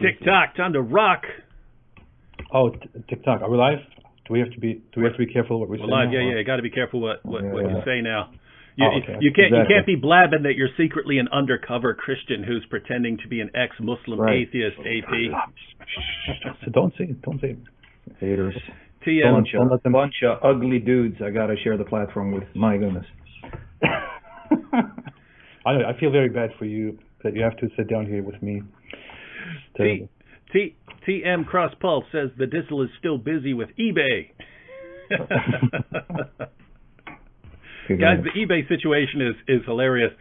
TikTok, time to rock. Oh, TikTok. Are we live? Do we have to be careful what we say? We're live. Now, yeah. You got to be careful what you say now. Okay. You can't be blabbing that you're secretly an undercover Christian who's pretending to be an ex-Muslim atheist. AP. So don't say it. Haters. TM. Bunch of ugly dudes. I gotta share the platform with. My goodness. I feel very bad for you that you have to sit down here with me. TM Cross Pulse says the Dizzle is still busy with eBay. Guys, the eBay situation is hilarious.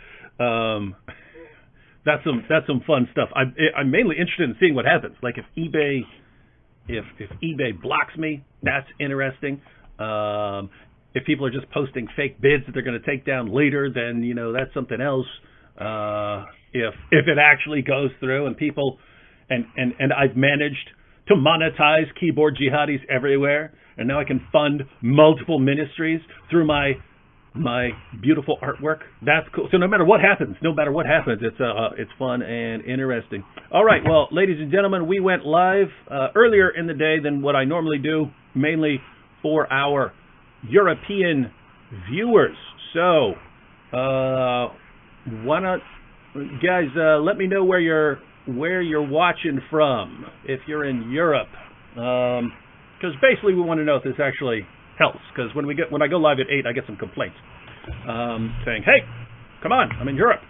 That's some fun stuff. I'm mainly interested in seeing what happens. Like if eBay blocks me, that's interesting. If people are just posting fake bids that they're going to take down later, then that's something else. If it actually goes through and people and I've managed to monetize keyboard jihadis everywhere, and now I can fund multiple ministries through my beautiful artwork. That's cool. So no matter what happens, it's fun and interesting. All right, well, ladies and gentlemen, we went live earlier in the day than what I normally do, mainly for our European viewers. So why not, guys? Let me know where you're watching from if you're in Europe, because basically we want to know if this actually helps, because when I go live at 8, I get some complaints saying, "Hey, come on, I'm in Europe."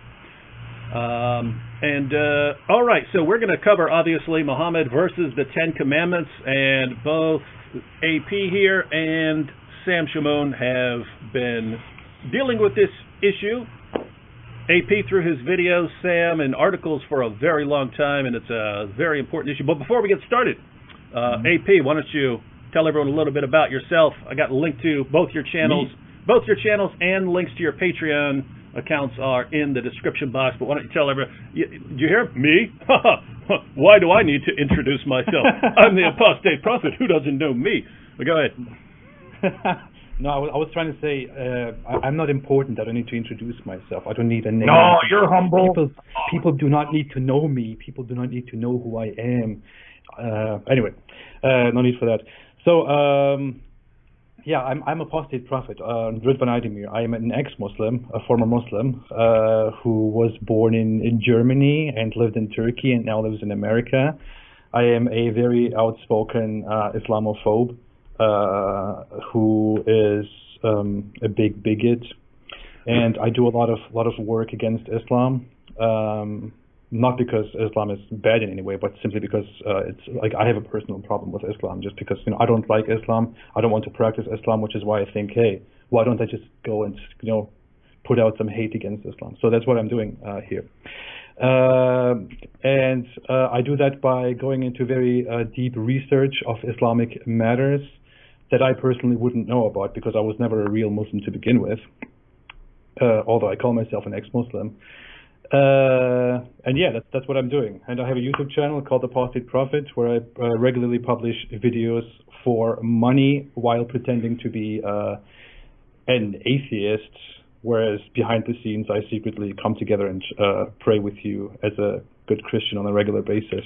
All right, so we're going to cover obviously Muhammad versus the 10 Commandments, and both AP here and Sam Shamoun have been dealing with this issue. AP through his videos, Sam in articles for a very long time, and it's a very important issue. But before we get started, AP, why don't you tell everyone a little bit about yourself? I got a link to both your channels. Both your channels and links to your Patreon accounts are in the description box. But why don't you tell everyone? Did you hear me? Why do I need to introduce myself? I'm the apostate prophet. Who doesn't know me? But go ahead. No, I was trying to say I'm not important. I don't need to introduce myself. I don't need a name. No, you're humble. People do not need to know me. People do not need to know who I am. Anyway, no need for that. So, yeah, I'm apostate prophet, Ridvan Aydemir. I am an ex-Muslim, a former Muslim, who was born in Germany and lived in Turkey and now lives in America. I am a very outspoken Islamophobe who is a big bigot, and I do a lot of work against Islam. Not because Islam is bad in any way, but simply because it's like I have a personal problem with Islam. Just because I don't like Islam, I don't want to practice Islam, which is why I think, hey, why don't I just go and put out some hate against Islam? So that's what I'm doing here, and I do that by going into very deep research of Islamic matters that I personally wouldn't know about because I was never a real Muslim to begin with, although I call myself an ex-Muslim. And yeah, that's what I'm doing. And I have a YouTube channel called Apostate Prophet where I regularly publish videos for money while pretending to be an atheist, whereas behind the scenes I secretly come together and pray with you as a good Christian on a regular basis.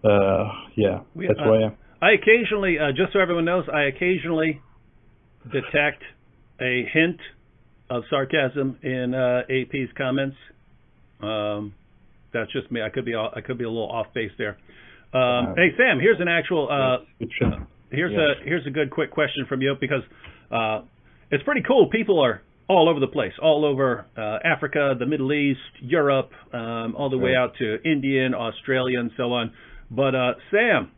Yeah, that's where I am. I occasionally, just so everyone knows, I occasionally detect a hint of sarcasm in AP's comments. That's just me. I could be a little off base there. Hey Sam, here's an actual here's a good quick question from you, because it's pretty cool. People are all over the place, all over Africa, the Middle East, Europe, all the way out to India and Australia and so on. But Sam,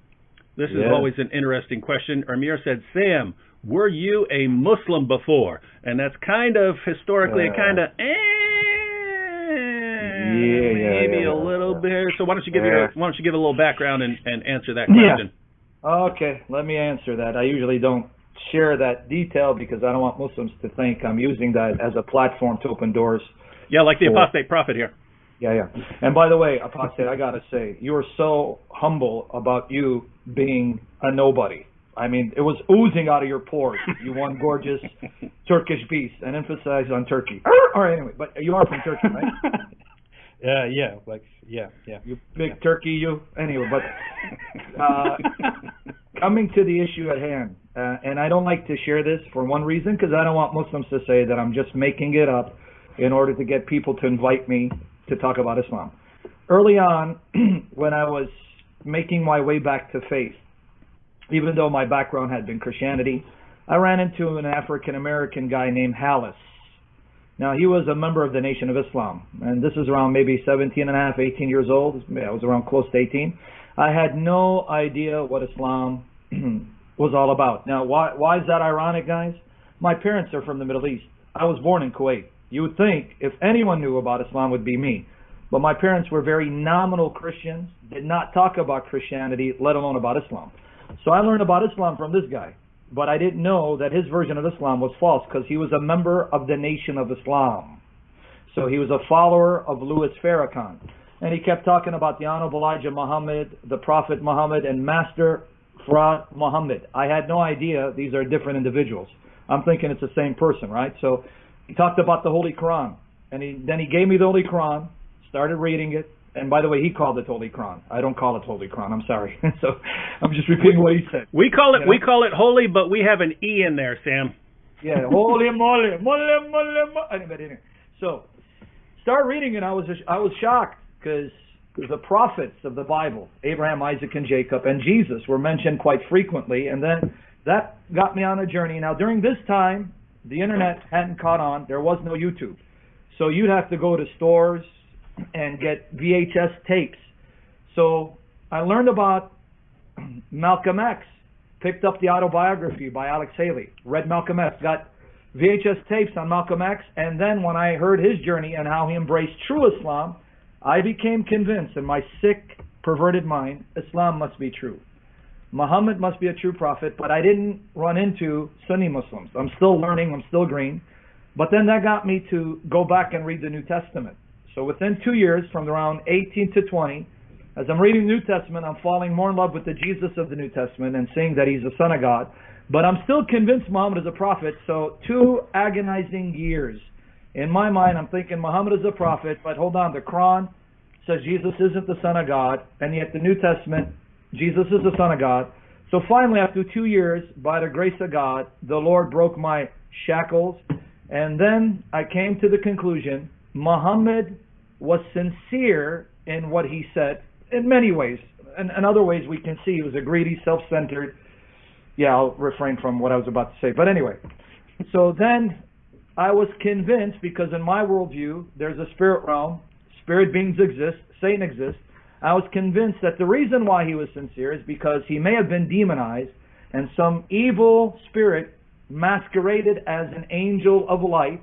this is always an interesting question. Amir said, Sam, were you a Muslim before? And that's kind of historically a kind of maybe a little bit. So why don't you give a little background and answer that question? Okay, let me answer that. I usually don't share that detail because I don't want Muslims to think I'm using that as a platform to open doors. Yeah, like the apostate prophet here. Yeah. And by the way, apostate, I gotta say, you were so humble about you being a nobody. I mean, it was oozing out of your pores. You one gorgeous Turkish beast, and emphasize on Turkey. All right, anyway, but you are from Turkey, right? You big turkey, you. Anyway, but coming to the issue at hand, and I don't like to share this for one reason, because I don't want Muslims to say that I'm just making it up in order to get people to invite me to talk about Islam. Early on, when I was making my way back to faith, even though my background had been Christianity, I ran into an African-American guy named Hallis. Now, he was a member of the Nation of Islam, and this is around maybe 17 and a half, 18 years old. I was around close to 18. I had no idea what Islam was all about. Now, why is that ironic, guys? My parents are from the Middle East. I was born in Kuwait. You would think if anyone knew about Islam, it would be me. But my parents were very nominal Christians, did not talk about Christianity, let alone about Islam. So I learned about Islam from this guy. But I didn't know that his version of Islam was false, because he was a member of the Nation of Islam. So he was a follower of Louis Farrakhan. And he kept talking about the Honorable Elijah Muhammad, the Prophet Muhammad, and Master Farad Muhammad. I had no idea these are different individuals. I'm thinking it's the same person, right? So he talked about the Holy Quran. And then he gave me the Holy Quran, started reading it. And by the way, he called it Holy Quran. I don't call it Holy Quran. I'm sorry. So I'm just repeating what he said. We call it holy, but we have an E in there, Sam. Yeah, holy moly, moly. So start reading it. I was shocked, because the prophets of the Bible, Abraham, Isaac, and Jacob, and Jesus were mentioned quite frequently. And then that got me on a journey. Now, during this time, the internet hadn't caught on. There was no YouTube. So you'd have to go to stores and get VHS tapes. So I learned about Malcolm X, picked up the autobiography by Alex Haley, read Malcolm X, got VHS tapes on Malcolm X, and then when I heard his journey and how he embraced true Islam, I became convinced in my sick, perverted mind, Islam must be true. Muhammad must be a true prophet, but I didn't run into Sunni Muslims. I'm still learning, I'm still green. But then that got me to go back and read the New Testament. So within 2 years, from around 18 to 20, as I'm reading the New Testament, I'm falling more in love with the Jesus of the New Testament and seeing that he's the Son of God. But I'm still convinced Muhammad is a prophet. So 2 agonizing years. In my mind, I'm thinking Muhammad is a prophet, but hold on, the Quran says Jesus isn't the Son of God, and yet the New Testament, Jesus is the Son of God. So finally, after 2 years, by the grace of God, the Lord broke my shackles, and then I came to the conclusion Muhammad was sincere in what he said in many ways. And in other ways, we can see he was a greedy, self-centered. Yeah, I'll refrain from what I was about to say. But anyway, so then I was convinced, because in my worldview, there's a spirit realm, spirit beings exist, Satan exists. I was convinced that the reason why he was sincere is because he may have been demonized, and some evil spirit masqueraded as an angel of light,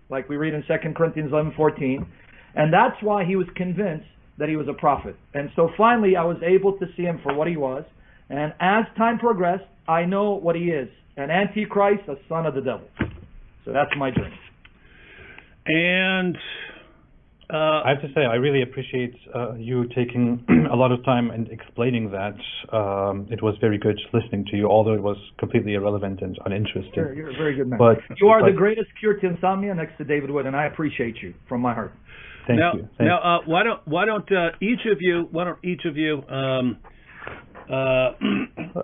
like we read in 2 Corinthians 11:14, and that's why he was convinced that he was a prophet. And so finally I was able to see him for what he was, and as time progressed, I know what he is, an antichrist, a son of the devil. So that's my journey. And I have to say, I really appreciate you taking a lot of time and explaining that. It was very good listening to you, although it was completely irrelevant and uninteresting. Sure, you're a very good man. But you are the greatest cure to insomnia next to David Wood, and I appreciate you from my heart. Thank you. Now, why don't each of you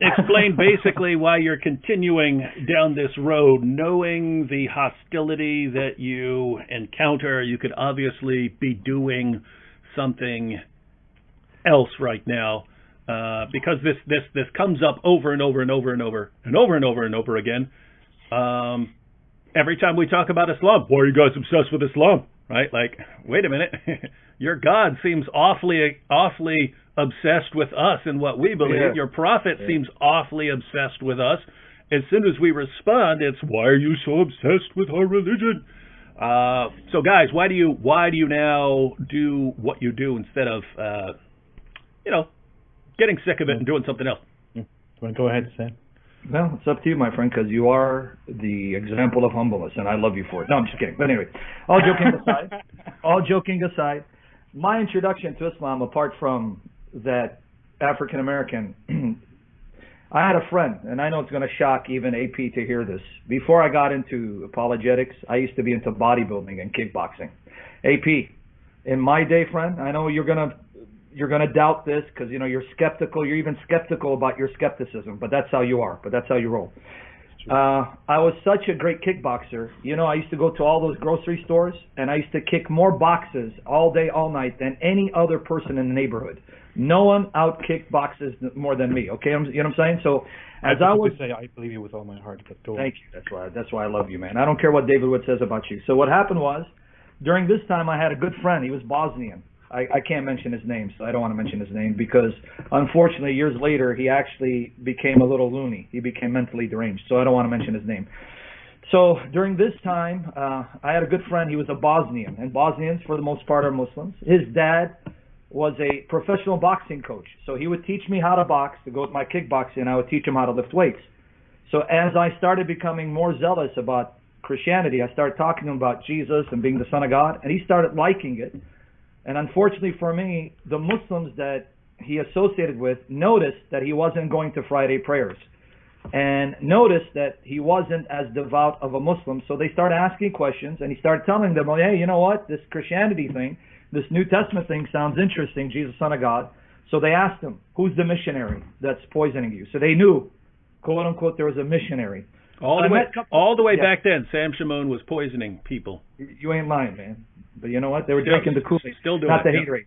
explain basically why you're continuing down this road, knowing the hostility that you encounter. You could obviously be doing something else right now, because this comes up over and over and over and over and over and over and over again. Every time we talk about Islam, why are you guys obsessed with Islam? Right? Like, wait a minute, your God seems awfully obsessed with us and what we believe. Yeah. Your prophet seems awfully obsessed with us. As soon as we respond, it's, why are you so obsessed with our religion? So guys, why do you now do what you do instead of getting sick of it and doing something else? You want to go ahead, Sam? Well, it's up to you, my friend, because you are the example of humbleness, and I love you for it. No, I'm just kidding. But anyway, all joking aside, my introduction to Islam, apart from that African American, I had a friend, and I know it's going to shock even AP to hear this. Before I got into apologetics, I used to be into bodybuilding and kickboxing. AP, In my day, friend, I know you're gonna doubt this because you're skeptical. You're even skeptical about your skepticism, but that's how you are. But that's how you roll. I was such a great kickboxer. I used to go to all those grocery stores, and I used to kick more boxes all day, all night than any other person in the neighborhood. No one out-kicked boxes more than me. Okay, you know what I'm saying? So, I believe you with all my heart. But go on. Thank you. That's why I love you, man. I don't care what David Wood says about you. So what happened was, during this time, I had a good friend. He was Bosnian. I can't mention his name, so I don't want to mention his name because, unfortunately, years later, he actually became a little loony. He became mentally deranged, so I don't want to mention his name. So during this time, I had a good friend. He was a Bosnian, and Bosnians, for the most part, are Muslims. His dad was a professional boxing coach, so he would teach me how to box to go with my kickboxing, and I would teach him how to lift weights. So as I started becoming more zealous about Christianity, I started talking to him about Jesus and being the Son of God, and he started liking it. And unfortunately for me, the Muslims that he associated with noticed that he wasn't going to Friday prayers and noticed that he wasn't as devout of a Muslim. So they started asking questions, and he started telling them, well, hey, you know what? This Christianity thing, this New Testament thing sounds interesting, Jesus, Son of God. So they asked him, who's the missionary that's poisoning you? So they knew, quote unquote, there was a missionary. All the way back then, Sam Shamoun was poisoning people. You ain't lying, man. But you know what? They were drinking the Kool-Aid, not the haterade.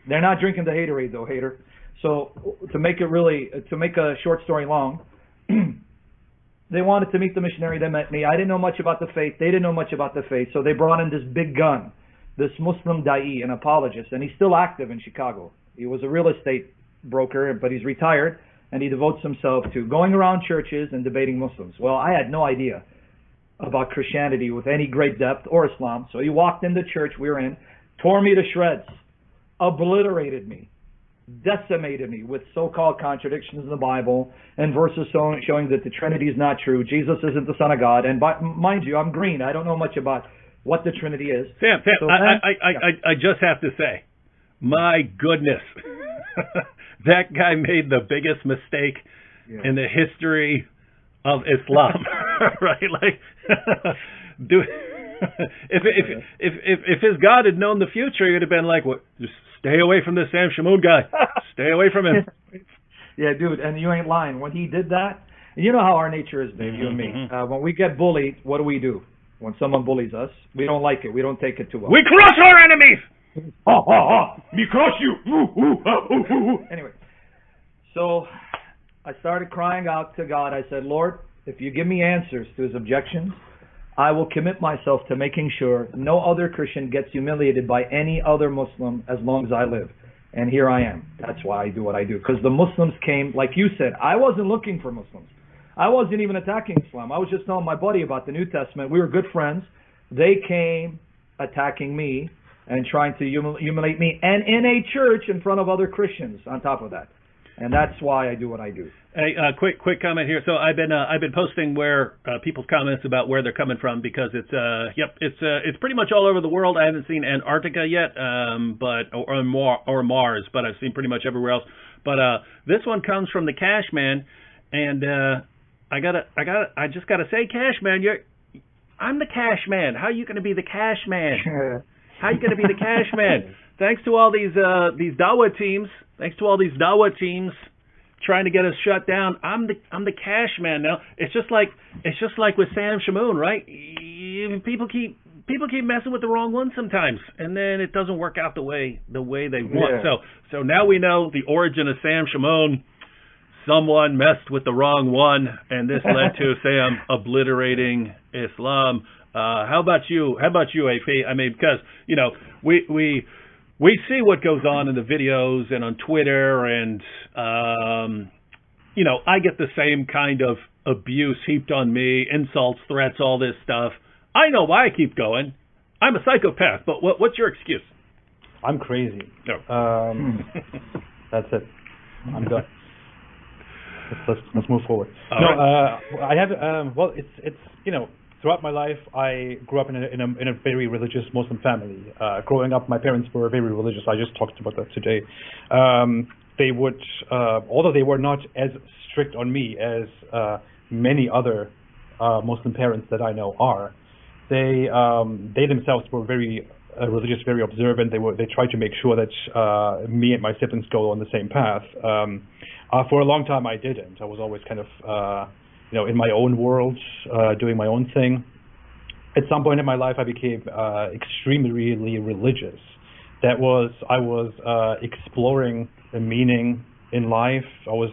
They're not drinking the haterade, though, hater. So to make a short story long, they wanted to meet the missionary. They met me. I didn't know much about the faith. They didn't know much about the faith. So they brought in this big gun, this Muslim da'i, an apologist, and he's still active in Chicago. He was a real estate broker, but he's retired, and he devotes himself to going around churches and debating Muslims. Well, I had no idea about Christianity with any great depth, or Islam. So he walked in the church we were in, tore me to shreds, obliterated me, decimated me with so-called contradictions in the Bible and verses showing that the Trinity is not true, Jesus isn't the Son of God. And mind you, I'm green. I don't know much about what the Trinity is. Sam, so I just have to say, my goodness, that guy made the biggest mistake in the history of Islam, right? Like, if his God had known the future, he'd have been like, "What? Just stay away from this Sam Shamoun guy. Stay away from him." Yeah, dude, and you ain't lying. When he did that, and you know how our nature is, Dave, you and me. When we get bullied, what do? When someone bullies us, we don't like it. We don't take it too well. We crush our enemies. Me crush you. Anyway, so I started crying out to God. I said, Lord, if you give me answers to his objections, I will commit myself to making sure no other Christian gets humiliated by any other Muslim as long as I live. And here I am. That's why I do what I do. Because the Muslims came, like you said, I wasn't looking for Muslims. I wasn't even attacking Islam. I was just telling my buddy about the New Testament. We were good friends. They came attacking me and trying to humiliate me, and in a church in front of other Christians on top of that. And that's why I do what I do. Hey, quick comment here. So I've been posting where people's comments about where they're coming from, because it's pretty much all over the world. I haven't seen Antarctica yet, or Mars, but I've seen pretty much everywhere else. But this one comes from the Cash Man, and I just gotta say, Cash Man, I'm the Cash Man. How are you gonna be the Cash Man? How are you gonna be the Cash Man? Thanks to all these Dawah teams. Thanks to all these Dawah teams trying to get us shut down. I'm the Cash Man now. It's just like with Sam Shamoun, right? People keep messing with the wrong one sometimes, and then it doesn't work out the way they want. Yeah. So now we know the origin of Sam Shamoun. Someone messed with the wrong one, and this led to Sam obliterating Islam. How about you? AP? I mean, because we see what goes on in the videos and on Twitter, and I get the same kind of abuse heaped on me, insults, threats, all this stuff. I know why I keep going. I'm a psychopath, but what's your excuse? I'm crazy. No. That's it. I'm done. Let's move forward. I have. It's throughout my life, I grew up in a very religious Muslim family. Growing up, my parents were very religious. I just talked about that today. They would, although they were not as strict on me as many other Muslim parents that I know are, they themselves were very religious, very observant. They tried to make sure that me and my siblings go on the same path. For a long time, I didn't. I was always kind of in my own world, doing my own thing. At some point in my life, I became extremely religious. I was exploring the meaning in life. I was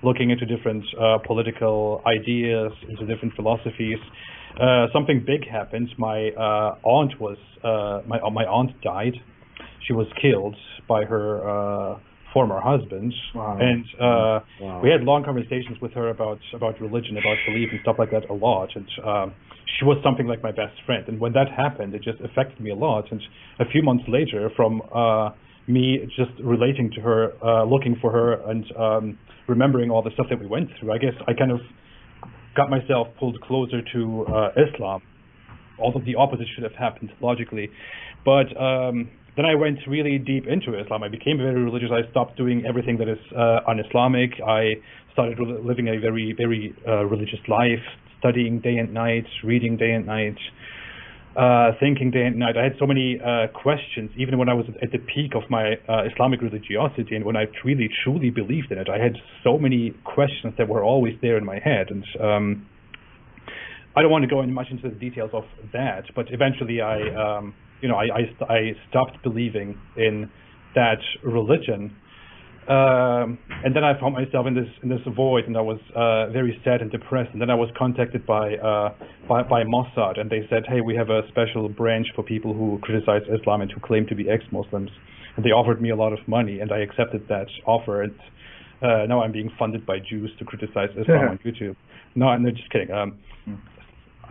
looking into different political ideas, into different philosophies. Something big happened. My aunt died. She was killed by her former husband. Wow. And Wow. we had long conversations with her about religion, about belief and stuff like that a lot. And she was something like my best friend. And when that happened, it just affected me a lot. And a few months later, from me just relating to her, looking for her, and remembering all the stuff that we went through, I guess I kind of got myself pulled closer to Islam. Although the opposite should have happened logically. But then I went really deep into Islam. I became very religious. I stopped doing everything that is un-Islamic. I started living a very, very religious life, studying day and night, reading day and night, thinking day and night. I had so many questions, even when I was at the peak of my Islamic religiosity, and when I really, truly believed in it. I had so many questions that were always there in my head. And I don't want to go much into the details of that, but eventually I stopped believing in that religion, and then I found myself in this void, and I was very sad and depressed. And then I was contacted by Mossad, and they said, "Hey, we have a special branch for people who criticize Islam and who claim to be ex-Muslims." And they offered me a lot of money, and I accepted that offer. And now I'm being funded by Jews to criticize Islam on YouTube. No, I'm just kidding.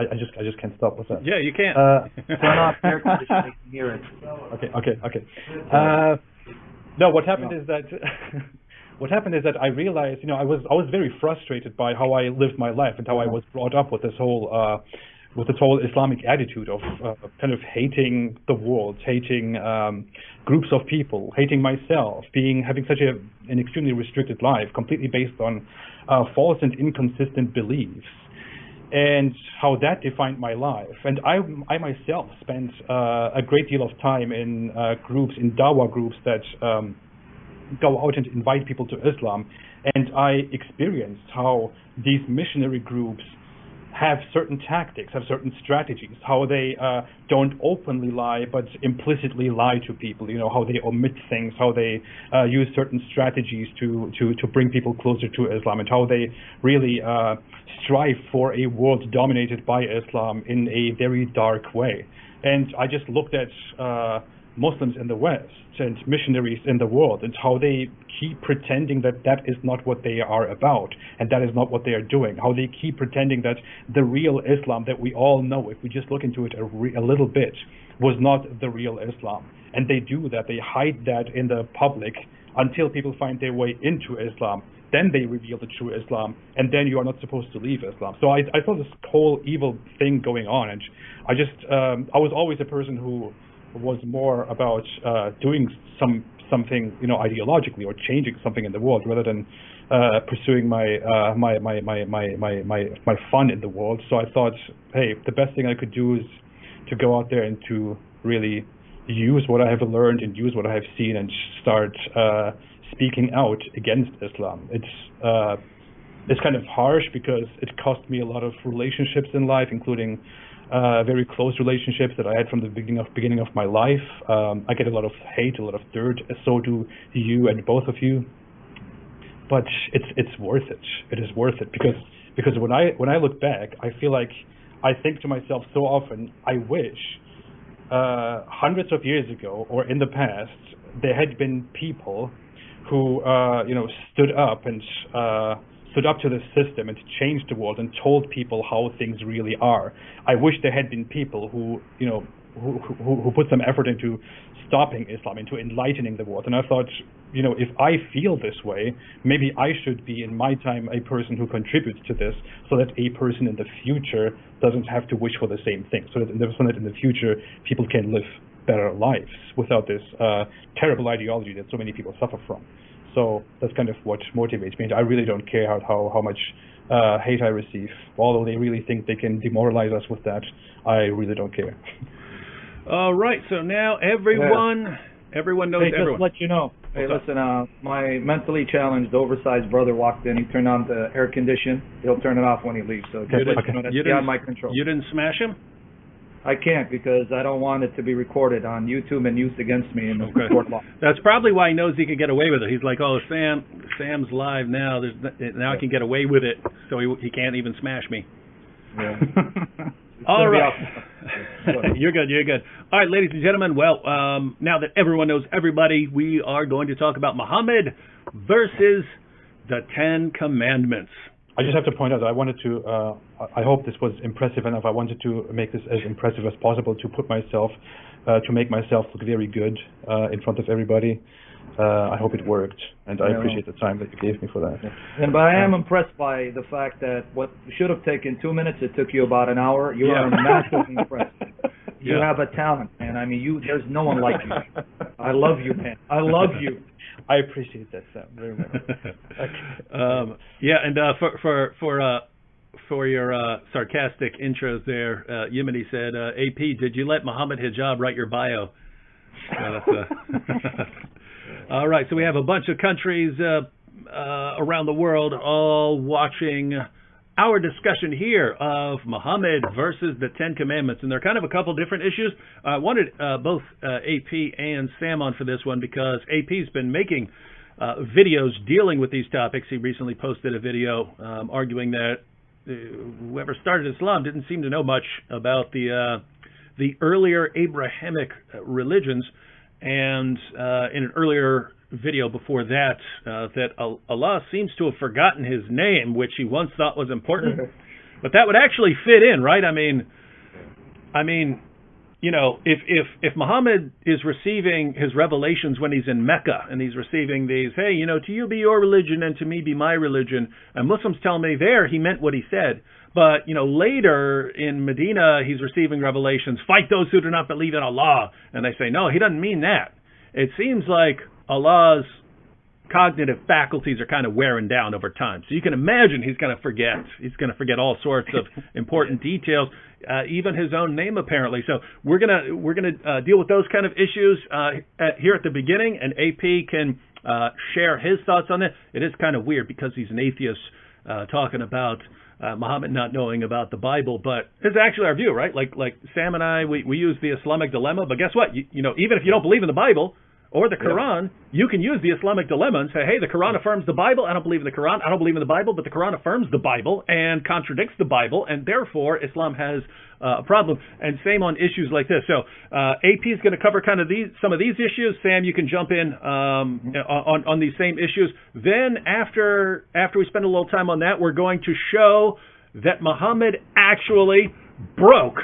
I just can't stop with that. Yeah, you can't. Turn off air conditioning and hear it. Okay. No, what happened is that I realized, I was very frustrated by how I lived my life and how I was brought up with this whole Islamic attitude of kind of hating the world, hating groups of people, hating myself, having such an extremely restricted life, completely based on false and inconsistent beliefs, and how that defined my life. And I myself spent a great deal of time in groups, in dawah groups that go out and invite people to Islam. And I experienced how these missionary groups have certain tactics, have certain strategies, how they don't openly lie but implicitly lie to people, how they omit things, how they use certain strategies to bring people closer to Islam, and how they really strive for a world dominated by Islam in a very dark way. And I just looked at Muslims in the West and missionaries in the world, and how they keep pretending that is not what they are about, and that is not what they are doing. How they keep pretending that the real Islam that we all know, if we just look into it a little bit, was not the real Islam. And they do that. They hide that in the public until people find their way into Islam. Then they reveal the true Islam, and then you are not supposed to leave Islam. So I saw this whole evil thing going on, and I was always a person who was more about doing something, ideologically, or changing something in the world, rather than pursuing my fun in the world. So I thought, hey, the best thing I could do is to go out there and to really use what I have learned and use what I have seen and start speaking out against Islam. It's kind of harsh because it cost me a lot of relationships in life, including very close relationships that I had from the beginning of my life. I get a lot of hate, a lot of dirt, so do you and both of you. But it's worth it. It is worth it because when I look back, I feel like I think to myself so often, I wish hundreds of years ago or in the past there had been people who stood up to the system and changed the world and told people how things really are. I wish there had been people who put some effort into stopping Islam, into enlightening the world. And I thought, if I feel this way, maybe I should be in my time a person who contributes to this, so that a person in the future doesn't have to wish for the same thing, so that in the future people can live better lives without this terrible ideology that so many people suffer from. So that's kind of what motivates me. And I really don't care how much hate I receive. Although they really think they can demoralize us with that, I really don't care. All right, so now everyone knows Hey, just everyone. let you know. Hey, listen, my mentally challenged, oversized brother walked in. He turned on the air condition. He'll turn it off when he leaves. So just let you know that's beyond my control. You didn't smash him? I can't because I don't want it to be recorded on YouTube and used against me in the court law. That's probably why he knows he can get away with it. He's like, oh, Sam's live now. Now I can get away with it, so he can't even smash me. Yeah. All right. You're good. All right, ladies and gentlemen, well, now that everyone knows everybody, we are going to talk about Muhammad versus the Ten Commandments. I just have to point out that I wanted to, I hope this was impressive enough. I wanted to make this as impressive as possible to put myself, to make myself look very good in front of everybody. I hope it worked, and I appreciate the time that you gave me for that. But I am impressed by the fact that what should have taken 2 minutes, it took you about an hour. You are massively impressed. You have a talent, man. I mean, there's no one like you. I love you, man. I love you. I appreciate that, Sam, very much. And for your sarcastic intros there, Yemeni said, AP, did you let Muhammad Hijab write your bio? All right, so we have a bunch of countries around the world all watching our discussion here of Muhammad versus the Ten Commandments, and there are kind of a couple different issues. I wanted both AP and Sam on for this one because AP's been making videos dealing with these topics. He recently posted a video arguing that whoever started Islam didn't seem to know much about the earlier Abrahamic religions, and in an earlier video before that, that Allah seems to have forgotten his name, which he once thought was important. But that would actually fit in, right? I mean, you know, if Muhammad is receiving his revelations when he's in Mecca, and he's receiving these, hey, you know, to you be your religion and to me be my religion, and Muslims tell me there he meant what he said. But, you know, later in Medina, he's receiving revelations, fight those who do not believe in Allah. And they say, no, he doesn't mean that. It seems like Allah's cognitive faculties are kind of wearing down over time. So you can imagine he's going to forget. He's going to forget all sorts of important details, even his own name apparently. So we're gonna deal with those kind of issues here at the beginning, and AP can share his thoughts on it. It is kind of weird because he's an atheist talking about Muhammad not knowing about the Bible, but it's actually our view, right? Like Sam and I, we use the Islamic dilemma, but guess what? You know, even if you don't believe in the Bible or the Quran, you can use the Islamic dilemma and say, hey, the Quran affirms the Bible. I don't believe in the Quran. I don't believe in the Bible, but the Quran affirms the Bible and contradicts the Bible, and therefore Islam has a problem. And same on issues like this. So AP is going to cover kind of some of these issues. Sam, you can jump in on these same issues. Then after we spend a little time on that, we're going to show that Muhammad actually broke.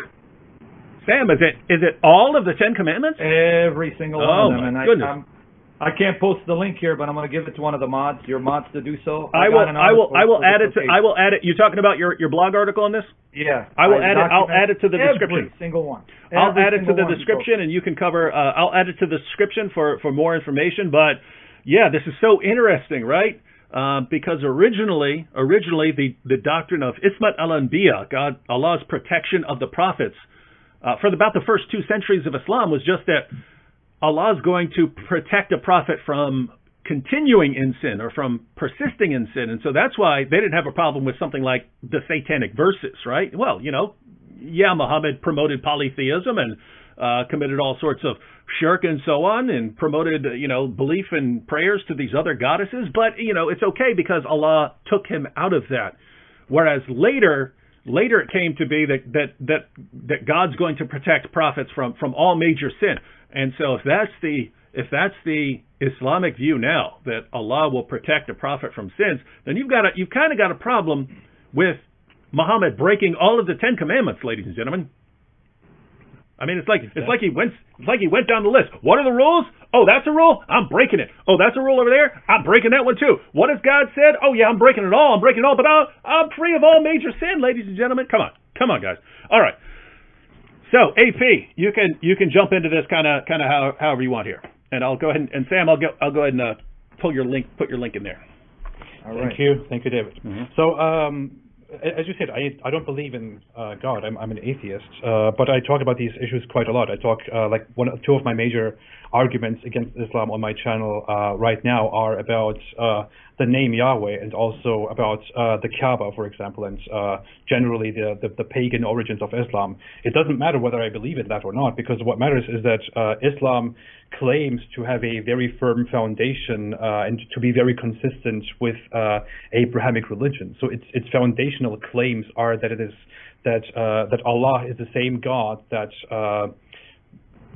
Sam, is it all of the Ten Commandments? Every single one of them. My goodness. I can't post the link here, but I'm going to give it to one of the mods, your mods, to do so. I will add it to. I will add it. You talking about your blog article on this? Yeah. I'll add it to the description. Every single one. I'll add it to the description, and you can cover. I'll add it to the description for more information. But yeah, this is so interesting, right? Because originally the doctrine of Ismat al-Anbiya, Allah's protection of the prophets, for about the first 2 centuries of Islam was just that Allah is going to protect a prophet from continuing in sin or from persisting in sin. And so that's why they didn't have a problem with something like the satanic verses, right? Well, you know, yeah, Muhammad promoted polytheism and committed all sorts of shirk and so on, and promoted, you know, belief and prayers to these other goddesses. But, you know, it's okay because Allah took him out of that. Whereas later it came to be that God's going to protect prophets from all major sin. And so if that's the Islamic view now, that Allah will protect a prophet from sins, then you've kind of got a problem with Muhammad breaking all of the Ten Commandments, ladies and gentlemen. I mean, it's like he went down the list. What are the rules? Oh, that's a rule? I'm breaking it. Oh, that's a rule over there? I'm breaking that one too. What has God said? Oh yeah, I'm breaking it all. But I'm free of all major sin, ladies and gentlemen. Come on, guys. All right. So AP, you can jump into this kind of however you want here, and I'll go ahead and Sam, I'll go ahead and put your link in there. All right. Thank you, David. Mm-hmm. So as you said, I don't believe in God. I'm an atheist, but I talk about these issues quite a lot. I talk like two of my major arguments against Islam on my channel right now are about the name Yahweh and also about the Kaaba, for example, and generally the pagan origins of Islam. It doesn't matter whether I believe in that or not, because what matters is that Islam claims to have a very firm foundation and to be very consistent with Abrahamic religion. So its foundational claims are that it is that Allah is the same God that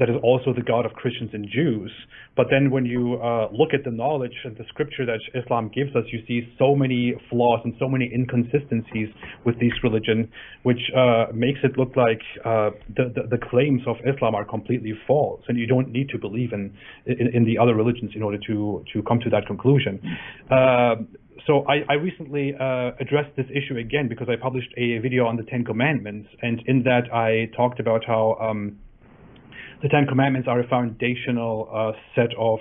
is also the God of Christians and Jews. But then when you look at the knowledge and the scripture that Islam gives us, you see so many flaws and so many inconsistencies with this religion, which makes it look like the claims of Islam are completely false, and you don't need to believe in the other religions in order to come to that conclusion. So I recently addressed this issue again because I published a video on the Ten Commandments, and in that I talked about how the Ten Commandments are a foundational set of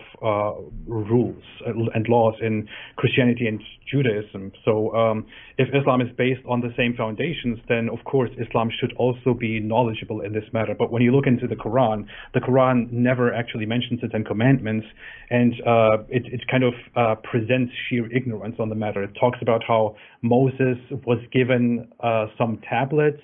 rules and laws in Christianity and Judaism. So if Islam is based on the same foundations, then of course Islam should also be knowledgeable in this matter. But when you look into the Quran never actually mentions the Ten Commandments, and it kind of presents sheer ignorance on the matter. It talks about how Moses was given some tablets,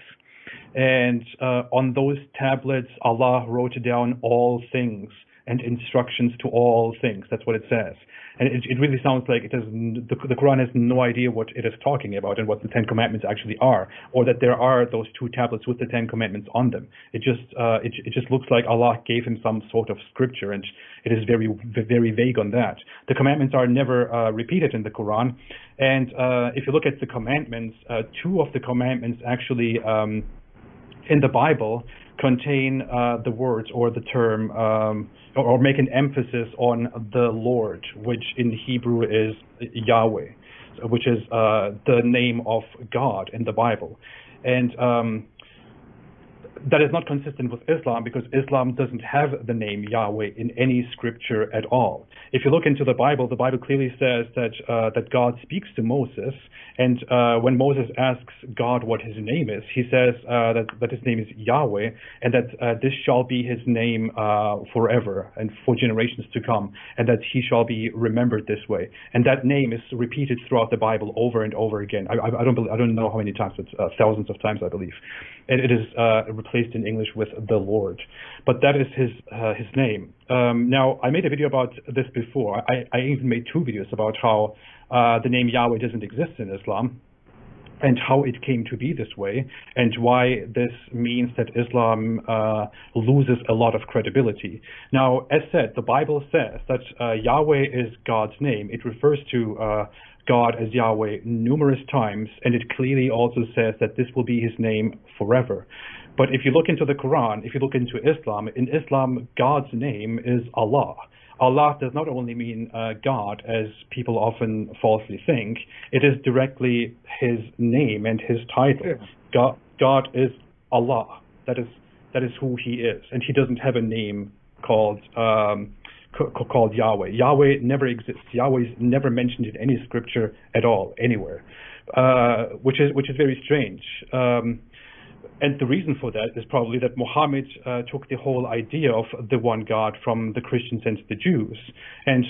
and on those tablets, Allah wrote down all things and instructions to all things. That's what it says. And it really sounds like the Quran has no idea what it is talking about and what the Ten Commandments actually are, or that there are those two tablets with the Ten Commandments on them. It just looks like Allah gave him some sort of scripture, and it is very, very vague on that. The commandments are never repeated in the Quran. And if you look at the commandments, two of the commandments actually in the Bible contain the words or the term or make an emphasis on the Lord, which in Hebrew is Yahweh, which is the name of God in the Bible. And that is not consistent with Islam, because Islam doesn't have the name Yahweh in any scripture at all. If you look into the Bible clearly says that God speaks to Moses, and when Moses asks God what his name is, he says that his name is Yahweh, and that this shall be his name forever and for generations to come, and that he shall be remembered this way. And that name is repeated throughout the Bible over and over again. I don't know how many times, but thousands of times, I believe. And it is replaced in English with the Lord. But that is his name. Now, I made a video about this before. I even made two videos about how the name Yahweh doesn't exist in Islam, and how it came to be this way, and why this means that Islam loses a lot of credibility. Now, as said, the Bible says that Yahweh is God's name. It refers to God as Yahweh numerous times, and it clearly also says that this will be his name forever. But if you look into the Quran, if you look into Islam, in Islam, God's name is Allah. Allah does not only mean God, as people often falsely think. It is directly his name and his title. God is Allah. That is who he is, and he doesn't have a name called Yahweh. Yahweh never exists. Yahweh is never mentioned in any scripture at all, anywhere, which is very strange. And the reason for that is probably that Muhammad took the whole idea of the one God from the Christians and the Jews, and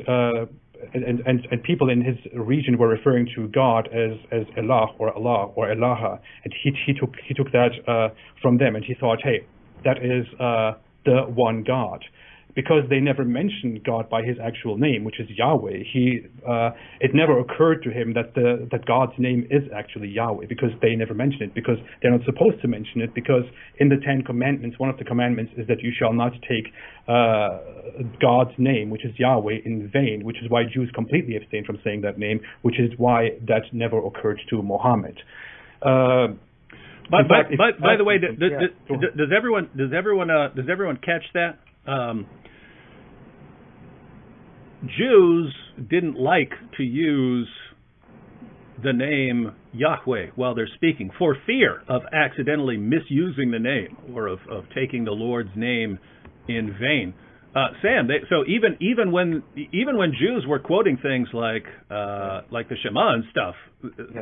people in his region were referring to God as Allah or Elaha, and he took that from them, and he thought, hey, that is the one God. Because they never mentioned God by his actual name, which is Yahweh, it never occurred to him that God's name is actually Yahweh, because they never mention it, because they're not supposed to mention it, because in the Ten Commandments, one of the commandments is that you shall not take God's name, which is Yahweh, in vain, which is why Jews completely abstain from saying that name, which is why that never occurred to Muhammad. By the way, does everyone catch that? Jews didn't like to use the name Yahweh while they're speaking, for fear of accidentally misusing the name, or of taking the Lord's name in vain. Sam, so even when Jews were quoting things like the Shema and stuff,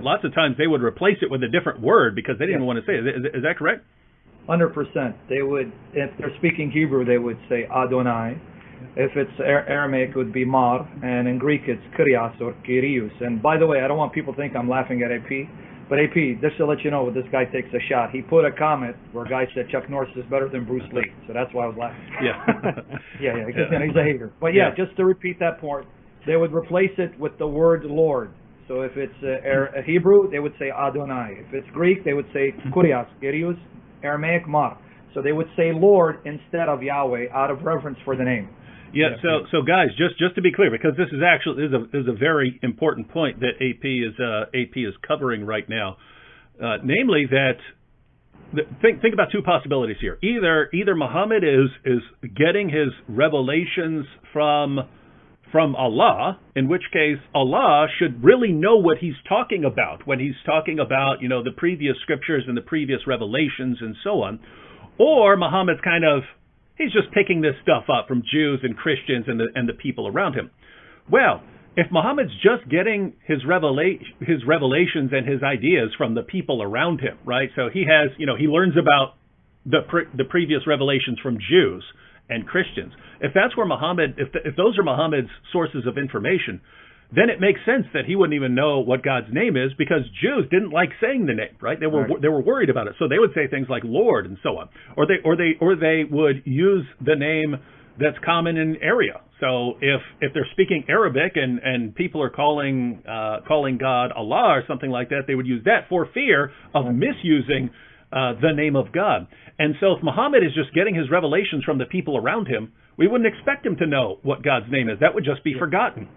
lots of times they would replace it with a different word because they didn't want to say it. Is that correct? 100%. They would, if they're speaking Hebrew, they would say Adonai. If it's Aramaic, it would be Mar, and in Greek it's Kyrios or Kyrios. And by the way, I don't want people to think I'm laughing at AP, but AP, just to let you know, this guy takes a shot. He put a comment where a guy said Chuck Norris is better than Bruce Lee, so that's why I was laughing. Yeah. He's a hater. But just to repeat that point, they would replace it with the word Lord. So if it's Hebrew, they would say Adonai. If it's Greek, they would say Kyrios, Kyrios, Aramaic Mar. So they would say Lord instead of Yahweh out of reverence for the name. Yeah. So guys, just to be clear, because this is a very important point that AP is covering right now, namely that think about two possibilities here. Either Muhammad is getting his revelations from Allah, in which case Allah should really know what he's talking about when he's talking about the previous scriptures and the previous revelations and so on, or Muhammad's he's just picking this stuff up from Jews and Christians and the people around him. Well, if Muhammad's just getting his revelations and his ideas from the people around him, right? So he has, he learns about the previous revelations from Jews and Christians. If that's where Muhammad, if those are Muhammad's sources of information, then it makes sense that he wouldn't even know what God's name is, because Jews didn't like saying the name, right? They were worried about it, so they would say things like Lord and so on, or they would use the name that's common in area. So if they're speaking Arabic and people are calling God Allah or something like that, they would use that for fear of misusing the name of God. And so if Muhammad is just getting his revelations from the people around him, we wouldn't expect him to know what God's name is. That would just be forgotten.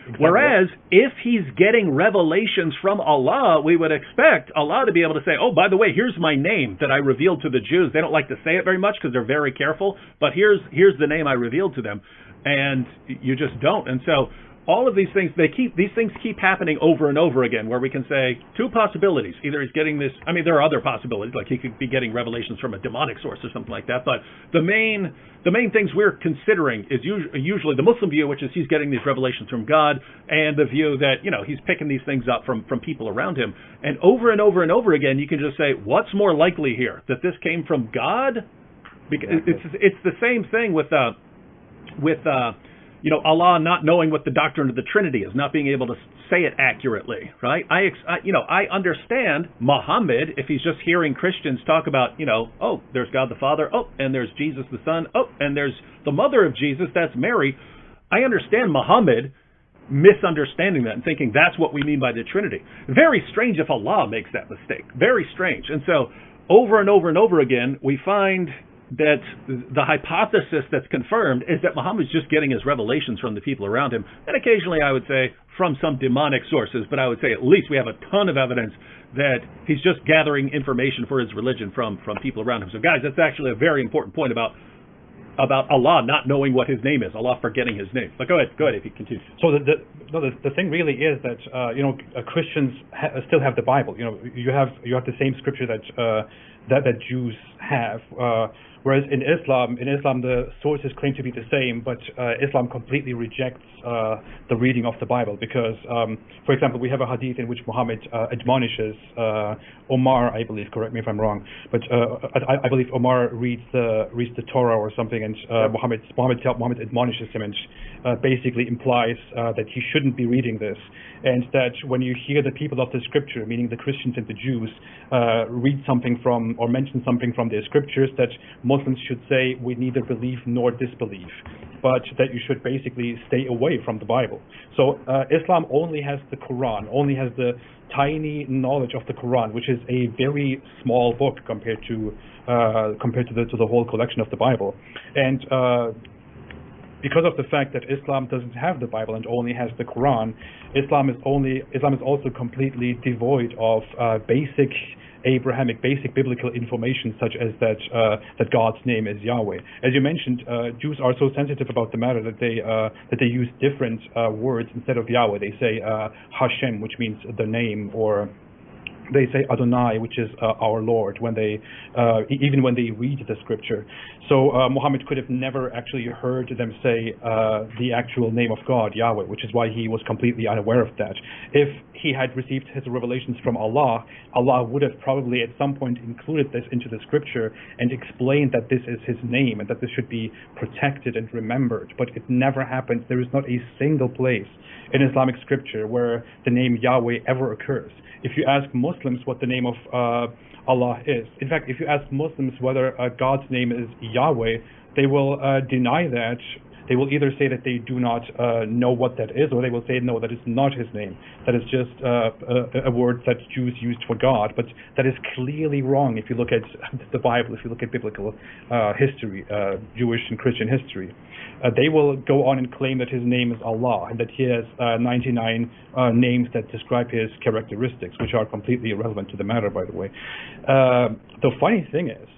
Exactly. Whereas, if he's getting revelations from Allah, we would expect Allah to be able to say, oh, by the way, here's my name that I revealed to the Jews. They don't like to say it very much because they're very careful, but here's the name I revealed to them. And you just don't. And so all of these things, these things keep happening over and over again, where we can say two possibilities. Either he's getting this, there are other possibilities, like he could be getting revelations from a demonic source or something like that, but the main things we're considering is usually the Muslim view, which is he's getting these revelations from God, and the view that, he's picking these things up from people around him. And over and over and over again, you can just say, what's more likely here? That this came from God? Because it's the same thing with Allah not knowing what the doctrine of the Trinity is, not being able to say it accurately, right? I understand Muhammad if he's just hearing Christians talk about, oh, there's God the Father, oh, and there's Jesus the Son, oh, and there's the mother of Jesus, that's Mary. I understand Muhammad misunderstanding that and thinking that's what we mean by the Trinity. Very strange if Allah makes that mistake. Very strange. And so over and over and over again, we find that the hypothesis that's confirmed is that Muhammad's just getting his revelations from the people around him, and occasionally I would say from some demonic sources, but I would say at least we have a ton of evidence that he's just gathering information for his religion from people around him. So guys, that's actually a very important point about Allah not knowing what his name is, Allah forgetting his name. But go ahead if you continue. So the thing really is that Christians still have the Bible. You have the same scripture that Jews have. Whereas in Islam the sources claim to be the same, but Islam completely rejects the reading of the Bible because, for example, we have a hadith in which Muhammad admonishes Omar, I believe. Correct me if I'm wrong, but I believe Omar reads the Torah or something, and Muhammad admonishes him and basically implies that he shouldn't be reading this, and that when you hear the people of the Scripture, meaning the Christians and the Jews, read something from or mention something from their scriptures, that Muslims should say we neither believe nor disbelieve, but that you should basically stay away from the Bible. So Islam only has the Quran, only has the tiny knowledge of the Quran, which is a very small book compared to the whole collection of the Bible. And because of the fact that Islam doesn't have the Bible and only has the Quran, Islam is also completely devoid of basic biblical information, such as that God's name is Yahweh. As you mentioned, Jews are so sensitive about the matter that they use different words instead of Yahweh. They say Hashem, which means the name, or they say Adonai, which is our Lord, when they even when they read the scripture. So Muhammad could have never actually heard them say the actual name of God, Yahweh, which is why he was completely unaware of that. If he had received his revelations from Allah, Allah would have probably at some point included this into the scripture and explained that this is his name and that this should be protected and remembered. But it never happened. There is not a single place in Islamic scripture where the name Yahweh ever occurs. If you ask Muslims what the name of Allah is, in fact, if you ask Muslims whether God's name is Yahweh, they will deny that. They will either say that they do not know what that is, or they will say, no, that is not his name. That is just a word that Jews used for God. But that is clearly wrong if you look at the Bible, if you look at biblical history, Jewish and Christian history. They will go on and claim that his name is Allah, and that he has 99 names that describe his characteristics, which are completely irrelevant to the matter, by the way. The funny thing is,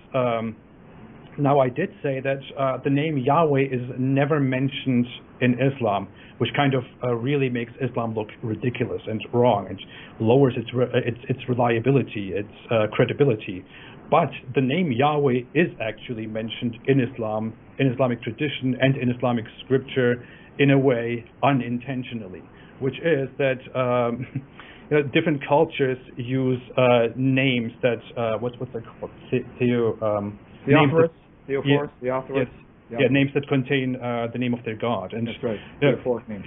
now I did say that the name Yahweh is never mentioned in Islam, which kind of really makes Islam look ridiculous and wrong and lowers its reliability, its credibility. But the name Yahweh is actually mentioned in Islam, in Islamic tradition, and in Islamic scripture in a way unintentionally, which is that different cultures use names that what's that called? Theophorus. Names that contain the name of their god. And that's right. Names.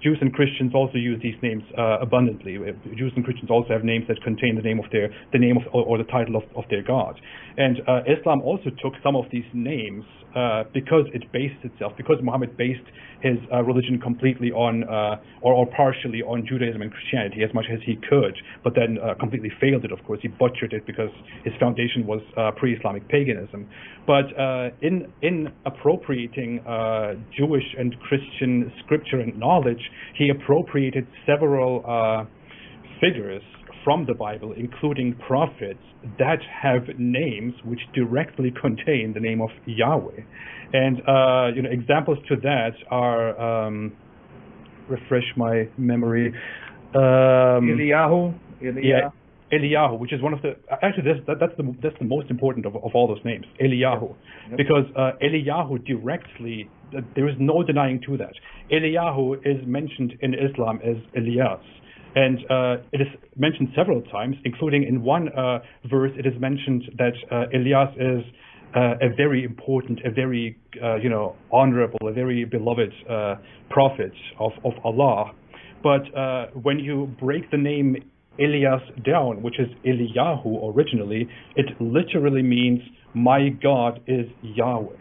Jews and Christians also use these names abundantly. Jews and Christians also have names that contain the name of or the title of their god. And Islam also took some of these names because Muhammad based his religion completely on or partially on Judaism and Christianity as much as he could, but then completely failed it, of course. He butchered it because his foundation was pre-Islamic paganism. But in appropriating Jewish and Christian scripture and knowledge, he appropriated several figures from the Bible, including prophets, that have names which directly contain the name of Yahweh. And examples to that are, refresh my memory, Eliyahu. Yeah, Eliyahu, which is one of the, actually that's the most important of all those names, Eliyahu. Yep. Because Eliyahu directly, there is no denying to that. Eliyahu is mentioned in Islam as Elias. And it is mentioned several times, including in one verse, it is mentioned that Elias is a very important, a very honorable, a very beloved prophet of Allah. But when you break the name Elias down, which is Eliyahu originally, it literally means my God is Yahweh.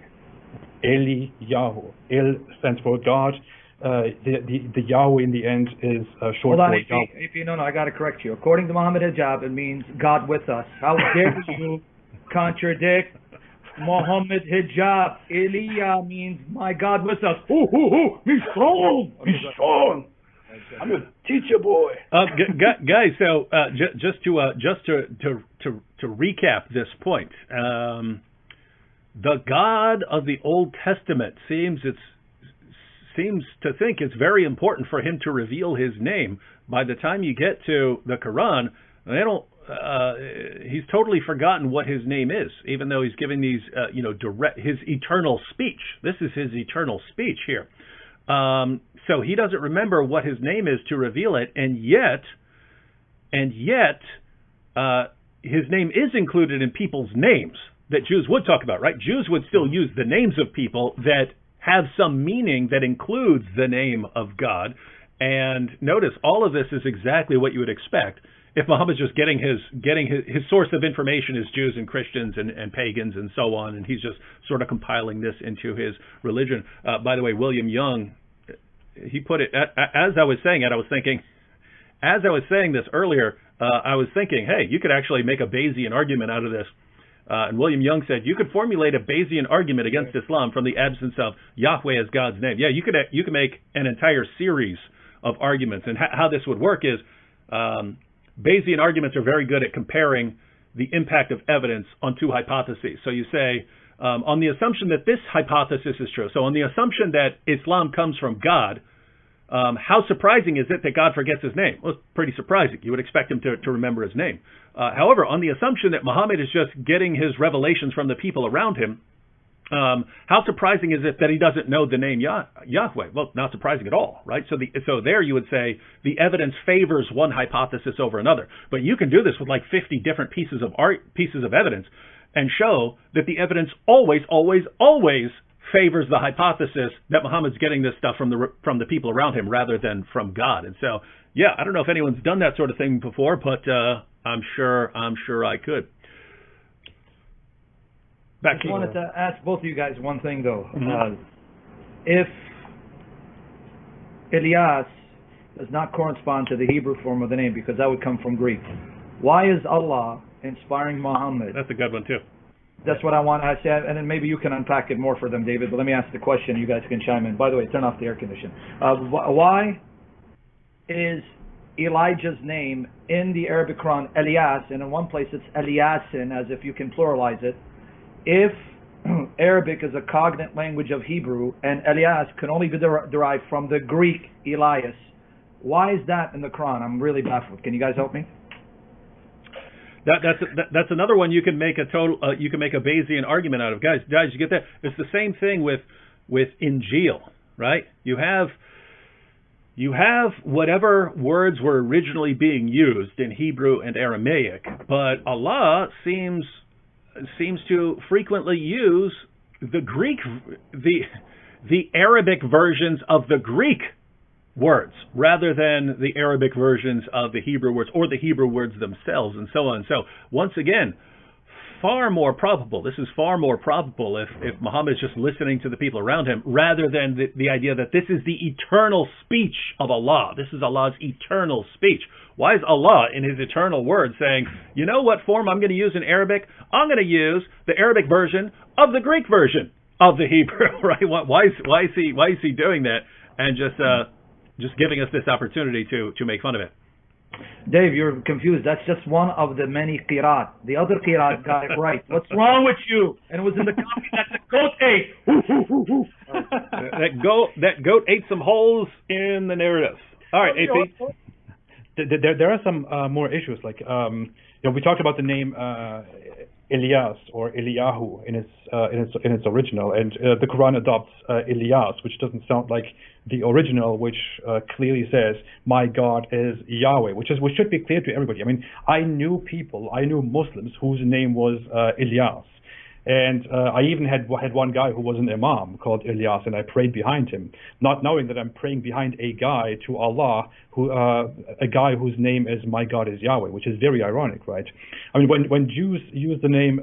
Eliyahu. El stands for God. The Yahweh in the end is short for Yahweh. I got to correct you. According to Muhammad Hijab, it means God with us. How dare you contradict Muhammad Hijab? Eliya means my God with us. He's strong. He's strong. I'm your teacher boy. Guys, so just to recap this point, the God of the Old Testament seems to think it's very important for him to reveal his name. By the time you get to the Quran, he's totally forgotten what his name is, even though he's giving these, his eternal speech. This is his eternal speech here. So he doesn't remember what his name is to reveal it, and yet, his name is included in people's names that Jews would talk about, right? Jews would still use the names of people that have some meaning that includes the name of God. And notice, all of this is exactly what you would expect if Muhammad's just getting his source of information is Jews and Christians and pagans and so on, and he's just sort of compiling this into his religion. By the way, William Young, he put it, as I was saying it, I was thinking, as I was saying this earlier, I was thinking, hey, you could actually make a Bayesian argument out of this. And William Young said, you could formulate a Bayesian argument against Islam from the absence of Yahweh as God's name. Yeah, you could make an entire series of arguments. And how this would work is, Bayesian arguments are very good at comparing the impact of evidence on two hypotheses. So you say, on the assumption that this hypothesis is true, so on the assumption that Islam comes from God, How surprising is it that God forgets his name? Well, it's pretty surprising. You would expect him to remember his name. However, on the assumption that Muhammad is just getting his revelations from the people around him, how surprising is it that he doesn't know the name Yahweh? Well, not surprising at all, right? So there you would say the evidence favors one hypothesis over another. But you can do this with like 50 different pieces of evidence and show that the evidence always favors the hypothesis that Muhammad's getting this stuff from the people around him rather than from God. And so, yeah, I don't know if anyone's done that sort of thing before, but I'm sure I could. I just wanted to ask both of you guys one thing, though. Mm-hmm. If Elias does not correspond to the Hebrew form of the name, because that would come from Greek, why is Allah inspiring Muhammad? That's a good one, too. That's what I want to say, and then maybe you can unpack it more for them, David, but let me ask the question. You guys can chime in. By the way, turn off the air condition. Why is Elijah's name in the Arabic Quran Elias, and in one place it's Eliasin, as if you can pluralize it, if Arabic is a cognate language of Hebrew and Elias can only be derived from the Greek Elias? Why is that in the Quran? I'm really baffled. Can you guys help me? That's another one you can make a Bayesian argument out of. Guys, you get that? It's the same thing with Injil, right? You have whatever words were originally being used in Hebrew and Aramaic, but Allah seems to frequently use the Greek, the Arabic versions of the Greek words rather than the Arabic versions of the Hebrew words or the Hebrew words themselves, and so on. So once again, far more probable. This is far more probable if Muhammad is just listening to the people around him rather than the idea that this is the eternal speech of Allah. This is Allah's eternal speech. Why is Allah in his eternal word saying, you know what form I'm going to use in Arabic? I'm going to use the Arabic version of the Greek version of the Hebrew, right? Why is he doing that? And just giving us this opportunity to make fun of it. Dave, you're confused. That's just one of the many qiraat. The other qiraat got it right. What's wrong with you? And it was in the copy that the goat ate. That goat ate some holes in the narrative. All right, AP. There are some more issues. Like we talked about the name Elias or Eliyahu in its original, and the Quran adopts Elias, which doesn't sound like the original, which clearly says my God is Yahweh, which should be clear to everybody. I mean, I knew Muslims whose name was Elias, and I even had one guy who was an imam called Elias, and I prayed behind him, not knowing that I'm praying behind a guy to Allah, a guy whose name is my God is Yahweh, which is very ironic, right? I mean, when Jews use the name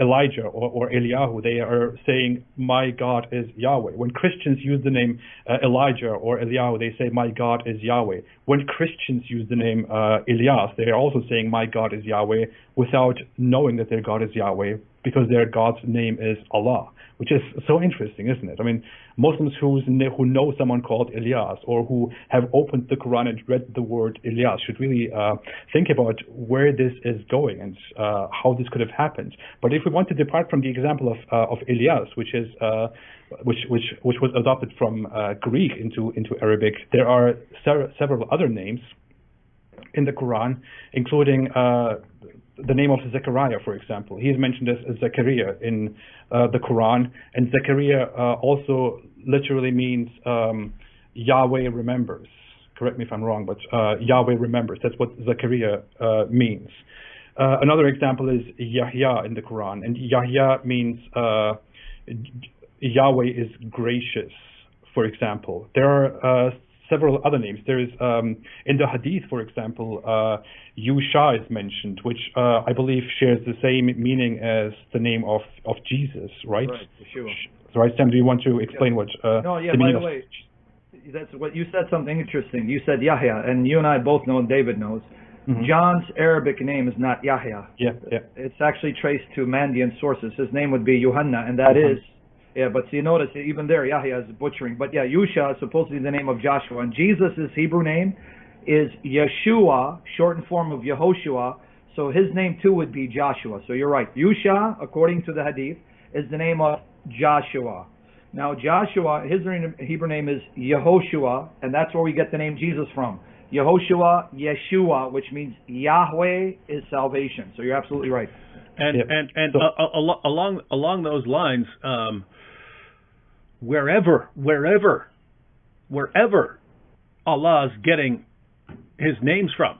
Elijah or Eliyahu, they are saying my God is Yahweh. When Christians use the name Elijah or Eliyahu, they say my God is Yahweh. When Christians use the name Elias, they are also saying my God is Yahweh without knowing that their God is Yahweh, because their God's name is Allah, which is so interesting, isn't it? I mean, Muslims who know someone called Elias or who have opened the Quran and read the word Elias should really think about where this is going and how this could have happened. But if we want to depart from the example of Elias, which was adopted from Greek into Arabic, there are several other names in the Quran, including the name of Zechariah, for example. He is mentioned as Zechariah in the Quran, and Zechariah also literally means Yahweh remembers. Correct me if I'm wrong, but Yahweh remembers. That's what Zechariah means. Another example is Yahya in the Quran, and Yahya means Yahweh is gracious, for example. There are several other names. There is in the Hadith, for example, Yusha is mentioned, which I believe shares the same meaning as the name of Jesus, right? Right, for sure. Right, Sam, do you want to explain what by the way, that's what you said, something interesting. You said Yahya, and you and I both know, and David knows, John's Arabic name is not Yahya. Yeah. It's actually traced to Mandean sources. His name would be Yohanna, and that is, but see, notice, even there, Yahya is butchering. But yeah, Yusha is supposed to be the name of Joshua, and Jesus' Hebrew name is Yeshua, shortened form of Yehoshua, so his name too would be Joshua. So you're right. Yusha, according to the Hadith, is the name of Joshua. Now Joshua, his Hebrew name is Yehoshua, and that's where we get the name Jesus from. Yehoshua, Yeshua, which means Yahweh is salvation. So you're absolutely right. And along those lines, wherever Allah's getting his names from,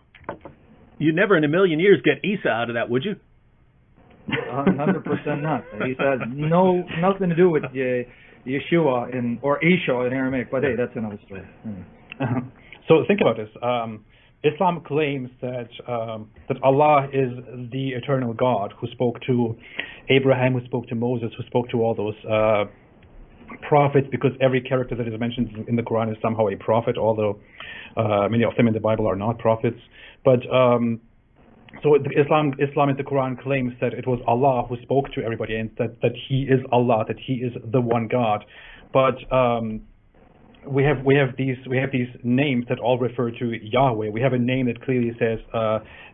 you never in a million years get Isa out of that, would you? 100% not. He says nothing to do with Yeshua or Isha in Aramaic. But hey, that's another story. So think about this. Islam claims that Allah is the eternal God who spoke to Abraham, who spoke to Moses, who spoke to all those prophets, because every character that is mentioned in the Quran is somehow a prophet, although many of them in the Bible are not prophets. But so Islam in the Quran claims that it was Allah who spoke to everybody, and that He is Allah, that He is the one God. But we have these names that all refer to Yahweh. We have a name that clearly says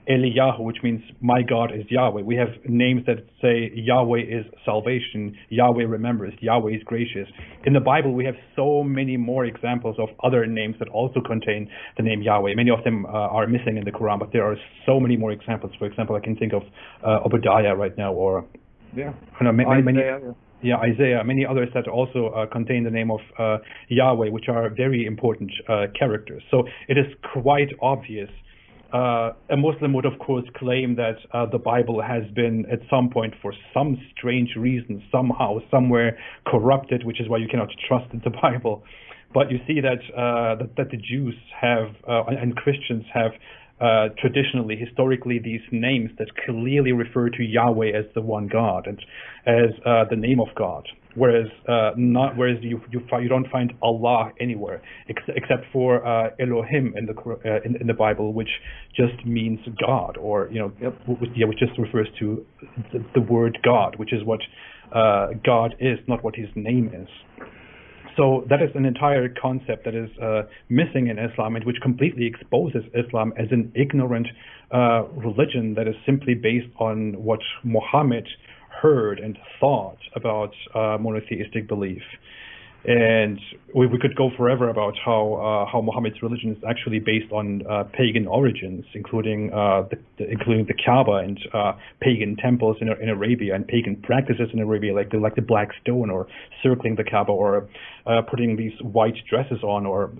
Eliyahu, which means my God is Yahweh. We have names that say Yahweh is salvation, Yahweh remembers, Yahweh is gracious. In the Bible, we have so many more examples of other names that also contain the name Yahweh. Many of them are missing in the Quran, but there are so many more examples. For example, I can think of Obadiah right now, or Isaiah, many others that also contain the name of Yahweh, which are very important characters. So it is quite obvious. A Muslim would, of course, claim that the Bible has been, at some point, for some strange reason, somehow, somewhere corrupted, which is why you cannot trust the Bible. But you see that that the Jews have and Christians have traditionally, historically, these names that clearly refer to Yahweh as the one God and as the name of God, whereas you don't find Allah anywhere except for Elohim in the Bible, which just means God, or which just refers to the word God, which is what God is, not what His name is. So that is an entire concept that is missing in Islam, and which completely exposes Islam as an ignorant religion that is simply based on what Muhammad heard and thought about monotheistic belief. And we could go forever about how Muhammad's religion is actually based on pagan origins, including the Kaaba and pagan temples in Arabia, and pagan practices in Arabia, like the black stone, or circling the Kaaba, or putting these white dresses on, or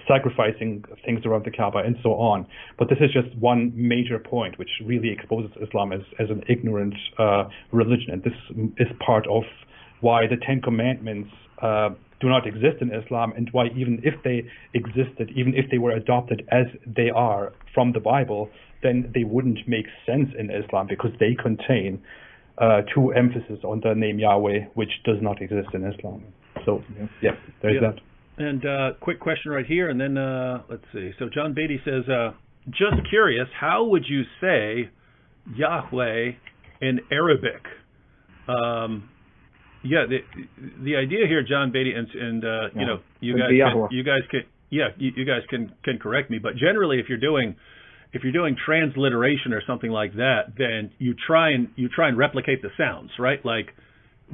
sacrificing things around the Kaaba, and so on. But this is just one major point which really exposes Islam as an ignorant religion, and this is part of why the Ten Commandments do not exist in Islam, and why even if they existed, even if they were adopted as they are from the Bible, then they wouldn't make sense in Islam, because they contain two emphasis on the name Yahweh, which does not exist in Islam. So, there's that. And quick question right here, and then let's see. So John Beatty says, just curious, how would you say Yahweh in Arabic? The idea here, John Beatty, and you guys can correct me, but generally, if you're doing transliteration or something like that, then you try and replicate the sounds, right? Like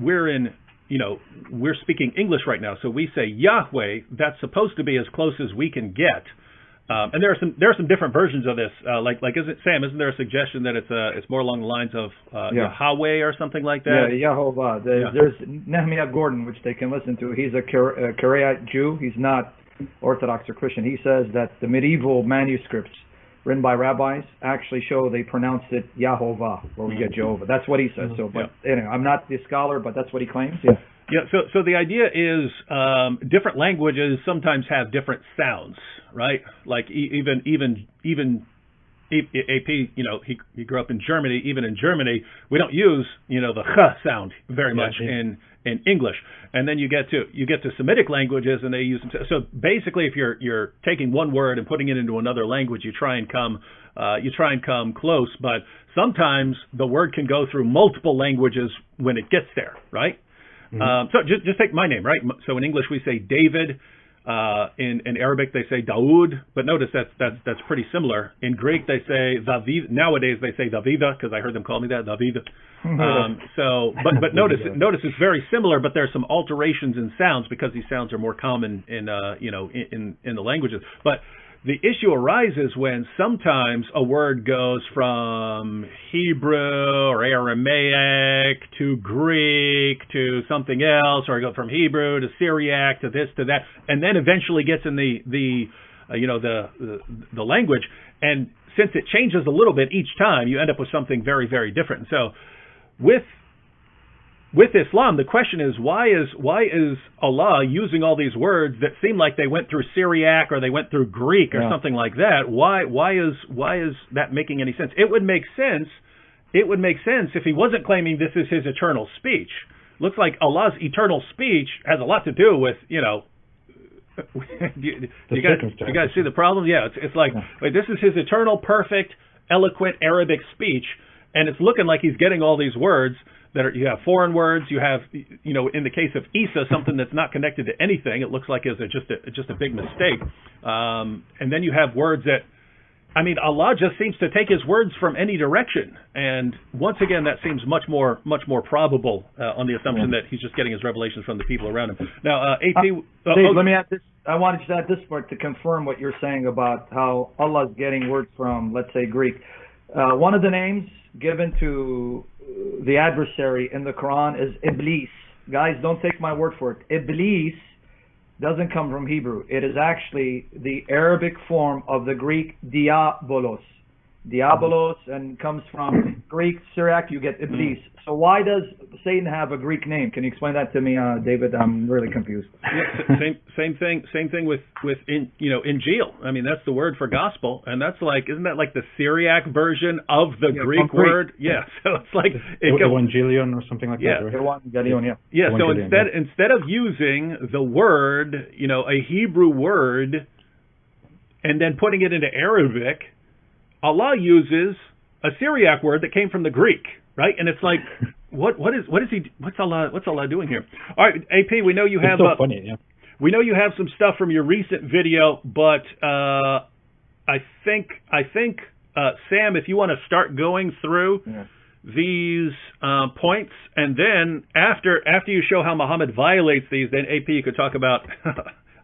we're speaking English right now, so we say Yahweh. That's supposed to be as close as we can get. And there are some different versions of this. Isn't there a suggestion that it's more along the lines of Yahweh or something like that? Yeah, Yehovah. There's Nehemiah Gordon, which they can listen to. He's a Karaite Jew. He's not Orthodox or Christian. He says that the medieval manuscripts written by rabbis actually show they pronounced it Yahovah, where we get Jehovah. That's what he says. So, but anyway, I'm not the scholar, but that's what he claims. Yeah, so the idea is different languages sometimes have different sounds, right? Like even AP, he grew up in Germany. Even in Germany, we don't use the ch sound very much in English. And then you get to Semitic languages, and they use them. So basically, if you're taking one word and putting it into another language, you try and come close. But sometimes the word can go through multiple languages when it gets there, right? Mm-hmm. So just take my name, right? So in English we say David. In Arabic they say Daoud, but notice that's pretty similar. In Greek they say David. Nowadays they say Davida, because I heard them call me that, David. But notice it's very similar, but there's some alterations in sounds because these sounds are more common in the languages. But the issue arises when sometimes a word goes from Hebrew or Aramaic to Greek to something else, or go from Hebrew to Syriac to this to that, and then eventually gets in the language. And since it changes a little bit each time, you end up with something very, very different. So with Islam, the question is, why is Allah using all these words that seem like they went through Syriac or they went through Greek or something like that? Why is that making any sense? It would make sense if he wasn't claiming this is his eternal speech. Looks like Allah's eternal speech has a lot to do with, you guys see the problem? Yeah, it's like, wait, this is his eternal, perfect, eloquent Arabic speech, and it's looking like he's getting all these words that are, you have foreign words, you have, in the case of Isa, something that's not connected to anything. It looks like it's just a big mistake. And then you have words that, Allah just seems to take his words from any direction. And once again, that seems much more probable on the assumption that he's just getting his revelations from the people around him. Now, AP... Dave, let me add this. I wanted to add this part to confirm what you're saying about how Allah's getting words from, let's say, Greek. One of the names given to the adversary in the Quran is Iblis. Guys, don't take my word for it. Iblis doesn't come from Hebrew. It is actually the Arabic form of the Greek diabolos. Diabolos, and comes from Greek, Syriac, you get Iblis. So why does Satan have a Greek name? Can you explain that to me, David? I'm really confused. Yeah, same thing with Injil. That's the word for gospel, and that's like, isn't that like the Syriac version of the Greek word? Yeah, so it's like Evangelion or something like that. Right? Evangelion, yeah. So instead of using the word, a Hebrew word, and then putting it into Arabic, Allah uses a Syriac word that came from the Greek, right? And it's like, what's Allah doing here? All right, AP, we know you have funny, yeah. We know you have some stuff from your recent video, but I think Sam, if you want to start going through these points, and then after you show how Muhammad violates these, then AP, you could talk about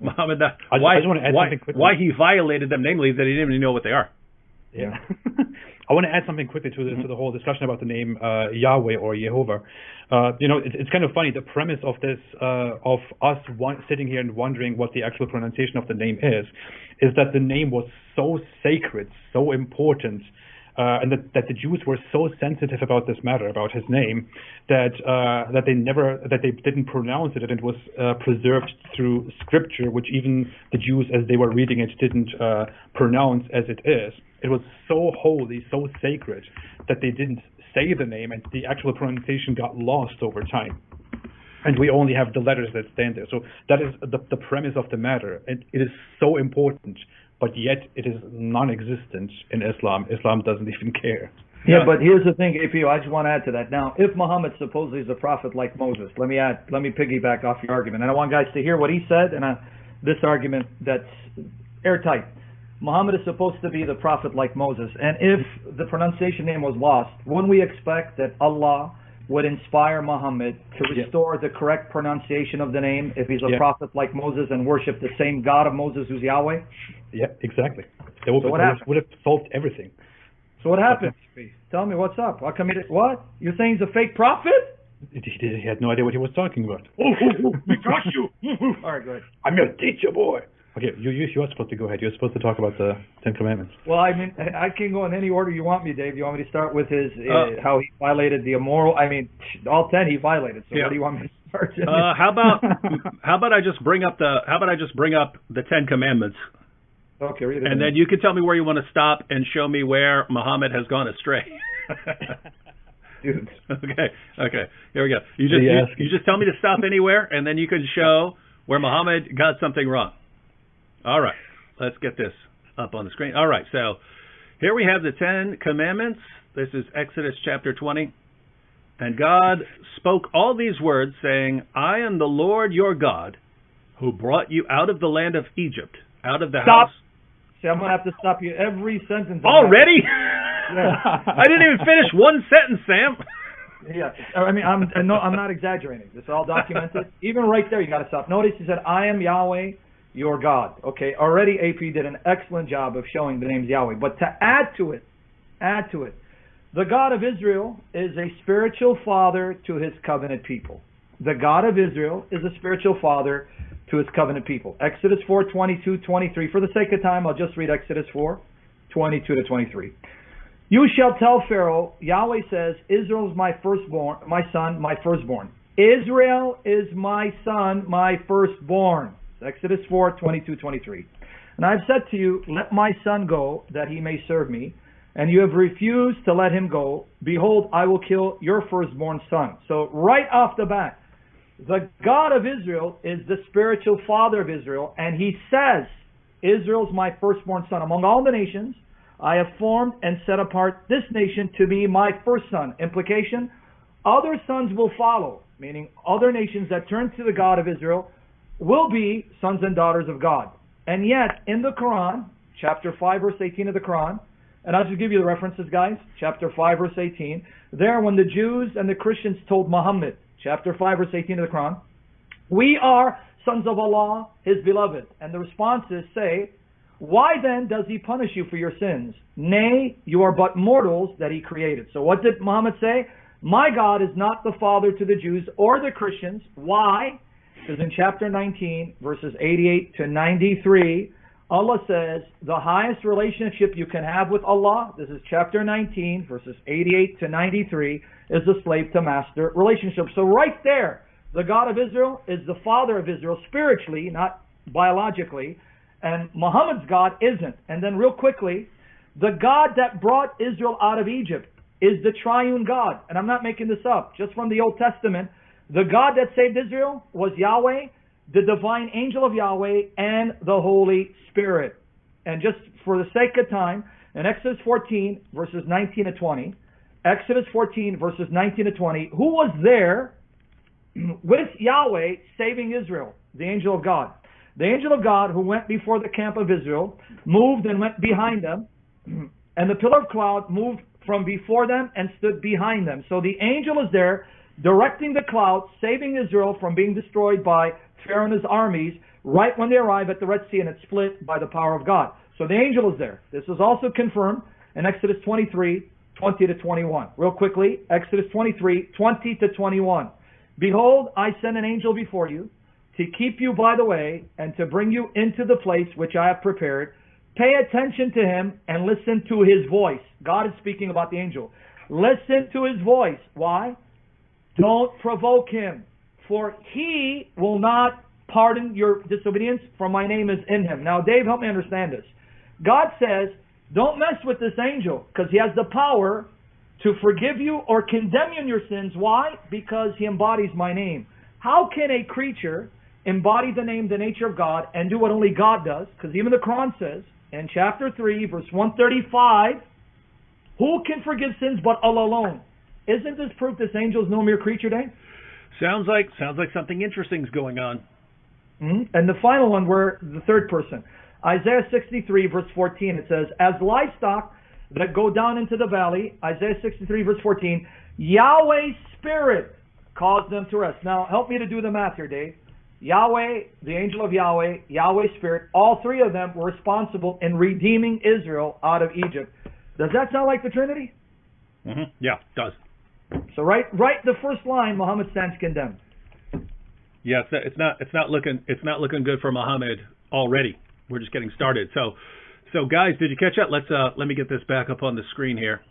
Muhammad, why he violated them, namely that he didn't even know what they are. Yeah, I want to add something quickly to the whole discussion about the name Yahweh or Jehovah. It's kind of funny. The premise of this, of us sitting here and wondering what the actual pronunciation of the name is that the name was so sacred, so important, and that the Jews were so sensitive about this matter, about his name, that they didn't pronounce it, and it was preserved through scripture, which even the Jews, as they were reading it, didn't pronounce as it is. It was so holy, so sacred, that they didn't say the name, and the actual pronunciation got lost over time. And we only have the letters that stand there. So that is the premise of the matter. And it is so important, but yet it is non-existent in Islam. Islam doesn't even care. Yeah, but here's the thing, APO, I just want to add to that. Now, if Muhammad supposedly is a prophet like Moses, let me piggyback off your argument. And I want guys to hear what he said, and this argument that's airtight. Muhammad is supposed to be the prophet like Moses, and if the pronunciation name was lost, wouldn't we expect that Allah would inspire Muhammad to restore the correct pronunciation of the name if he's a prophet like Moses and worship the same God of Moses who's Yahweh? Yeah, exactly. That would have solved everything. So what happened? Tell me, what's up? How come what? You're saying he's a fake prophet? He had no idea what he was talking about. We got you. All right, go ahead. I'm your teacher, boy. Okay, you're supposed to go ahead. You're supposed to talk about the Ten Commandments. Well, I can go in any order you want me, Dave. You want me to start with his how he violated the immoral? All 10 he violated. So what do you want me to start? How about I just bring up the Ten Commandments? Okay, read it. And then you can tell me where you want to stop and show me where Muhammad has gone astray. Dude. Okay. Here we go. You just tell me to stop anywhere, and then you can show where Muhammad got something wrong. All right, let's get this up on the screen. All right, so here we have the Ten Commandments. This is Exodus chapter 20. And God spoke all these words, saying, I am the Lord your God, who brought you out of the land of Egypt, out of the Stop. house. See, I'm going to have to stop you every sentence. Already? Yeah. I didn't even finish one sentence, Sam. Yeah, I mean, I'm not exaggerating. It's all documented. Even right there, you got to stop. Notice he said, "I am Yahweh, your God." Okay, already AP did an excellent job of showing the name's Yahweh. But to add to it, the God of Israel is a spiritual father to his covenant people. The God of Israel is a spiritual father to his covenant people. Exodus 4:22-23. For the sake of time, I'll just read Exodus 4:22-23. You shall tell Pharaoh, Yahweh says, Israel is my firstborn, my son, my firstborn. Israel is my son, my firstborn. Exodus 4:22-23. And I've said to you, let my son go, that he may serve me. And you have refused to let him go. Behold, I will kill your firstborn son. So right off the bat, the God of Israel is the spiritual father of Israel. And he says, Israel's my firstborn son. Among all the nations, I have formed and set apart this nation to be my first son. Implication, other sons will follow, meaning other nations that turn to the God of Israel will be sons and daughters of God. And yet, in the Quran, chapter 5, verse 18 of the Quran, and I'll just give you the references, guys, chapter 5, verse 18, there when the Jews and the Christians told Muhammad, chapter 5, verse 18 of the Quran, we are sons of Allah, his beloved. And the responses say, why then does he punish you for your sins? Nay, you are but mortals that he created. So what did Muhammad say? My God is not the father to the Jews or the Christians. Why? Because in chapter 19, verses 88-93, Allah says the highest relationship you can have with Allah, this is chapter 19, verses 88-93, is a slave to master relationship. So right there, the God of Israel is the father of Israel spiritually, not biologically. And Muhammad's God isn't. And then real quickly, the God that brought Israel out of Egypt is the triune God. And I'm not making this up. Just from the Old Testament, the God that saved Israel was Yahweh, the divine angel of Yahweh, and the Holy Spirit. And just for the sake of time, in Exodus 14, verses 19-20, Exodus 14, verses 19-20, who was there with Yahweh saving Israel? The angel of God. The angel of God who went before the camp of Israel moved and went behind them, and the pillar of cloud moved from before them and stood behind them. So the angel is there directing the cloud, saving Israel from being destroyed by Pharaoh and his armies right when they arrive at the Red Sea, and it's split by the power of God. So the angel is there. This is also confirmed in Exodus 23, 20-21. Real quickly, Exodus 23, 20-21. Behold, I send an angel before you, to keep you by the way, and to bring you into the place which I have prepared. Pay attention to him and listen to his voice. God is speaking about the angel. Listen to his voice. Why? Don't provoke him, for he will not pardon your disobedience, for my name is in him. Now, Dave, help me understand this. God says, don't mess with this angel, because he has the power to forgive you or condemn you in your sins. Why? Because he embodies my name. How can a creature embody the name, the nature of God, and do what only God does? Because even the Quran says, in chapter 3, verse 135, who can forgive sins but Allah alone? Isn't this proof this angel is no mere creature, Dave? Sounds like something interesting is going on. Mm-hmm. And the final one, where the third person. Isaiah 63, verse 14, it says, as livestock that go down into the valley, Isaiah 63, verse 14, Yahweh's Spirit caused them to rest. Now, help me to do the math here, Dave. Yahweh, the angel of Yahweh, Yahweh's Spirit, all three of them were responsible in redeeming Israel out of Egypt. Does that sound like the Trinity? Mm-hmm. Yeah, it does. So right the first line, Muhammad stands condemned. Yeah, it's not looking good for Muhammad already. We're just getting started. So guys, did you catch that? Let me get this back up on the screen here.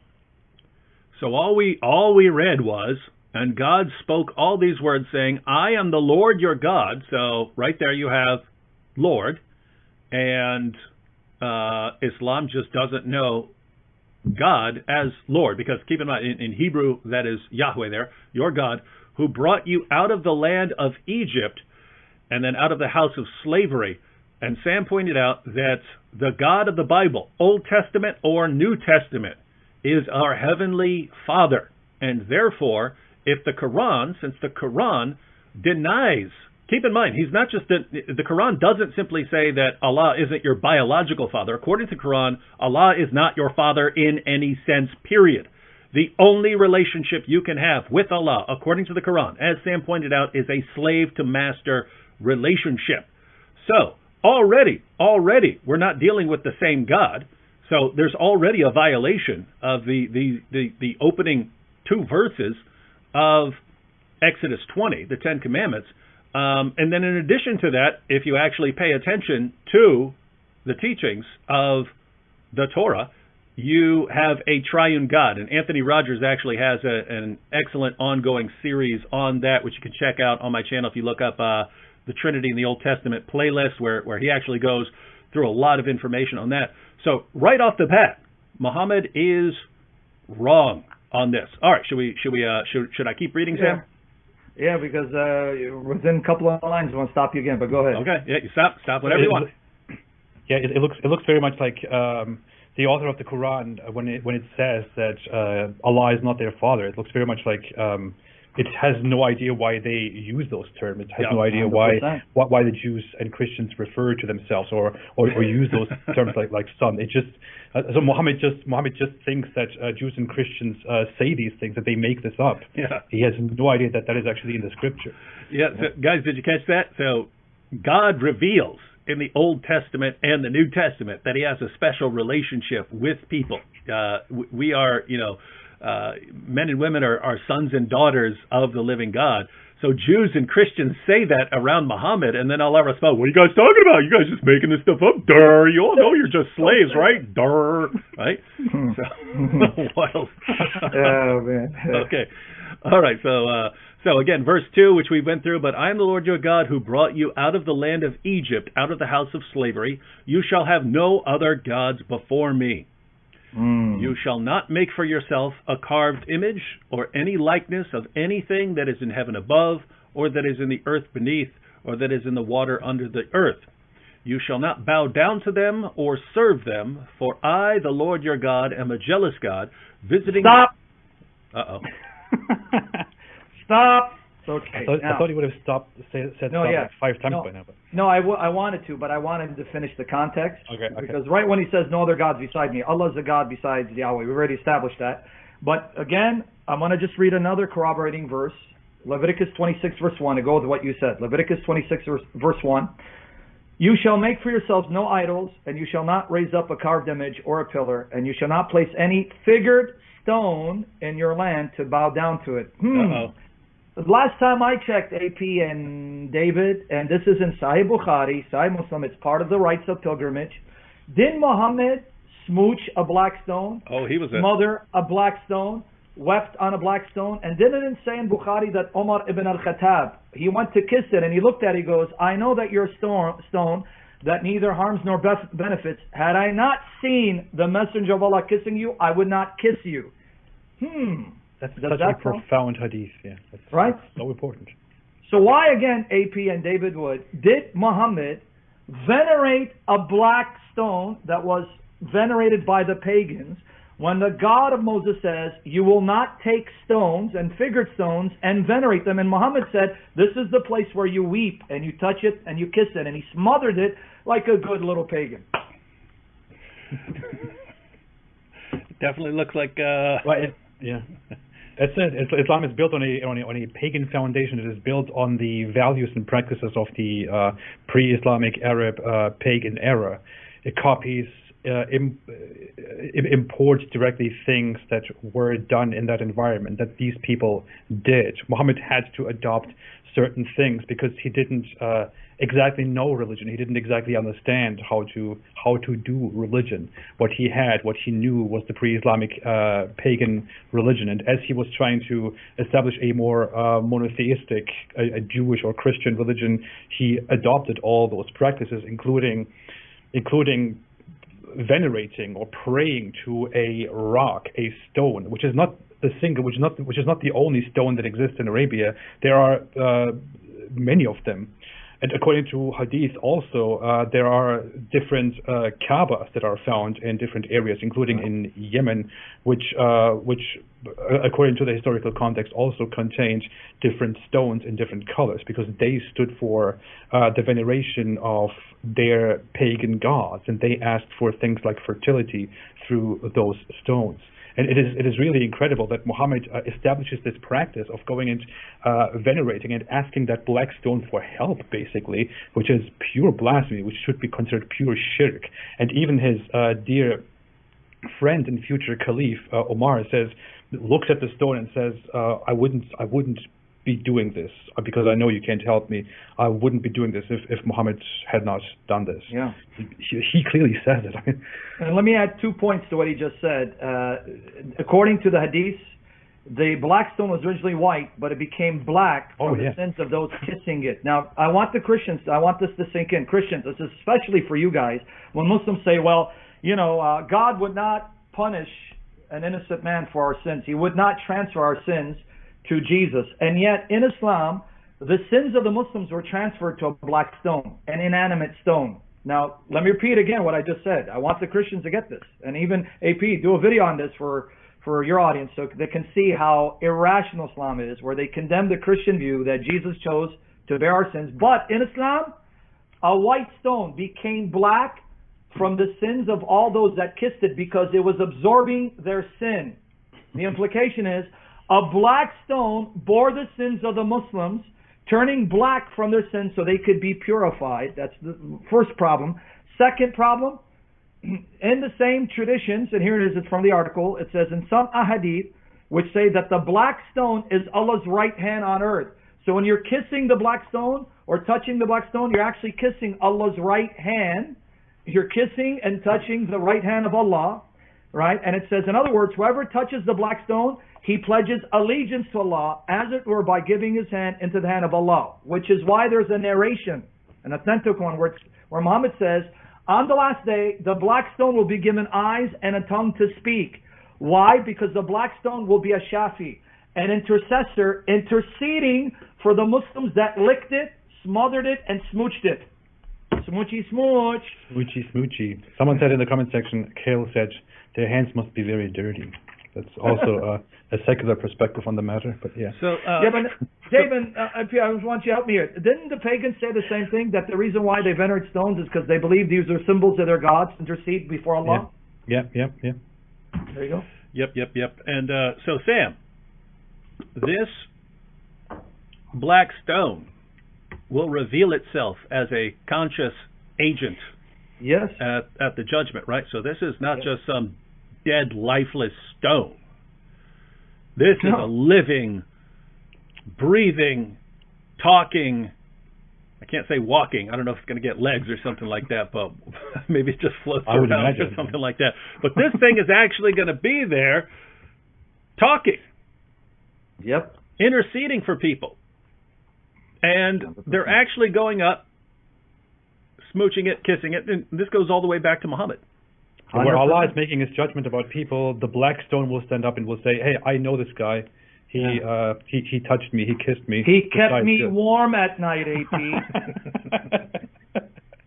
So all we read was, and God spoke all these words, saying, I am the Lord your God. So right there you have Lord. And Islam just doesn't know God as Lord. Because keep in mind, in Hebrew, that is Yahweh there, your God, who brought you out of the land of Egypt and then out of the house of slavery. And Sam pointed out that the God of the Bible, Old Testament or New Testament, is our Heavenly Father. And therefore, if the Quran, since the Quran denies keep in mind, he's not just the Quran doesn't simply say that Allah isn't your biological father. According to the Quran, Allah is not your father in any sense, period. The only relationship you can have with Allah, according to the Quran, as Sam pointed out, is a slave to master relationship. So, already, we're not dealing with the same God. So there's already a violation of the opening two verses of Exodus 20, the Ten Commandments. And then in addition to that, if you actually pay attention to the teachings of the Torah, you have a triune God. And Anthony Rogers actually has an excellent ongoing series on that, which you can check out on my channel if you look up the Trinity in the Old Testament playlist, where he actually goes through a lot of information on that. So right off the bat, Muhammad is wrong on this. All right, should I keep reading, Sam? Yeah, because within a couple of lines, I want to stop you again, but go ahead. Okay, yeah, you stop whenever you want. Yeah, it looks very much like the author of the Quran when it says that Allah is not their father. It looks very much like it has no idea why they use those terms. It has no idea 100%. why the Jews and Christians refer to themselves or use those terms like son. It just so Muhammad just thinks that Jews and Christians say these things, that they make this up. Yeah. He has no idea that is actually in the scripture. Yeah, so, guys, did you catch that? So God reveals in the Old Testament and the New Testament that he has a special relationship with people. We are, men and women are sons and daughters of the living God. So Jews and Christians say that around Muhammad, and then Allah responds, what are you guys talking about? You guys just making this stuff up? Durr. You all know you're just slaves, right? Durr. Right? So, wild. Oh, man. Okay. All right. So again, verse 2, which we went through, but I am the Lord your God who brought you out of the land of Egypt, out of the house of slavery. You shall have no other gods before me. You shall not make for yourself a carved image or any likeness of anything that is in heaven above, or that is in the earth beneath, or that is in the water under the earth. You shall not bow down to them or serve them, for I, the Lord your God, am a jealous God, visiting... Stop! Uh-oh. Stop! Okay. I thought he would have said stop like 5 times by now. But. No, I wanted to, but I wanted to finish the context. Okay. Because right when he says no other gods beside me, Allah is a God besides Yahweh. We already established that. But again, I'm going to just read another corroborating verse. Leviticus 26 verse 1 to go with what you said. Leviticus 26 verse 1. You shall make for yourselves no idols, and you shall not raise up a carved image or a pillar, and you shall not place any figured stone in your land to bow down to it. Uh-oh. Last time I checked, AP and David, and this is in Sahih Bukhari, Sahih Muslim, it's part of the rites of pilgrimage. Didn't Muhammad smooch a black stone? Oh, he was Mother a black stone, wept on a black stone, and didn't it say in Bukhari that Omar ibn al-Khattab, he went to kiss it and he looked at it, he goes, I know that you're a stone that neither harms nor benefits. Had I not seen the messenger of Allah kissing you, I would not kiss you. That's such a profound hadith, yeah. Right? That's so important. So why, again, AP and David Wood, did Muhammad venerate a black stone that was venerated by the pagans when the God of Moses says, you will not take stones and figured stones and venerate them? And Muhammad said, this is the place where you weep and you touch it and you kiss it. And he smothered it like a good little pagan. Definitely looks like... Yeah. That's it. Islam is built on a pagan foundation. It is built on the values and practices of the pre-Islamic Arab pagan era. It copies, imports directly things that were done in that environment, that these people did. Muhammad had to adopt certain things because he didn't exactly know religion. He didn't exactly understand how to do religion. What he knew was the pre-Islamic pagan religion. And as he was trying to establish a more monotheistic, a Jewish or Christian religion, he adopted all those practices, including venerating or praying to a rock, a stone, which is not the only stone that exists in Arabia. There are many of them. And according to Hadith also, there are different Kaabas that are found in different areas, including in Yemen, which according to the historical context also contained different stones in different colors, because they stood for the veneration of their pagan gods, and they asked for things like fertility through those stones. And it is really incredible that Muhammad establishes this practice of going and venerating and asking that black stone for help, basically, which is pure blasphemy, which should be considered pure shirk. And even his dear friend and future caliph, Omar, looks at the stone and says, I wouldn't be doing this because I know you can't help me. I wouldn't be doing this if Muhammad had not done this. Yeah, he clearly says it. I mean, and let me add 2 points to what he just said. According to the Hadith, the black stone was originally white, but it became black from the sins of those kissing it. Now, I want this to sink in. Christians, this is especially for you guys, when Muslims say, well, God would not punish an innocent man for our sins. He would not transfer our sins to Jesus. And yet, in Islam, the sins of the Muslims were transferred to a black stone, an inanimate stone. Now, let me repeat again what I just said. I want the Christians to get this. And even AP, do a video on this for your audience so they can see how irrational Islam is, where they condemn the Christian view that Jesus chose to bear our sins. But in Islam, a white stone became black from the sins of all those that kissed it because it was absorbing their sin. The implication is, a black stone bore the sins of the Muslims, turning black from their sins so they could be purified. That's the first problem. Second problem, in the same traditions, and here it is, it's from the article, it says in some ahadith, which say that the black stone is Allah's right hand on earth. So when you're kissing the black stone or touching the black stone, you're actually kissing Allah's right hand. You're kissing and touching the right hand of Allah, right? And it says, in other words, whoever touches the black stone, he pledges allegiance to Allah, as it were, by giving his hand into the hand of Allah, which is why there's a narration, an authentic one, where Muhammad says, on the last day, the black stone will be given eyes and a tongue to speak. Why? Because the black stone will be a shafi, an intercessor, interceding for the Muslims that licked it, smothered it, and smooched it. Smoochy smooch. Smoochy smoochy. Someone said in the comment section, Kale said, their hands must be very dirty. That's also a secular perspective on the matter, but yeah. So, but David, I want you to help me here. Didn't the pagans say the same thing, that the reason why they venerate stones is because they believe these are symbols of their gods, intercede before Allah? Yeah. There you go. Yep. And so, Sam, this black stone will reveal itself as a conscious agent at the judgment, right? So this is not just some dead, lifeless stone. This is a living, breathing, talking, I can't say walking, I don't know if it's going to get legs or something like that, but maybe it just floats around or something like that. But this thing is actually going to be there talking. Yep. Interceding for people. And they're actually going up, smooching it, kissing it, and this goes all the way back to Muhammad. Where Allah is making his judgment about people, the black stone will stand up and will say, hey, I know this guy. He touched me. He kissed me. He kept me warm at night, AP.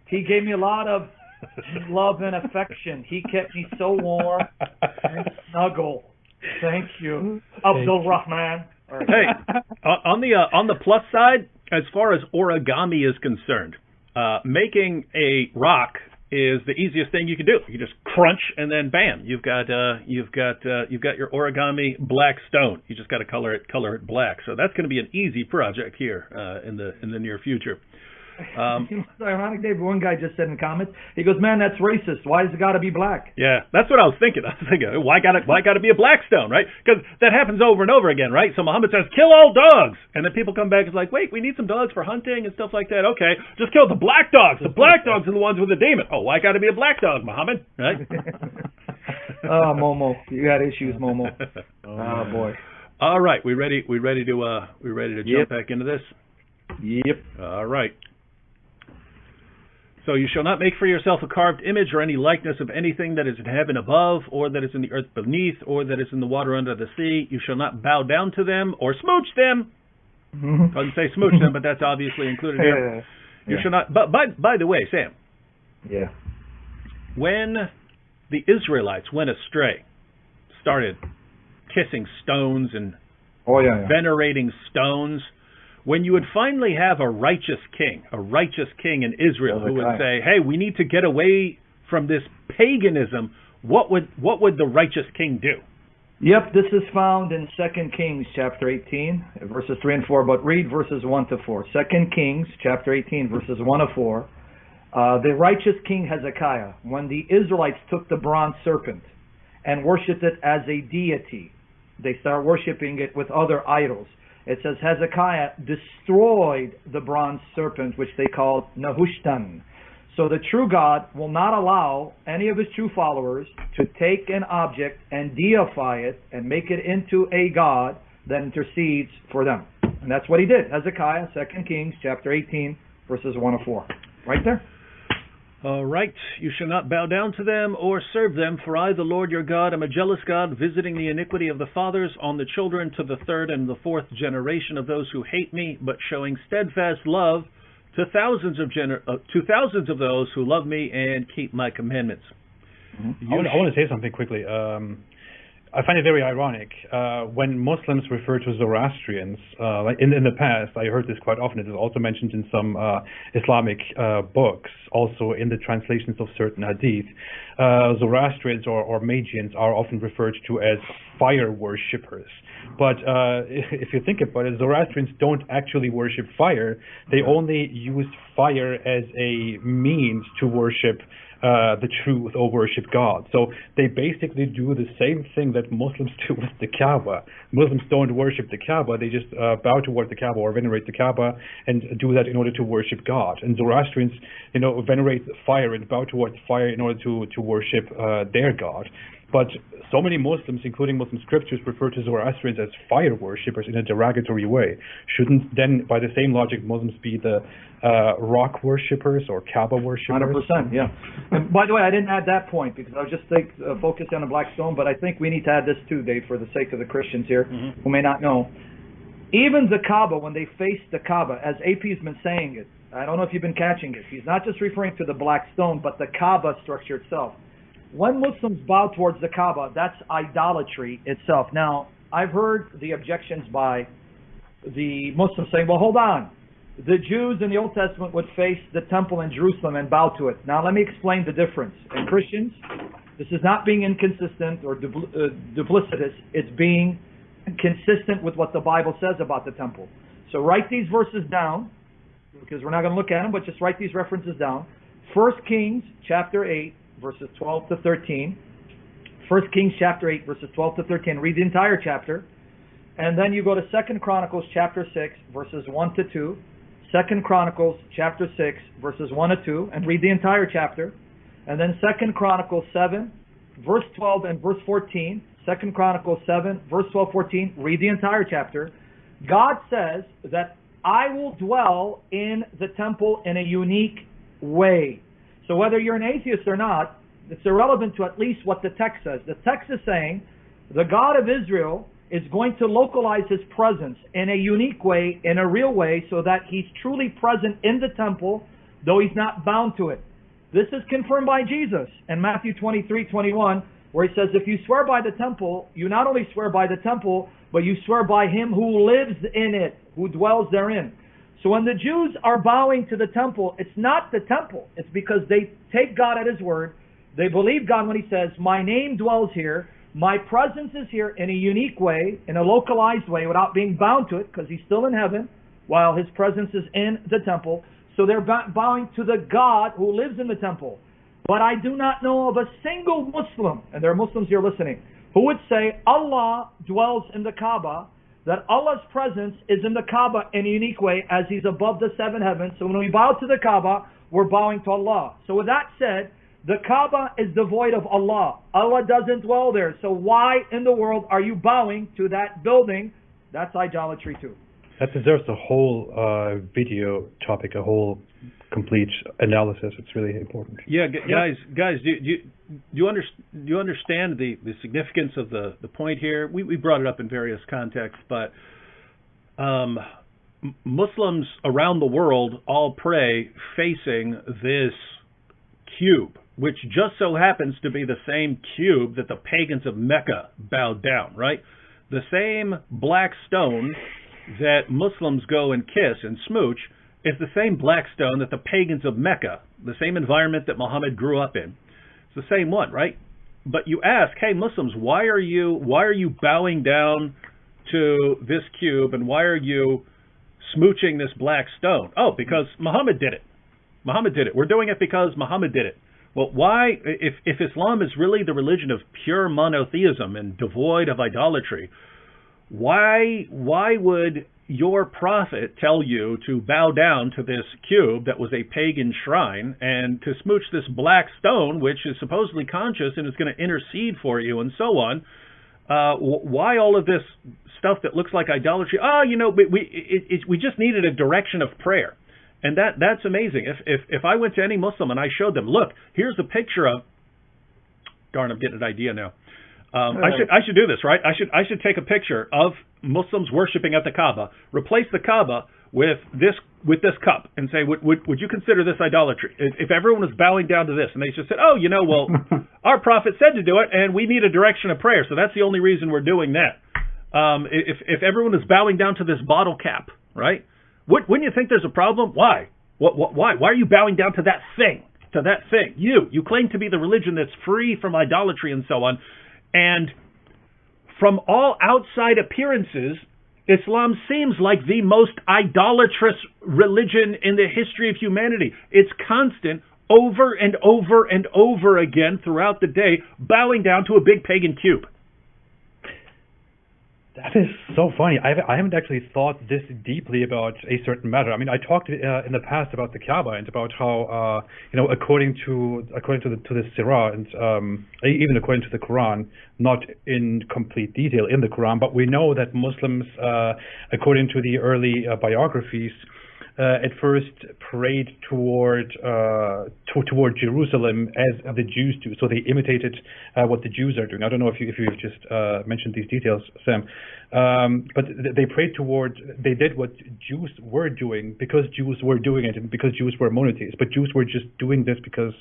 He gave me a lot of love and affection. He kept me so warm and snuggle. Thank you, Abdul Rahman. Hey, on the plus side, as far as origami is concerned, making a rock is the easiest thing you can do. You just crunch and then bam, you've got your origami black stone. You just got to color it black. So that's going to be an easy project here in the near future. It's ironic, Dave. One guy just said in the comments, he goes, "Man, that's racist. Why has it got to be black?" Yeah, that's what I was thinking. Why got to be a black stone, right? Because that happens over and over again, right? So Muhammad says, "Kill all dogs," and then people come back and it's like, "Wait, we need some dogs for hunting and stuff like that." Okay, just kill the black dogs. The black dogs are the ones with the demon. Oh, why got to be a black dog, Muhammad? Right? Oh, Momo, you got issues, Momo. Oh boy. All right, we ready to jump back into this? Yep. All right. So you shall not make for yourself a carved image or any likeness of anything that is in heaven above, or that is in the earth beneath, or that is in the water under the sea. You shall not bow down to them or smooch them. Doesn't say smooch them, but that's obviously included here. You should not. But by the way, Sam. Yeah. When the Israelites went astray, started kissing stones and venerating stones, when you would finally have a righteous king in Israel who would say, "Hey, we need to get away from this paganism," what would the righteous king do? Yep, this is found in 2 Kings chapter 18, verses 3 and 4, but read verses 1 to 4. 2 Kings chapter 18, verses 1 to 4. The righteous king Hezekiah, when the Israelites took the bronze serpent and worshipped it as a deity, they start worshiping it with other idols. It says Hezekiah destroyed the bronze serpent, which they called Nehushtan. So the true God will not allow any of his true followers to take an object and deify it and make it into a god that intercedes for them. And that's what he did. Hezekiah, 2 Kings chapter 18, verses 1 to 4. Right there. All right. You shall not bow down to them or serve them, for I, the Lord your God, am a jealous God, visiting the iniquity of the fathers on the children to the third and the fourth generation of those who hate me, but showing steadfast love to thousands of those who love me and keep my commandments. Mm-hmm. I want to say something quickly. I find it very ironic when Muslims refer to Zoroastrians. Like in the past, I heard this quite often. It is also mentioned in some Islamic books, also in the translations of certain hadith. Zoroastrians or Magians are often referred to as fire worshippers. But if you think about it, Zoroastrians don't actually worship fire. They only use fire as a means to worship the truth or worship God. So they basically do the same thing that Muslims do with the Kaaba. Muslims don't worship the Kaaba, they just bow toward the Kaaba or venerate the Kaaba and do that in order to worship God. And Zoroastrians, venerate fire and bow toward the fire in order to worship their God. But so many Muslims, including Muslim scriptures, refer to Zoroastrians as fire worshippers in a derogatory way. Shouldn't then, by the same logic, Muslims be the rock worshippers or Kaaba worshippers? 100%, yeah. And by the way, I didn't add that point because I was just focused on the black stone, but I think we need to add this too, Dave, for the sake of the Christians here who may not know. Even the Kaaba, when they face the Kaaba, as AP's been saying it, I don't know if you've been catching it, he's not just referring to the black stone, but the Kaaba structure itself. When Muslims bow towards the Kaaba, that's idolatry itself. Now, I've heard the objections by the Muslims saying, well, hold on. The Jews in the Old Testament would face the temple in Jerusalem and bow to it. Now, let me explain the difference. And Christians, this is not being inconsistent or duplicitous. It's being consistent with what the Bible says about the temple. So write these verses down, because we're not going to look at them, but just write these references down. 1 Kings chapter 8, verses 12 to 13. 1 Kings chapter 8, verses 12 to 13. Read the entire chapter. And then you go to 2 Chronicles chapter 6, verses 1 to 2. 2 Chronicles chapter 6, verses 1 to 2. And read the entire chapter. And then 2 Chronicles 7, verse 12 and verse 14. 2 Chronicles 7, verse 12, 14. Read the entire chapter. God says that I will dwell in the temple in a unique way. So whether you're an atheist or not, it's irrelevant to at least what the text says. The text is saying the God of Israel is going to localize his presence in a unique way, in a real way, so that he's truly present in the temple, though he's not bound to it. This is confirmed by Jesus in Matthew 23:21, where he says, if you swear by the temple, you not only swear by the temple, but you swear by him who lives in it, who dwells therein. So when the Jews are bowing to the temple, it's not the temple. It's because they take God at his word. They believe God when he says, my name dwells here. My presence is here in a unique way, in a localized way, without being bound to it, because he's still in heaven, while his presence is in the temple. So they're bowing to the God who lives in the temple. But I do not know of a single Muslim, and there are Muslims here listening, who would say Allah dwells in the Kaaba, that Allah's presence is in the Kaaba in a unique way as he's above the seven heavens. So when we bow to the Kaaba, we're bowing to Allah. So with that said, the Kaaba is devoid of Allah. Allah doesn't dwell there. So why in the world are you bowing to that building? That's idolatry too. That deserves a whole video topic, a whole complete analysis. It's really important. Yeah, guys, do you understand the significance of the point here? We brought it up in various contexts, but Muslims around the world all pray facing this cube, which just so happens to be the same cube that the pagans of Mecca bowed down, right? The same black stone that Muslims go and kiss and smooch is the same black stone that the pagans of Mecca, the same environment that Muhammad grew up in. It's the same one, right? But you ask, hey, Muslims, why are you bowing down to this cube, and why are you smooching this black stone? Oh, because Muhammad did it. Muhammad did it. We're doing it because Muhammad did it. Well, why, if Islam is really the religion of pure monotheism and devoid of idolatry, why would your prophet tell you to bow down to this cube that was a pagan shrine and to smooch this black stone, which is supposedly conscious and is going to intercede for you and so on? Why all of this stuff that looks like idolatry? We just needed a direction of prayer. And that's amazing. If I went to any Muslim and I showed them, look, here's a picture of, darn, I'm getting an idea now. I should do this, right? I should take a picture of Muslims worshiping at the Kaaba, replace the Kaaba with this cup, and say, would you consider this idolatry? If everyone was bowing down to this, and they just said, oh, well, our prophet said to do it, and we need a direction of prayer, so that's the only reason we're doing that. If everyone is bowing down to this bottle cap, right? Wouldn't you think there's a problem? Why? Why? Why are you bowing down to that thing? To that thing? You claim to be the religion that's free from idolatry and so on. And from all outside appearances, Islam seems like the most idolatrous religion in the history of humanity. It's constant, over and over and over again throughout the day, bowing down to a big pagan cube. That is so funny. I haven't actually thought this deeply about a certain matter. I mean, I talked in the past about the Kaaba and about how, according to the Sirah and even according to the Quran, not in complete detail in the Quran, but we know that Muslims, according to the early biographies, at first prayed toward Jerusalem as the Jews do. So they imitated what the Jews are doing. I don't know if you've just mentioned these details, Sam. But they did what Jews were doing because Jews were doing it and because Jews were monotheists. But Jews were just doing this because,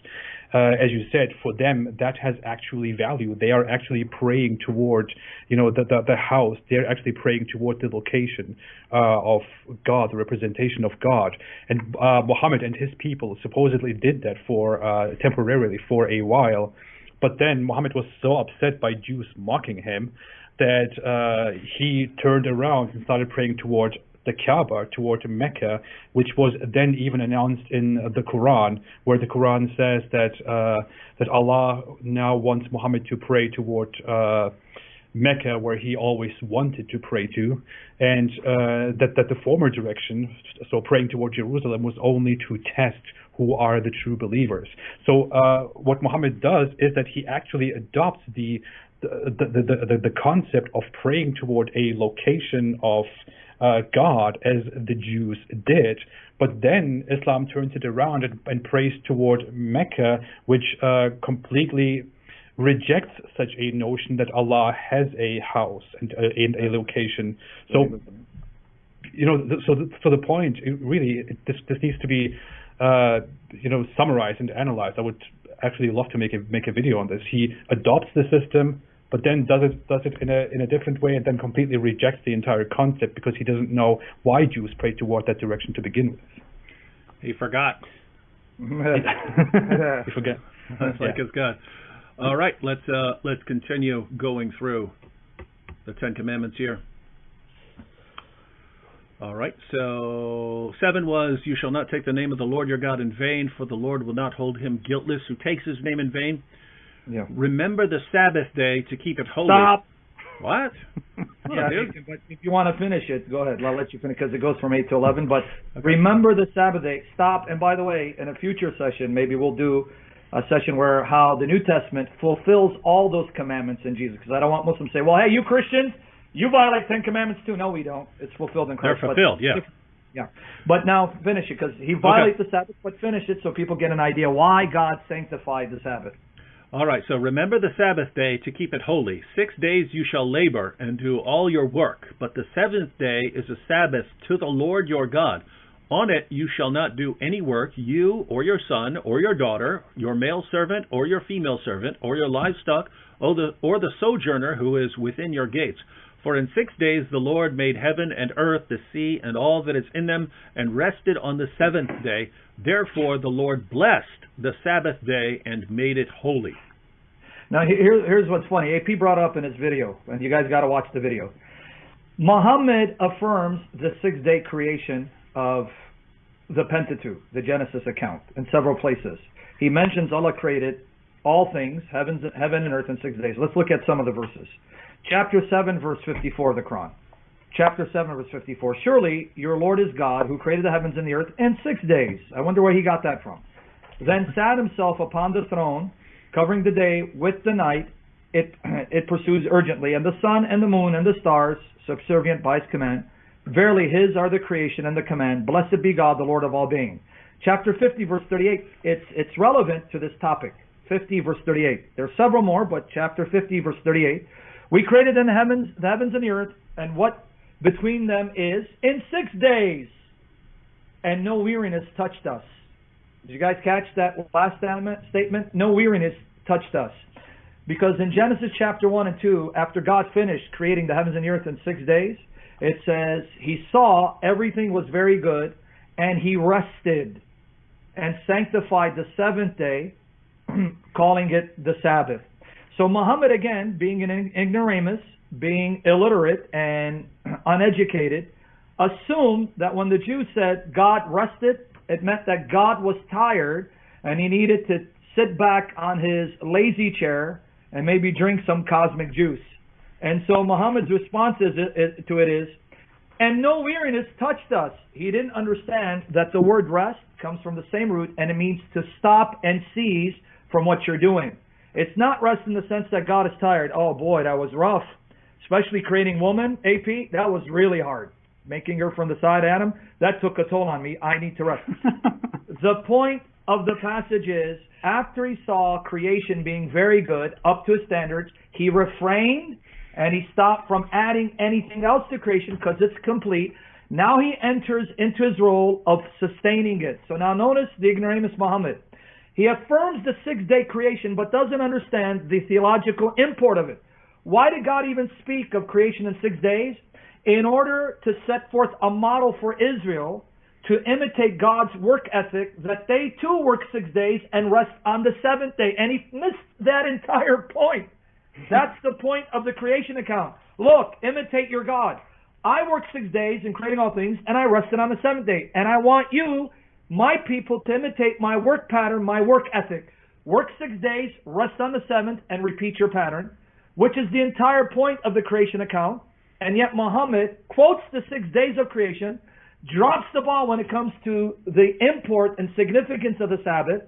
as you said, for them that has actually value. They are actually praying toward, the house. They're actually praying toward the location of God, the representation of God. And Muhammad and his people supposedly did that for temporarily for a while. But then Muhammad was so upset by Jews mocking him that he turned around and started praying toward the Kaaba, toward Mecca, which was then even announced in the Quran, where the Quran says that Allah now wants Muhammad to pray toward Mecca, where he always wanted to pray to, and that the former direction, so praying toward Jerusalem, was only to test who are the true believers. So what Muhammad does is that he actually adopts the concept of praying toward a location of God as the Jews did, but then Islam turns it around and prays toward Mecca, which completely rejects such a notion that Allah has a house and a location. So, so the point, this needs to be, summarized and analyzed. I would actually love to make a video on this. He adopts the system, but then does it in a different way, and then completely rejects the entire concept because he doesn't know why Jews pray toward that direction to begin with. He forgot. He forget. That's like his God. All right, let's continue going through the Ten Commandments here. All right, so 7 was, you shall not take the name of the Lord your God in vain, for the Lord will not hold him guiltless who takes his name in vain. Yeah. Remember the Sabbath day to keep it holy. Stop. What? Yeah, but if you want to finish it, go ahead. I'll let you finish because it goes from 8 to 11. But remember the Sabbath day. Stop. And by the way, in a future session, maybe we'll do a session where how the New Testament fulfills all those commandments in Jesus. Because I don't want Muslims to say, well, hey, you Christians, you violate 10 commandments too. No, we don't. It's fulfilled in Christ. They're fulfilled, yeah. Yeah. But now finish it because he violates the Sabbath, but finish it so people get an idea why God sanctified the Sabbath. All right, so remember the Sabbath day to keep it holy. 6 days you shall labor and do all your work, but the seventh day is a Sabbath to the Lord your God. On it you shall not do any work, you or your son or your daughter, your male servant or your female servant, or your livestock, or the sojourner who is within your gates. For in 6 days the Lord made heaven and earth, the sea, and all that is in them, and rested on the seventh day. Therefore the Lord blessed the Sabbath day and made it holy. Now here's what's funny. AP brought up in his video, and you guys got to watch the video. Muhammad affirms the 6-day creation of the Pentateuch, the Genesis account, in several places. He mentions Allah created all things, heaven and earth, in 6 days. Let's look at some of the verses. Chapter 7, verse 54 of the Quran. Chapter 7, verse 54. Surely your Lord is God, who created the heavens and the earth in 6 days. I wonder where he got that from. Then sat himself upon the throne, covering the day with the night. It pursues urgently, and the sun and the moon and the stars, subservient by his command. Verily his are the creation and the command. Blessed be God, the Lord of all being. Chapter 50, verse 38. It's relevant to this topic. 50, verse 38. There are several more, but chapter 50, verse 38. We created the heavens and the earth, and what between them is, in 6 days, and no weariness touched us. Did you guys catch that last statement? No weariness touched us. Because in Genesis chapter 1 and 2, after God finished creating the heavens and the earth in 6 days, it says, he saw everything was very good, and he rested and sanctified the seventh day, calling it the Sabbath. So Muhammad, again, being an ignoramus, being illiterate and uneducated, assumed that when the Jews said God rested, it meant that God was tired and he needed to sit back on his lazy chair and maybe drink some cosmic juice. And so Muhammad's response to it is, and no weariness touched us. He didn't understand that the word rest comes from the same root, and it means to stop and cease from what you're doing. It's not rest in the sense that God is tired. Oh boy, that was rough. Especially creating woman, AP, that was really hard. Making her from the side Adam, that took a toll on me. I need to rest. The point of the passage is, after he saw creation being very good, up to his standards, he refrained and he stopped from adding anything else to creation because it's complete. Now he enters into his role of sustaining it. So now notice the ignoramus Muhammad. He affirms the 6-day creation but doesn't understand the theological import of it. Why did God even speak of creation in 6 days? In order to set forth a model for Israel to imitate God's work ethic, that they too work 6 days and rest on the seventh day. And he missed that entire point. That's the point of the creation account. Look, imitate your God. I worked 6 days in creating all things, and I rested on the seventh day. And I want you, my people, to imitate my work pattern, my work ethic. Work 6 days, rest on the seventh, and repeat your pattern, which is the entire point of the creation account. And yet Muhammad quotes the 6 days of creation, drops the ball when it comes to the import and significance of the Sabbath,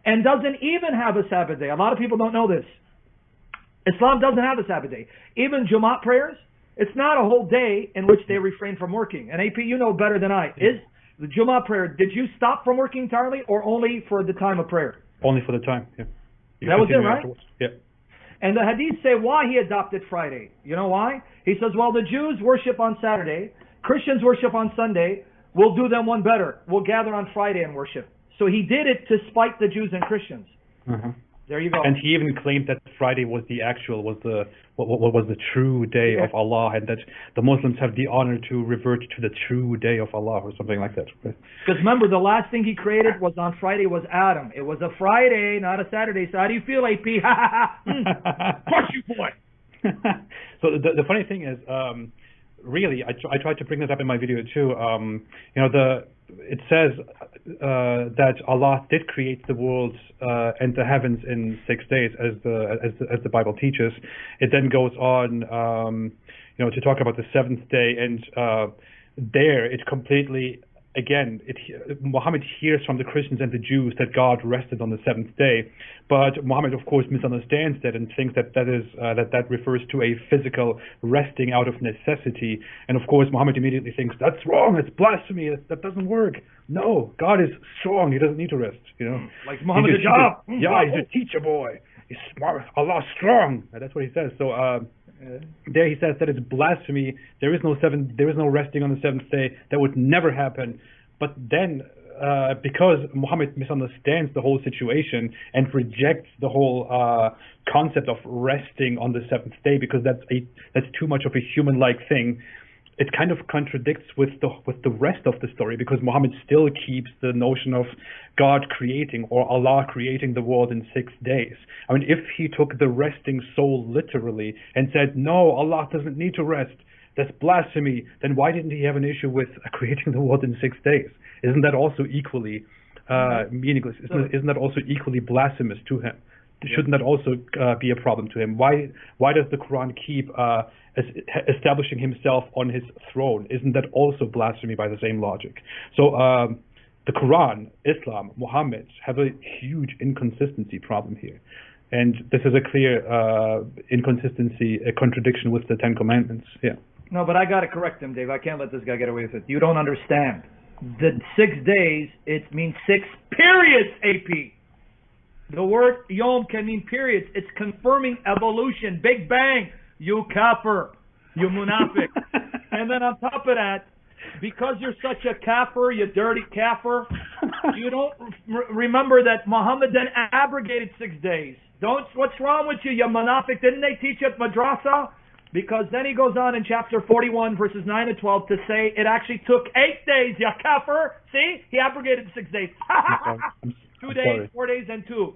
and doesn't even have a Sabbath day. A lot of people don't know this. Islam doesn't have a Sabbath day. Even Jumat prayers, it's not a whole day in which they refrain from working. And AP, you know better than I. Is the Jumat prayer, did you stop from working entirely or only for the time of prayer? Only for the time, yeah. That was it, right? Afterwards. Yeah. And the hadith say why he adopted Friday. You know why? He says, well, the Jews worship on Saturday, Christians worship on Sunday, we'll do them one better. We'll gather on Friday and worship. So he did it to spite the Jews and Christians. Uh-huh. There you go. And he even claimed that Friday was the actual, was the true day of Allah, and that the Muslims have the honor to revert to the true day of Allah, or something like that. Because remember, the last thing he created was on Friday was Adam. It was a Friday, not a Saturday. So how do you feel, AP? Crush you, boy. So the funny thing is, really, I tried to bring that up in my video too. It says that Allah did create the world and the heavens in 6 days, as the Bible teaches. It then goes on, to talk about the seventh day, and there it completely. Again, Muhammad hears from the Christians and the Jews that God rested on the seventh day, but Muhammad, of course, misunderstands that and thinks that refers to a physical resting out of necessity. And of course, Muhammad immediately thinks that's wrong. It's blasphemy. That doesn't work. No, God is strong. He doesn't need to rest. Like Muhammad the job. Yeah, he's a teacher boy. Allah's strong. That's what he says. So there he says that it's blasphemy. There is no resting on the seventh day. That would never happen. But then, because Muhammad misunderstands the whole situation and rejects the whole concept of resting on the seventh day, because that's too much of a human-like thing, it kind of contradicts with the rest of the story, because Muhammad still keeps the notion of God creating, or Allah creating the world in 6 days. I mean, if he took the resting so literally and said, no, Allah doesn't need to rest, that's blasphemy, then why didn't he have an issue with creating the world in 6 days? Isn't that also equally meaningless? Isn't that also equally blasphemous to him? Shouldn't that also be a problem to him? Why does the Quran keep establishing himself on his throne? Isn't that also blasphemy by the same logic? So the Quran, Islam, Muhammad have a huge inconsistency problem here. And this is a clear inconsistency, a contradiction with the Ten Commandments. Yeah. No, but I got to correct him, Dave. I can't let this guy get away with it. You don't understand. The 6 days, it means 6 periods, AP. The word yom can mean periods. It's confirming evolution. Big bang. You kafir. You munafiq. And then on top of that, because you're such a kafir, you dirty kafir, you don't remember that Muhammad then abrogated 6 days. What's wrong with you, you munafiq? Didn't they teach at madrasa? Because then he goes on in chapter 41, verses 9 to 12, to say it actually took 8 days, ya kafir. See? He abrogated 6 days. 2 days, sorry. 4 days, and 2.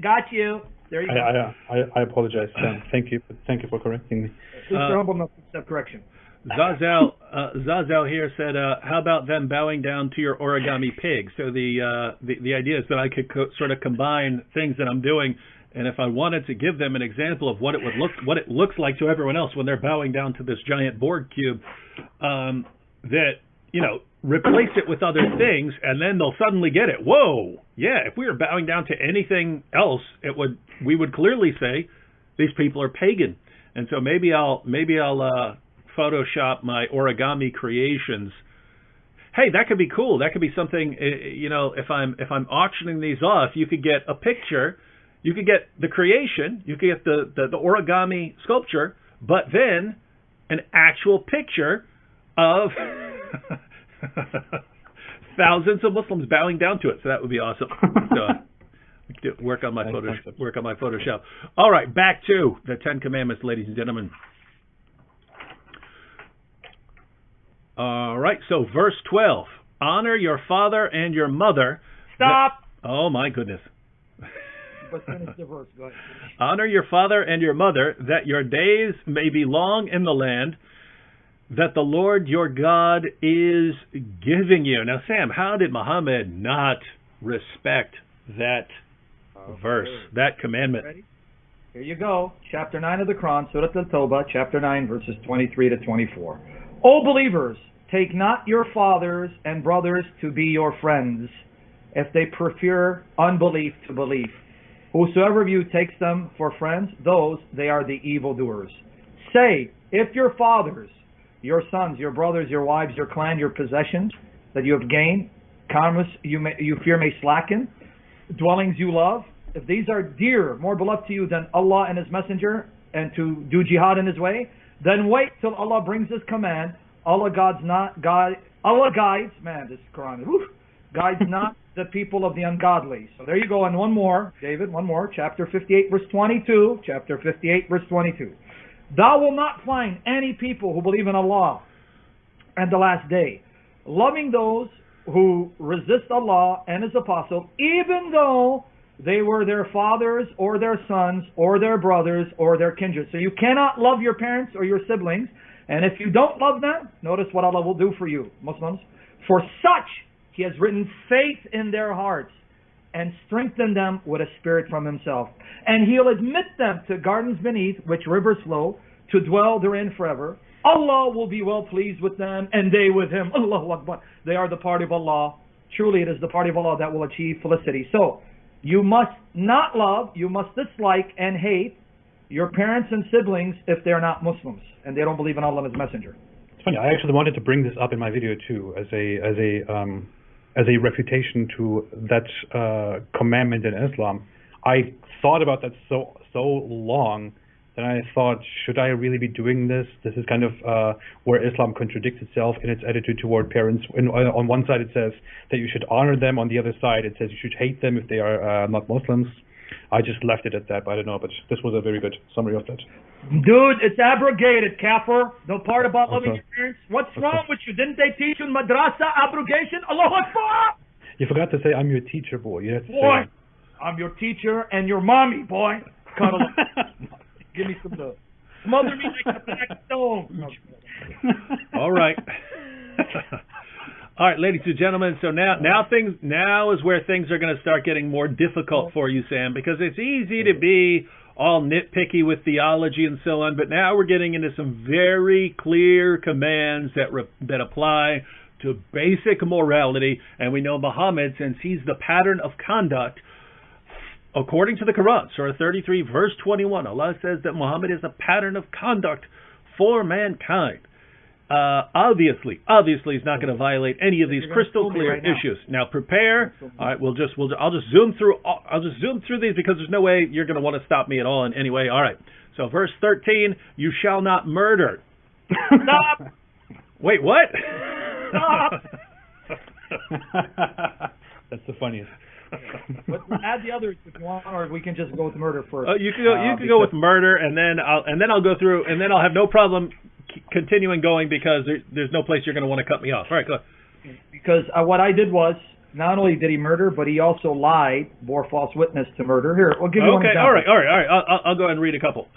Got you. There you go. I apologize, Sam. Thank you for correcting me. Mr. Humble enough to accept correction. Zazel here said, how about them bowing down to your origami pig? So the idea is that I could sort of combine things that I'm doing, and if I wanted to give them an example of what it looks like to everyone else when they're bowing down to this giant Borg cube, that, you know, replace it with other things, and then they'll suddenly get it. Whoa, yeah! If we were bowing down to anything else, we would clearly say these people are pagan. And so maybe I'll Photoshop my origami creations. Hey, that could be cool. That could be something. You know, if I'm auctioning these off, you could get a picture. You could get the creation. You could get the origami sculpture, but then an actual picture of thousands of Muslims bowing down to it. So that would be awesome. So, work on my Photoshop. All right, back to the Ten Commandments, ladies and gentlemen. All right, so verse 12. Honor your father and your mother. Stop. Oh my goodness. But finish the verse. Go ahead. Honor your father and your mother, that your days may be long in the land that the Lord your God is giving you. Now, Sam, how did Muhammad not respect that verse, that commandment? Ready? Here you go. Chapter 9 of the Quran, Surah Al-Tawbah, chapter 9, verses 23 to 24. O believers, take not your fathers and brothers to be your friends, if they prefer unbelief to belief. Whosoever of you takes them for friends, those they are the evildoers. Say, if your fathers, your sons, your brothers, your wives, your clan, your possessions that you have gained, commerce you fear may slacken, dwellings you love, if these are dear, more beloved to you than Allah and His Messenger, and to do jihad in His way, then wait till Allah brings His command. Allah guides, man, this Quran, guides not the people of the ungodly. So there you go. And one more, David, one more. Chapter 58, verse 22. Chapter 58, verse 22. Thou wilt not find any people who believe in Allah and the last day, loving those who resist Allah and His apostle, even though they were their fathers or their sons or their brothers or their kindred. So you cannot love your parents or your siblings. And if you don't love them, notice what Allah will do for you, Muslims. For such He has written faith in their hearts and strengthened them with a spirit from Himself. And He'll admit them to gardens beneath which rivers flow, to dwell therein forever. Allah will be well pleased with them, and they with Him. Allahu Akbar. They are the party of Allah. Truly it is the party of Allah that will achieve felicity. So, you must not love, you must dislike and hate your parents and siblings if they're not Muslims and they don't believe in Allah and His Messenger. It's funny, I actually wanted to bring this up in my video too, as a refutation to that commandment in Islam. I thought about that so long. Then I thought, should I really be doing this? This is kind of where Islam contradicts itself in its attitude toward parents. On one side, it says that you should honor them. On the other side, it says you should hate them if they are not Muslims. I just left it at that. I don't know, but this was a very good summary of that. Dude, it's abrogated, kafir. No part about loving your parents. What's wrong with you? Didn't they teach you in madrasa abrogation? Allahu Akbar! You forgot to say, I'm your teacher, boy. You have to boy, say, I'm your teacher and your mommy, boy. Cuddle up. Give me some love. Smother me like a black stone. All right. All right, ladies and gentlemen, so now is where things are going to start getting more difficult for you, Sam, because it's easy to be all nitpicky with theology and so on, but now we're getting into some very clear commands that apply to basic morality, and we know Muhammad, since he's the pattern of conduct, according to the Quran, Surah 33, verse 21, Allah says that Muhammad is a pattern of conduct for mankind. Obviously, he's not going to violate any of these crystal clear issues. Now, prepare. All right, I'll just zoom through these because there's no way you're going to want to stop me at all in any way. All right. So, verse 13, you shall not murder. Stop. Wait, what? Stop. That's the funniest. But add the others if you want, or we can just go with murder first. You can go with murder, and then I'll go through, and then I'll have no problem continuing going because there's no place you're going to want to cut me off. All right, go. Because what I did was, not only did he murder, but he also lied, bore false witness to murder. Here, we'll give you one example. All right. I'll go ahead and read a couple.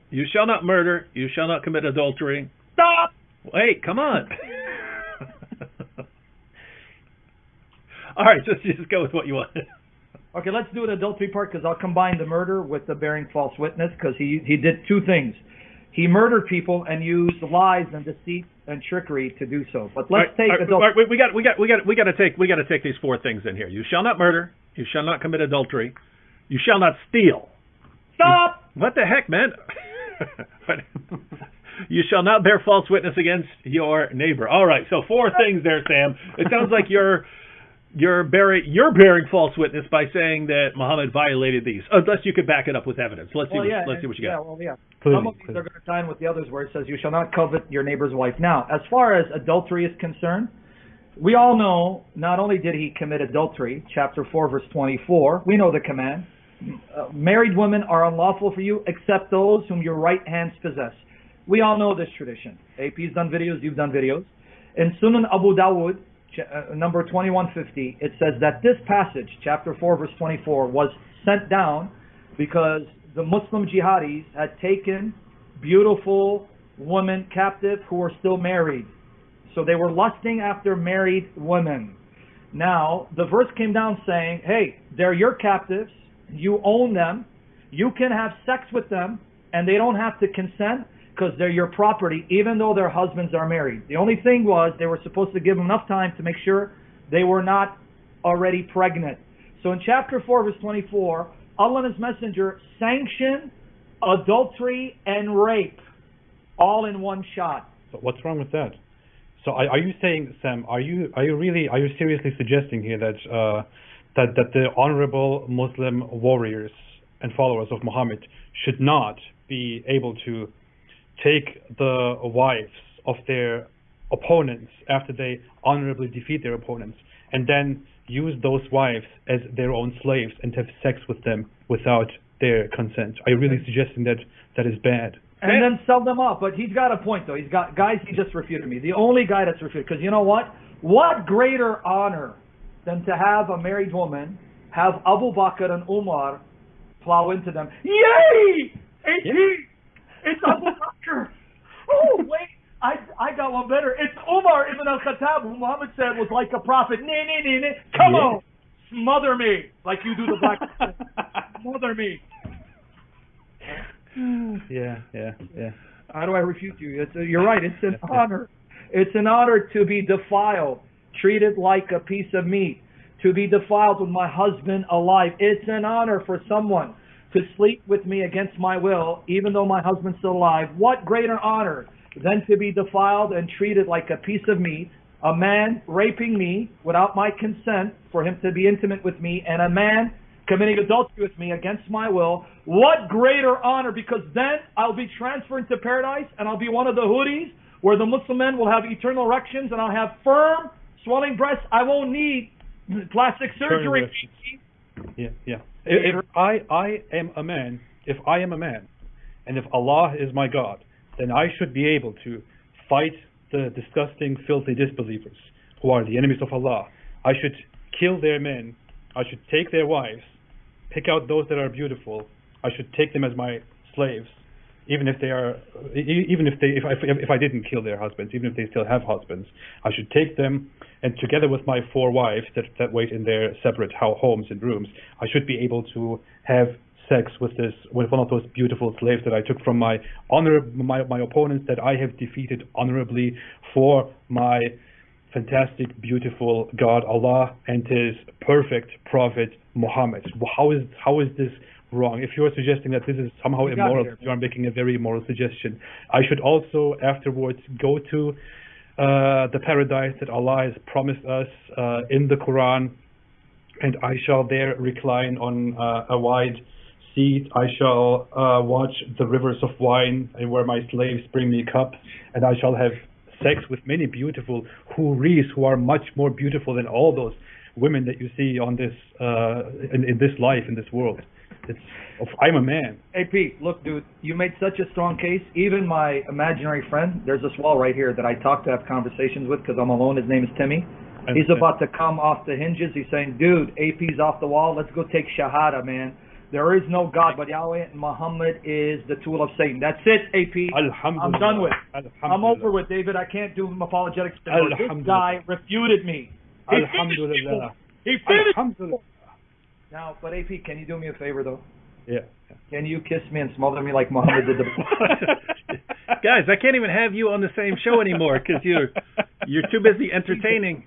You shall not murder. You shall not commit adultery. Stop. Wait, come on. All right, just go with what you want. Okay, let's do the adultery part because I'll combine the murder with the bearing false witness because he did two things. He murdered people and used lies and deceit and trickery to do so. But let's take adultery. We got to take these four things in here. You shall not murder. You shall not commit adultery. You shall not steal. Stop. What the heck, man? You shall not bear false witness against your neighbor. All right, so four things there, Sam. It sounds like you're bearing false witness by saying that Muhammad violated these, unless you could back it up with evidence. Let's see what you got. Some of these are going to tie in with the others where it says you shall not covet your neighbor's wife. Now, as far as adultery is concerned, we all know not only did he commit adultery, chapter 4, verse 24, we know the command. Married women are unlawful for you except those whom your right hands possess. We all know this tradition. AP's done videos, you've done videos. In Sunan Abu Dawud, number 2150, it says that this passage, chapter 4, verse 24, was sent down because the Muslim jihadis had taken beautiful women captive who were still married. So they were lusting after married women. Now, the verse came down saying, hey, they're your captives, you own them, you can have sex with them, and they don't have to consent because they're your property, even though their husbands are married. The only thing was they were supposed to give them enough time to make sure they were not already pregnant. So in chapter 4, verse 24, Allah and His Messenger sanctioned adultery and rape all in one shot. So what's wrong with that? So are you saying, Sam, are you seriously suggesting here that that the honorable Muslim warriors and followers of Muhammad should not be able to take the wives of their opponents after they honorably defeat their opponents and then use those wives as their own slaves and have sex with them without their consent? Are you really suggesting that that is bad? And then sell them up. But he's got a point, though. He just refuted me. The only guy that's refuted. Because you know what? What greater honor than to have a married woman, have Abu Bakr and Umar plow into them. Yay! It's Abu Bakr. Oh, wait. I got one better. It's Umar ibn al-Khattab, who Muhammad said was like a prophet. Come on. Smother me. Like you do the black. Smother me. Yeah. How do I refute you? You're right. It's an honor. It's an honor to be defiled, treated like a piece of meat, to be defiled with my husband alive. It's an honor for someone to sleep with me against my will, even though my husband's still alive. What greater honor than to be defiled and treated like a piece of meat, a man raping me without my consent for him to be intimate with me, and a man committing adultery with me against my will, what greater honor? Because then I'll be transferred to paradise and I'll be one of the Houris where the Muslim men will have eternal erections and I'll have firm, swelling breasts. I won't need plastic surgery. Yeah. If I am a man, and if Allah is my God, then I should be able to fight the disgusting, filthy disbelievers who are the enemies of Allah. I should kill their men. I should take their wives, pick out those that are beautiful. I should take them as my slaves, even if I didn't kill their husbands, even if they still have husbands. I should take them, and together with my 4 wives that wait in their separate homes and rooms, I should be able to have sex with one of those beautiful slaves that I took from my opponents that I have defeated honorably for my fantastic, beautiful God Allah and His perfect Prophet Muhammad. How is this wrong? If you're suggesting that this is somehow immoral, you are making a very immoral suggestion. I should also afterwards go to the paradise that Allah has promised us in the Quran, and I shall there recline on a wide seat. I shall watch the rivers of wine, and where my slaves bring me cups, and I shall have sex with many beautiful Houris who are much more beautiful than all those women that you see on this in this life, in this world. I'm a man. Hey Pete, look dude, you made such a strong case. Even my imaginary friend, there's this wall right here that I talk to, have conversations with because I'm alone. His name is Timmy. He's about to come off the hinges. He's saying, dude, AP's off the wall. Let's go take Shahada, man. There is no God but Yahweh, and Muhammad is the tool of Satan. That's it, AP. I'm done with. I'm over with, David. I can't do apologetics anymore. This guy refuted me. He finished me. Now, but AP, can you do me a favor, though? Yeah. Can you kiss me and smother me like Muhammad did? Guys, I can't even have you on the same show anymore because you're too busy entertaining.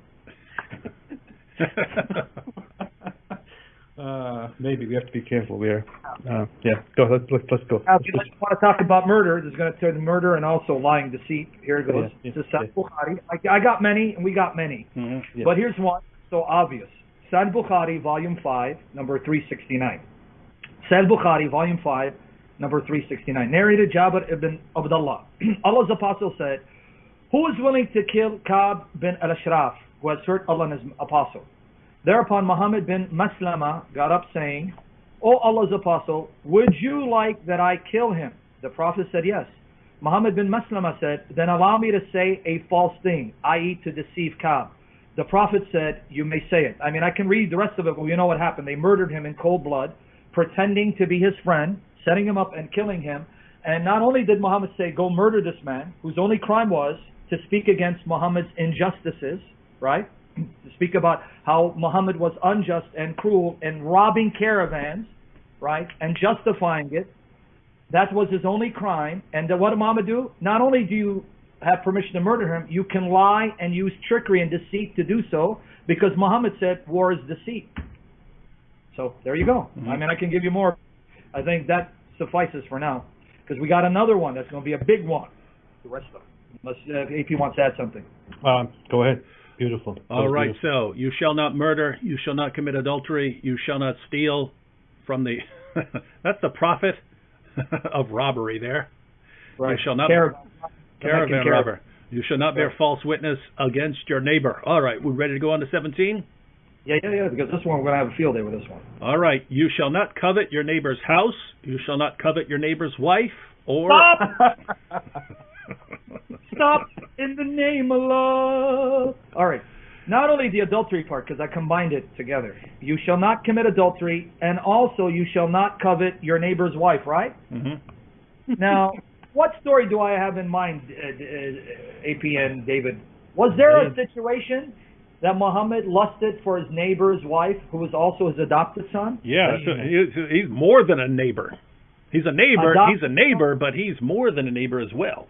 Maybe we have to be careful. Go. Let's go. Now, if you want to talk about murder, there's going to turn murder and also lying, deceit. Here it goes. It's Sahih Bukhari. I got many, and we got many. Mm-hmm. Yeah. But here's one so obvious. Sahih Bukhari, Volume 5, number 369. Sahih Bukhari, Volume 5, number 369. Narrated Jabir ibn Abdullah. Allah's apostle said, "Who is willing to kill Ka'b bin al-Ashraf, who has hurt Allah and His apostle?" Thereupon Muhammad bin Maslama got up saying, "O Allah's apostle, would you like that I kill him?" The Prophet said yes. Muhammad bin Maslama said, "Then allow me to say a false thing, i.e. to deceive Ka'b." The Prophet said, "You may say it." I mean, I can read the rest of it, but you know what happened. They murdered him in cold blood, pretending to be his friend, setting him up and killing him. And not only did Muhammad say, "Go murder this man," whose only crime was to speak against Muhammad's injustices, right? To speak about how Muhammad was unjust and cruel in robbing caravans, right, and justifying it. That was his only crime. And what did Muhammad do? Not only do you have permission to murder him, you can lie and use trickery and deceit to do so, because Muhammad said war is deceit. So there you go. Mm-hmm. I mean, I can give you more. I think that suffices for now, because we got another one that's going to be a big one. The rest of them, unless AP wants to add something. Go ahead. Beautiful. All right, beautiful. So you shall not murder, you shall not commit adultery, you shall not steal from the that's the prophet of robbery there. Right. You shall not caravan robber. You shall not bear false witness against your neighbor. All right, we're ready to go on to 17? Yeah, because this one we're going to have a field day with this one. All right, you shall not covet your neighbor's house, you shall not covet your neighbor's wife, or Stop in the name of love. All right. Not only the adultery part, because I combined it together. You shall not commit adultery, and also you shall not covet your neighbor's wife, right? Mm-hmm. Now, what story do I have in mind, AP and David? Was there a situation that Muhammad lusted for his neighbor's wife, who was also his adopted son? Yeah, so he's more than a neighbor. He's a neighbor, but he's more than a neighbor as well.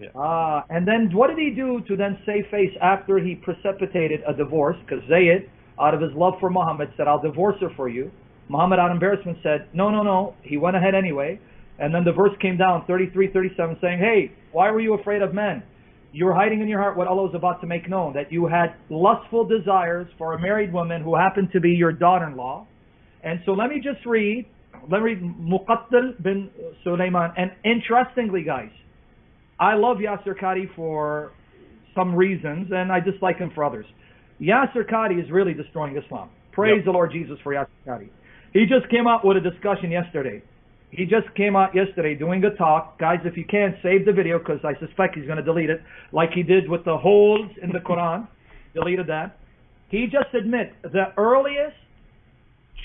Yeah. And then what did he do to then save face after he precipitated a divorce? Because Zayd, out of his love for Muhammad, said, "I'll divorce her for you." Muhammad, out of embarrassment, said, No. He went ahead anyway. And then the verse came down, 33, 37, saying, "Hey, why were you afraid of men? You were hiding in your heart what Allah was about to make known, that you had lustful desires for a married woman who happened to be your daughter-in-law. And so let me read Muqattal bin Sulaiman. And interestingly, guys, I love Yasser Qadhi for some reasons, and I dislike him for others. Yasser Qadhi is really destroying Islam. Praise the Lord Jesus for Yasser Qadhi. He just came out with a discussion yesterday. He just came out yesterday doing a talk. Guys, if you can, save the video, because I suspect he's going to delete it, like he did with the holes in the Quran. Deleted that. He just admits the earliest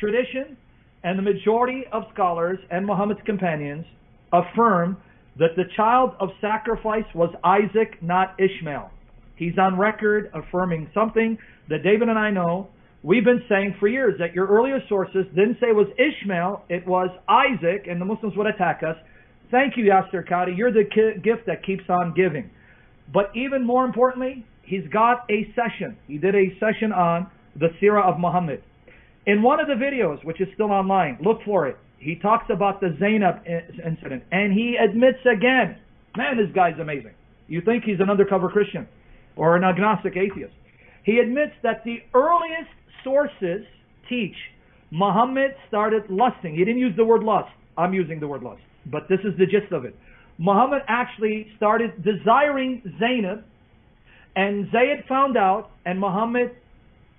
tradition and the majority of scholars and Muhammad's companions affirm that the child of sacrifice was Isaac, not Ishmael. He's on record affirming something that David and I know. We've been saying for years that your earlier sources didn't say it was Ishmael, it was Isaac, and the Muslims would attack us. Thank you, Yasser Qadhi. You're the gift that keeps on giving. But even more importantly, he's got a session. He did a session on the Sirah of Muhammad. In one of the videos, which is still online, look for it, he talks about the Zainab incident, and he admits again, man, this guy's amazing. You think he's an undercover Christian or an agnostic atheist. He admits that the earliest sources teach Muhammad started lusting. He didn't use the word lust. I'm using the word lust. But this is the gist of it. Muhammad actually started desiring Zainab, and Zayd found out, and Muhammad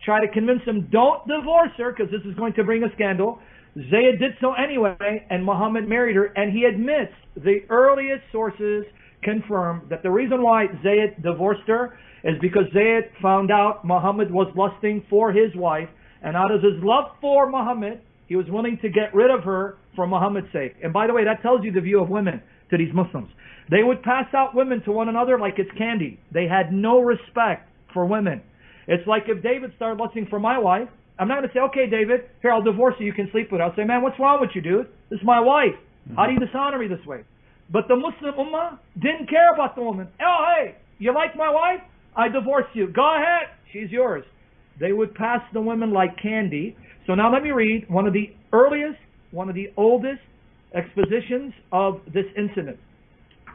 tried to convince him, don't divorce her, because this is going to bring a scandal. Zayd did so anyway, and Muhammad married her, and he admits the earliest sources confirm that the reason why Zayd divorced her is because Zayd found out Muhammad was lusting for his wife, and out of his love for Muhammad, he was willing to get rid of her for Muhammad's sake. And by the way, that tells you the view of women to these Muslims. They would pass out women to one another like it's candy. They had no respect for women. It's like if David started lusting for my wife, I'm not going to say, okay, David, here, I'll divorce you, you can sleep with her. I'll say, man, what's wrong with you, dude? This is my wife. How do you dishonor me this way? But the Muslim Ummah didn't care about the woman. Oh, hey, you like my wife? I divorce you. Go ahead. She's yours. They would pass the women like candy. So now let me read one of the earliest, one of the oldest expositions of this incident.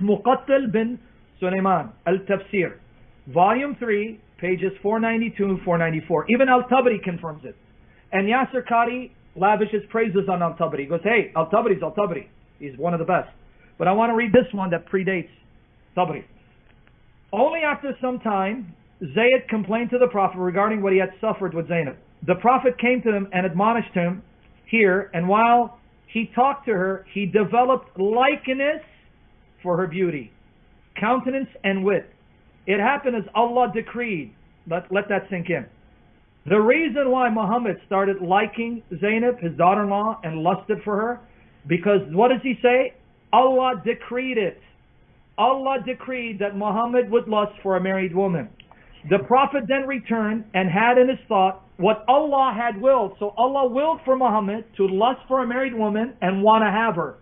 Muqattal bin Sulaiman, Al-Tafsir, Volume 3, pages 492 and 494. Even Al-Tabari confirms it. And Yasser Qadhi lavishes praises on Al-Tabari. He goes, hey, Al-Tabari's Al-Tabari. He's one of the best. But I want to read this one that predates Tabari. Only after some time, Zayd complained to the Prophet regarding what he had suffered with Zainab. The Prophet came to him and admonished him here, and while he talked to her, he developed likeness for her beauty, countenance, and wit. It happened as Allah decreed. Let that sink in. The reason why Muhammad started liking Zainab, his daughter-in-law, and lusted for her, because what does he say? Allah decreed it. Allah decreed that Muhammad would lust for a married woman. The Prophet then returned and had in his thought what Allah had willed. So Allah willed for Muhammad to lust for a married woman and want to have her.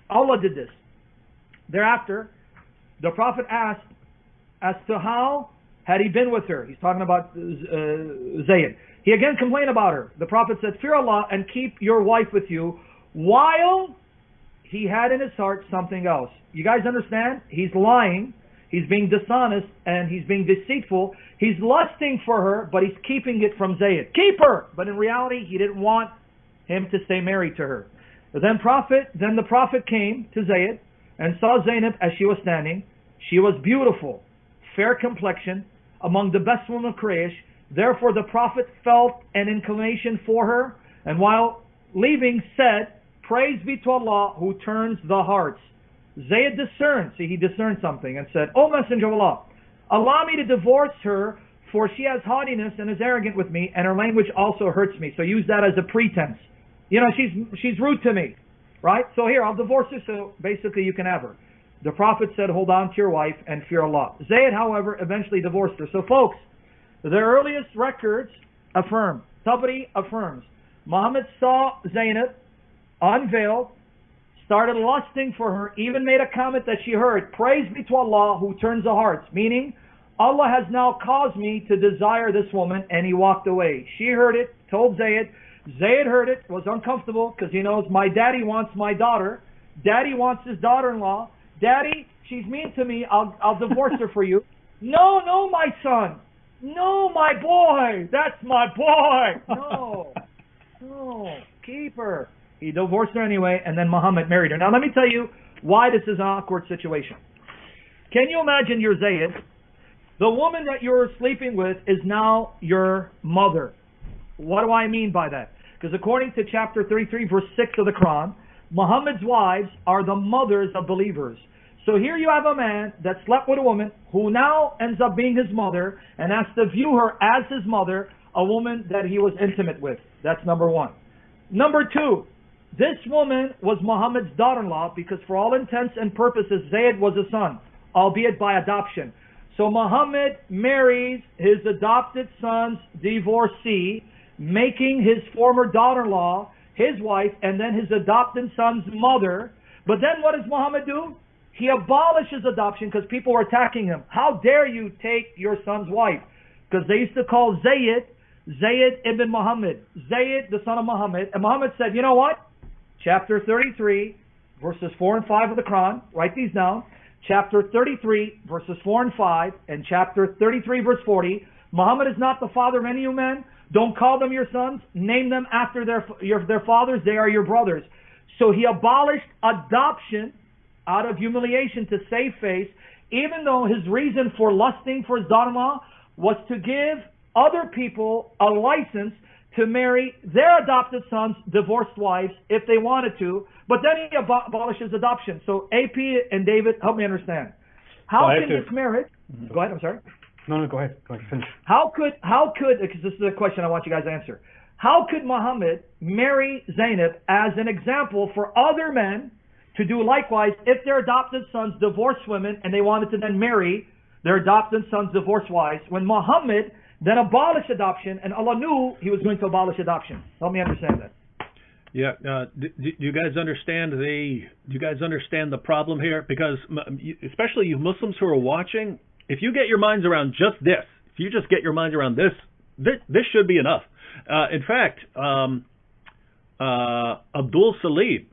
Allah did this. Thereafter, the Prophet asked as to how had he been with her. He's talking about Zayd. He again complained about her. The Prophet said, fear Allah and keep your wife with you, while he had in his heart something else. You guys understand? He's lying. He's being dishonest and he's being deceitful. He's lusting for her, but he's keeping it from Zayd. Keep her! But in reality, he didn't want him to stay married to her. Then the Prophet came to Zayd and saw Zainab as she was standing. She was beautiful, fair complexion, among the best women of Quraysh. Therefore the Prophet felt an inclination for her, and while leaving said, praise be to Allah who turns the hearts. Zayd discerned, he discerned something and said, O Messenger of Allah, allow me to divorce her, for she has haughtiness and is arrogant with me, and her language also hurts me. So use that as a pretense. You know, she's rude to me, right? So here, I'll divorce her, so basically you can have her. The Prophet said, hold on to your wife and fear Allah. Zayd, however, eventually divorced her. So folks, the earliest records affirm, Tabari affirms, Muhammad saw Zainab unveiled, started lusting for her, even made a comment that she heard, praise be to Allah who turns the hearts, meaning Allah has now caused me to desire this woman, and he walked away. She heard it, told Zayd. Zayd heard it, was uncomfortable because he knows my daddy wants my daughter. Daddy wants his daughter-in-law. Daddy, she's mean to me. I'll divorce her for you. No, my son. No, my boy. That's my boy. No. keep her. He divorced her anyway, and then Muhammad married her. Now let me tell you why this is an awkward situation. Can you imagine you're Zayd? The woman that you're sleeping with is now your mother. What do I mean by that? Because according to chapter 33, verse 6 of the Quran, Muhammad's wives are the mothers of believers. So here you have a man that slept with a woman who now ends up being his mother and has to view her as his mother, a woman that he was intimate with. That's number one. Number two, this woman was Muhammad's daughter-in-law because for all intents and purposes, Zayd was a son, albeit by adoption. So Muhammad marries his adopted son's divorcee, making his former daughter-in-law his wife and then his adopted son's mother. But then what does Muhammad do? He abolishes adoption because people were attacking him. How dare you take your son's wife? Because they used to call Zayd ibn Muhammad, Zayd the son of Muhammad. And Muhammad said, you know what? Chapter 33, verses 4 and 5 of the Quran, write these down. Chapter 33, verses 4 and 5, and chapter 33, verse 40. Muhammad is not the father of any of you men. Don't call them your sons. Name them after their fathers. They are your brothers. So he abolished adoption out of humiliation to save face, even though his reason for lusting for his daughter-in-law was to give other people a license to marry their adopted sons' divorced wives if they wanted to, but then he abolishes adoption. So AP and David, help me understand. How can this marriage... Go ahead, I'm sorry. No, go ahead. Go ahead, finish. How could, because this is a question I want you guys to answer. How could Muhammad marry Zainab as an example for other men to do likewise if their adopted sons divorced women and they wanted to then marry their adopted sons' divorced wives, when Muhammad then abolished adoption, and Allah knew he was going to abolish adoption? Help me understand that. Yeah, do you guys understand the problem here? Because especially you Muslims who are watching, if you get your minds around just this, if you just get your minds around this should be enough. In fact, Abdul Salib,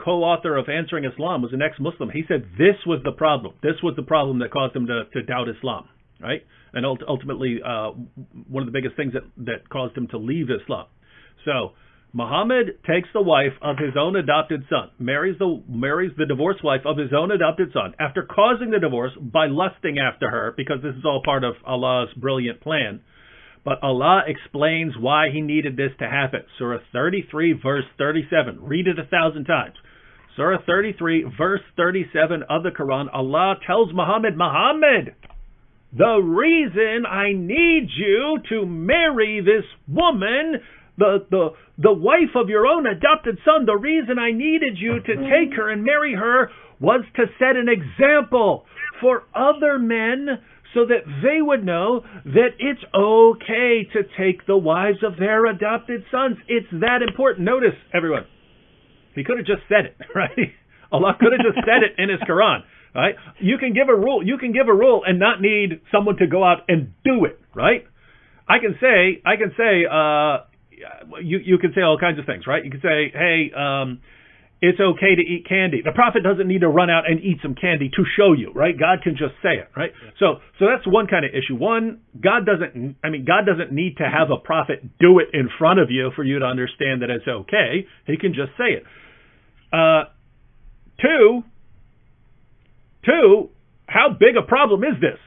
co-author of Answering Islam, was an ex-Muslim. He said this was the problem. This was the problem that caused him to doubt Islam, right? And ultimately, one of the biggest things that caused him to leave Islam. So Muhammad takes the wife of his own adopted son, marries the divorced wife of his own adopted son, after causing the divorce by lusting after her, because this is all part of Allah's brilliant plan. But Allah explains why he needed this to happen. Surah 33, verse 37. Read it 1,000 times. Surah 33, verse 37 of the Quran, Allah tells Muhammad, the reason I need you to marry this woman, the wife of your own adopted son, the reason I needed you to take her and marry her was to set an example for other men so that they would know that it's okay to take the wives of their adopted sons. It's that important. Notice, everyone, he could have just said it, right? Allah could have just said it in his Quran, right? You can give a rule and not need someone to go out and do it, right? You can say all kinds of things, right? You can say, hey, it's okay to eat candy. The Prophet doesn't need to run out and eat some candy to show you, right? God can just say it, right? So that's one kind of issue. One, God doesn't need to have a prophet do it in front of you for you to understand that it's okay. He can just say it. Two, how big a problem is this?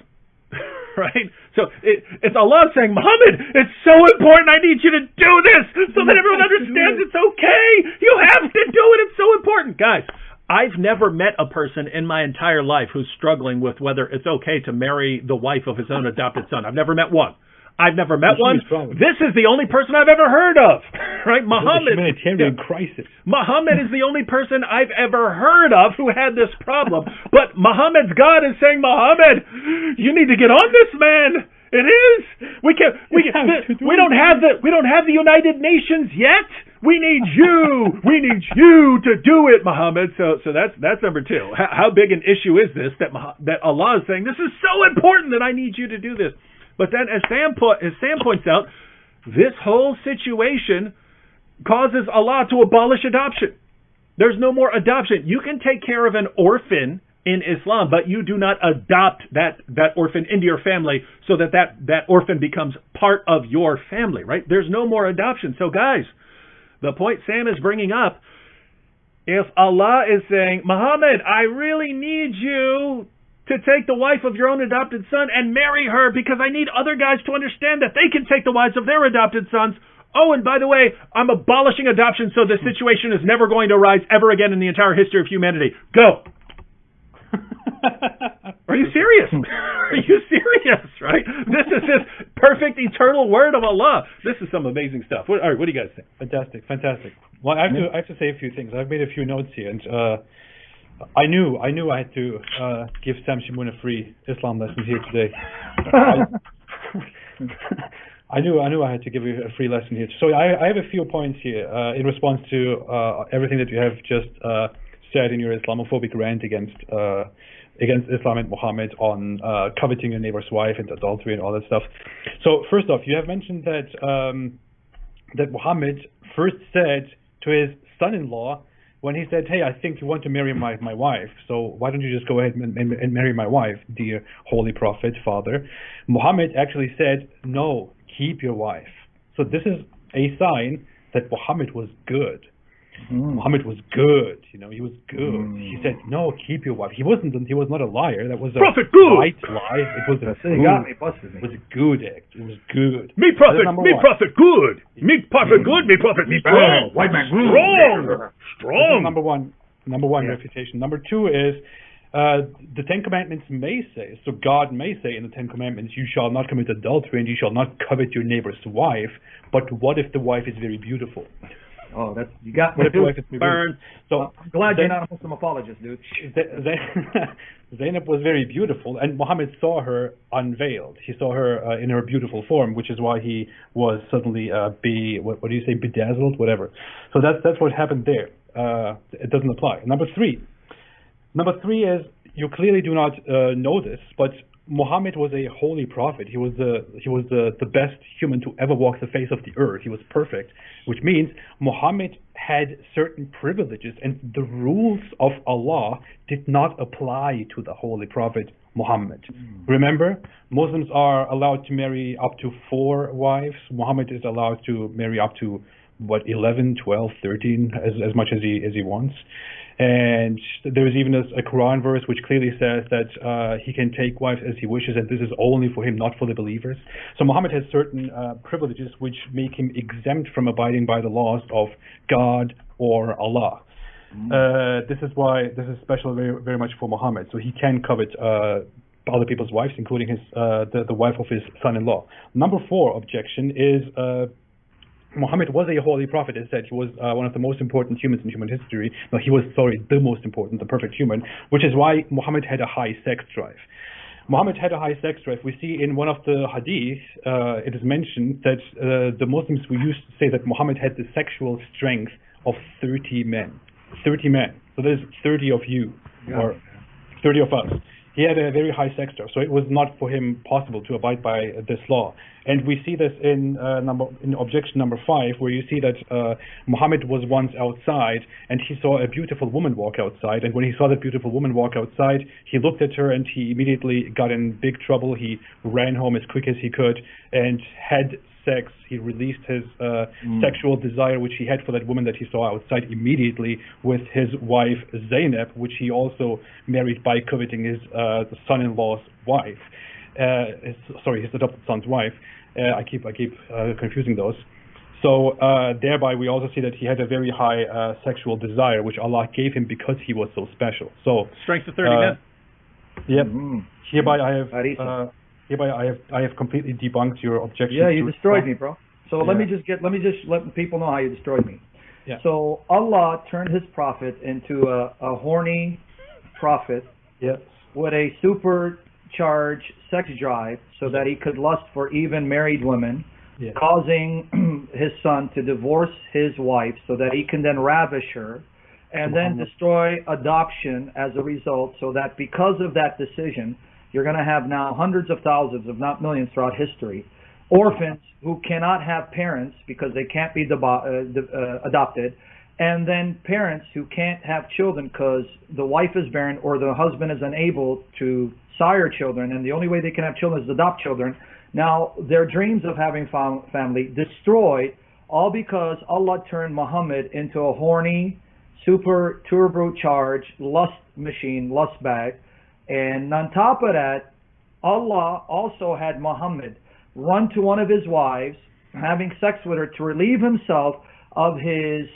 Right? So it's Allah saying, Muhammad, it's so important, I need you to do this so that everyone understands it's okay. You have to do it. It's so important. Guys, I've never met a person in my entire life who's struggling with whether it's okay to marry the wife of his own adopted son. I've never met one. This is the only person I've ever heard of. Right? Muhammad. Humanitarian crisis. Muhammad is the only person I've ever heard of who had this problem. But Muhammad's God is saying, Muhammad, you need to get on this, man. It is. We don't have the United Nations yet. We need you. We need you to do it, Muhammad. So that's number two. How big an issue is this that Allah is saying, this is so important that I need you to do this. But then, as Sam points out, this whole situation causes Allah to abolish adoption. There's no more adoption. You can take care of an orphan in Islam, but you do not adopt that orphan into your family so that orphan becomes part of your family, right? There's no more adoption. So, guys, the point Sam is bringing up, if Allah is saying, Muhammad, I really need you to take the wife of your own adopted son and marry her because I need other guys to understand that they can take the wives of their adopted sons. Oh, and by the way, I'm abolishing adoption so this situation is never going to arise ever again in the entire history of humanity. Go! Are you serious? Are you serious? Right? This is his perfect eternal word of Allah. This is some amazing stuff. All right, what do you guys think? Fantastic, fantastic. Well, I have to say a few things. I've made a few notes here, and I knew I had to give Sam Shamoun a free Islam lesson here today. I knew I had to give you a free lesson here. So I have a few points here in response to everything that you have just said in your Islamophobic rant against Islam and Muhammad on coveting your neighbor's wife and adultery and all that stuff. So first off, you have mentioned that that Muhammad first said to his son-in-law when he said, hey, I think you want to marry my wife, so why don't you just go ahead and marry my wife, dear holy prophet, father. Muhammad actually said, no, keep your wife. So this is a sign that Muhammad was good. Muhammad was good, he was good. He said, no, keep your wife. He was not a liar. That was a Prophet good. White lie. It was a good, got me, busted me. It was a good act. It was good. Me prophet good. Me prophet good, me prophet me strong. White man Strong. Number one refutation. Number two is the Ten Commandments may say, so God may say in the Ten Commandments, you shall not commit adultery and you shall not covet your neighbor's wife, but what if the wife is very beautiful? Oh, you got me. Burn. So I'm glad you're not a Muslim apologist, dude. Zainab was very beautiful, and Muhammad saw her unveiled. He saw her in her beautiful form, which is why he was suddenly what do you say, bedazzled, whatever. So that's what happened there. It doesn't apply. Number three is, you clearly do not know this, but Muhammad was a holy prophet. He was the best human to ever walk the face of the earth. He was perfect, which means Muhammad had certain privileges, and the rules of Allah did not apply to the holy prophet Muhammad. Remember, Muslims are allowed to marry up to 4 wives. Muhammad is allowed to marry up to 11, 12, 13, as much as he wants. And there is even a Quran verse which clearly says that he can take wives as he wishes, and this is only for him, not for the believers. So Muhammad has certain privileges which make him exempt from abiding by the laws of God or Allah. This is why this is special very, very much for Muhammad. So he can covet other people's wives, including the wife of his son-in-law. Number 4 objection is Muhammad was a holy prophet. As said, he was one of the most important humans in human history. No, he was, the most important, the perfect human, which is why Muhammad had a high sex drive. Muhammad had a high sex drive. We see in one of the hadith, it is mentioned that the Muslims used to say that Muhammad had the sexual strength of 30 men. 30 men. So there's 30 of you, or 30 of us. He had a very high sex drive, so it was not for him possible to abide by this law. And we see this in objection number 5, where you see that Muhammad was once outside and he saw a beautiful woman walk outside. And when he saw that beautiful woman walk outside, he looked at her and he immediately got in big trouble. He ran home as quick as he could and had sex. He released his sexual desire, which he had for that woman that he saw outside, immediately with his wife Zainab, which he also married by coveting his son-in-law's wife. His adopted son's wife. I keep confusing those. So thereby we also see that he had a very high sexual desire, which Allah gave him because he was so special. So strength of 30 men. Yep. Hereby I have completely debunked your objection. Yeah, you destroyed me, bro. So let me just let people know how you destroyed me. Yeah. So Allah turned his prophet into a horny prophet with a supercharged sex drive so that he could lust for even married women, causing his son to divorce his wife so that he can then ravish her and then destroy adoption as a result, so that because of that decision, you're going to have now hundreds of thousands, if not millions, throughout history, orphans who cannot have parents because they can't be adopted, and then parents who can't have children because the wife is barren or the husband is unable to sire children, and the only way they can have children is to adopt children. Now, their dreams of having family destroyed all because Allah turned Muhammad into a horny, super turbocharged lust machine, lust bag. And on top of that, Allah also had Muhammad run to one of his wives, having sex with her to relieve himself of his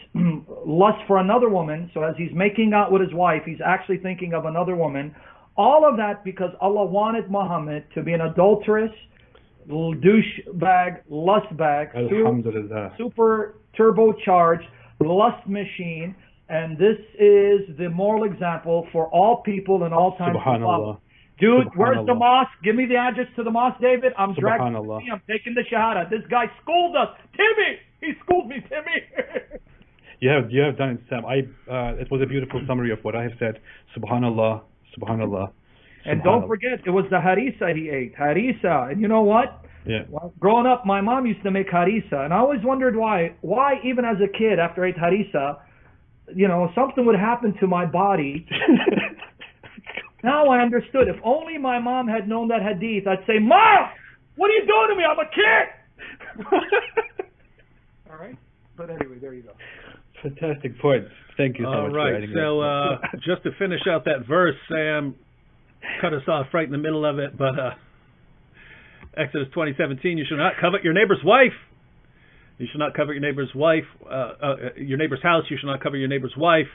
lust for another woman. So as he's making out with his wife, he's actually thinking of another woman. All of that because Allah wanted Muhammad to be an adulterous, douchebag, lust bag, super turbocharged lust machine. And this is the moral example for all people in all times to follow. Dude, where's the mosque? Give me the address to the mosque, David. I'm dragging me. I'm taking the shahada. This guy schooled us. Timmy! He schooled me, Timmy! You have done it, Sam. It was a beautiful summary of what I have said. Subhanallah, Subhanallah. And don't forget, it was the harissa he ate. Harissa. And you know what? Yeah. Well, growing up, my mom used to make harissa. And I always wondered why. Why, even as a kid, after I ate harissa, something would happen to my body. Now I understood. If only my mom had known that hadith, I'd say, Mom, what are you doing to me? I'm a kid. All right. But anyway, there you go. Fantastic points. Thank you so much. All right. So just to finish out that verse, Sam cut us off right in the middle of it. But Exodus 20:17, you shall not covet your neighbor's wife. You shall not covet your neighbor's wife, your neighbor's house. You shall not covet your neighbor's wife,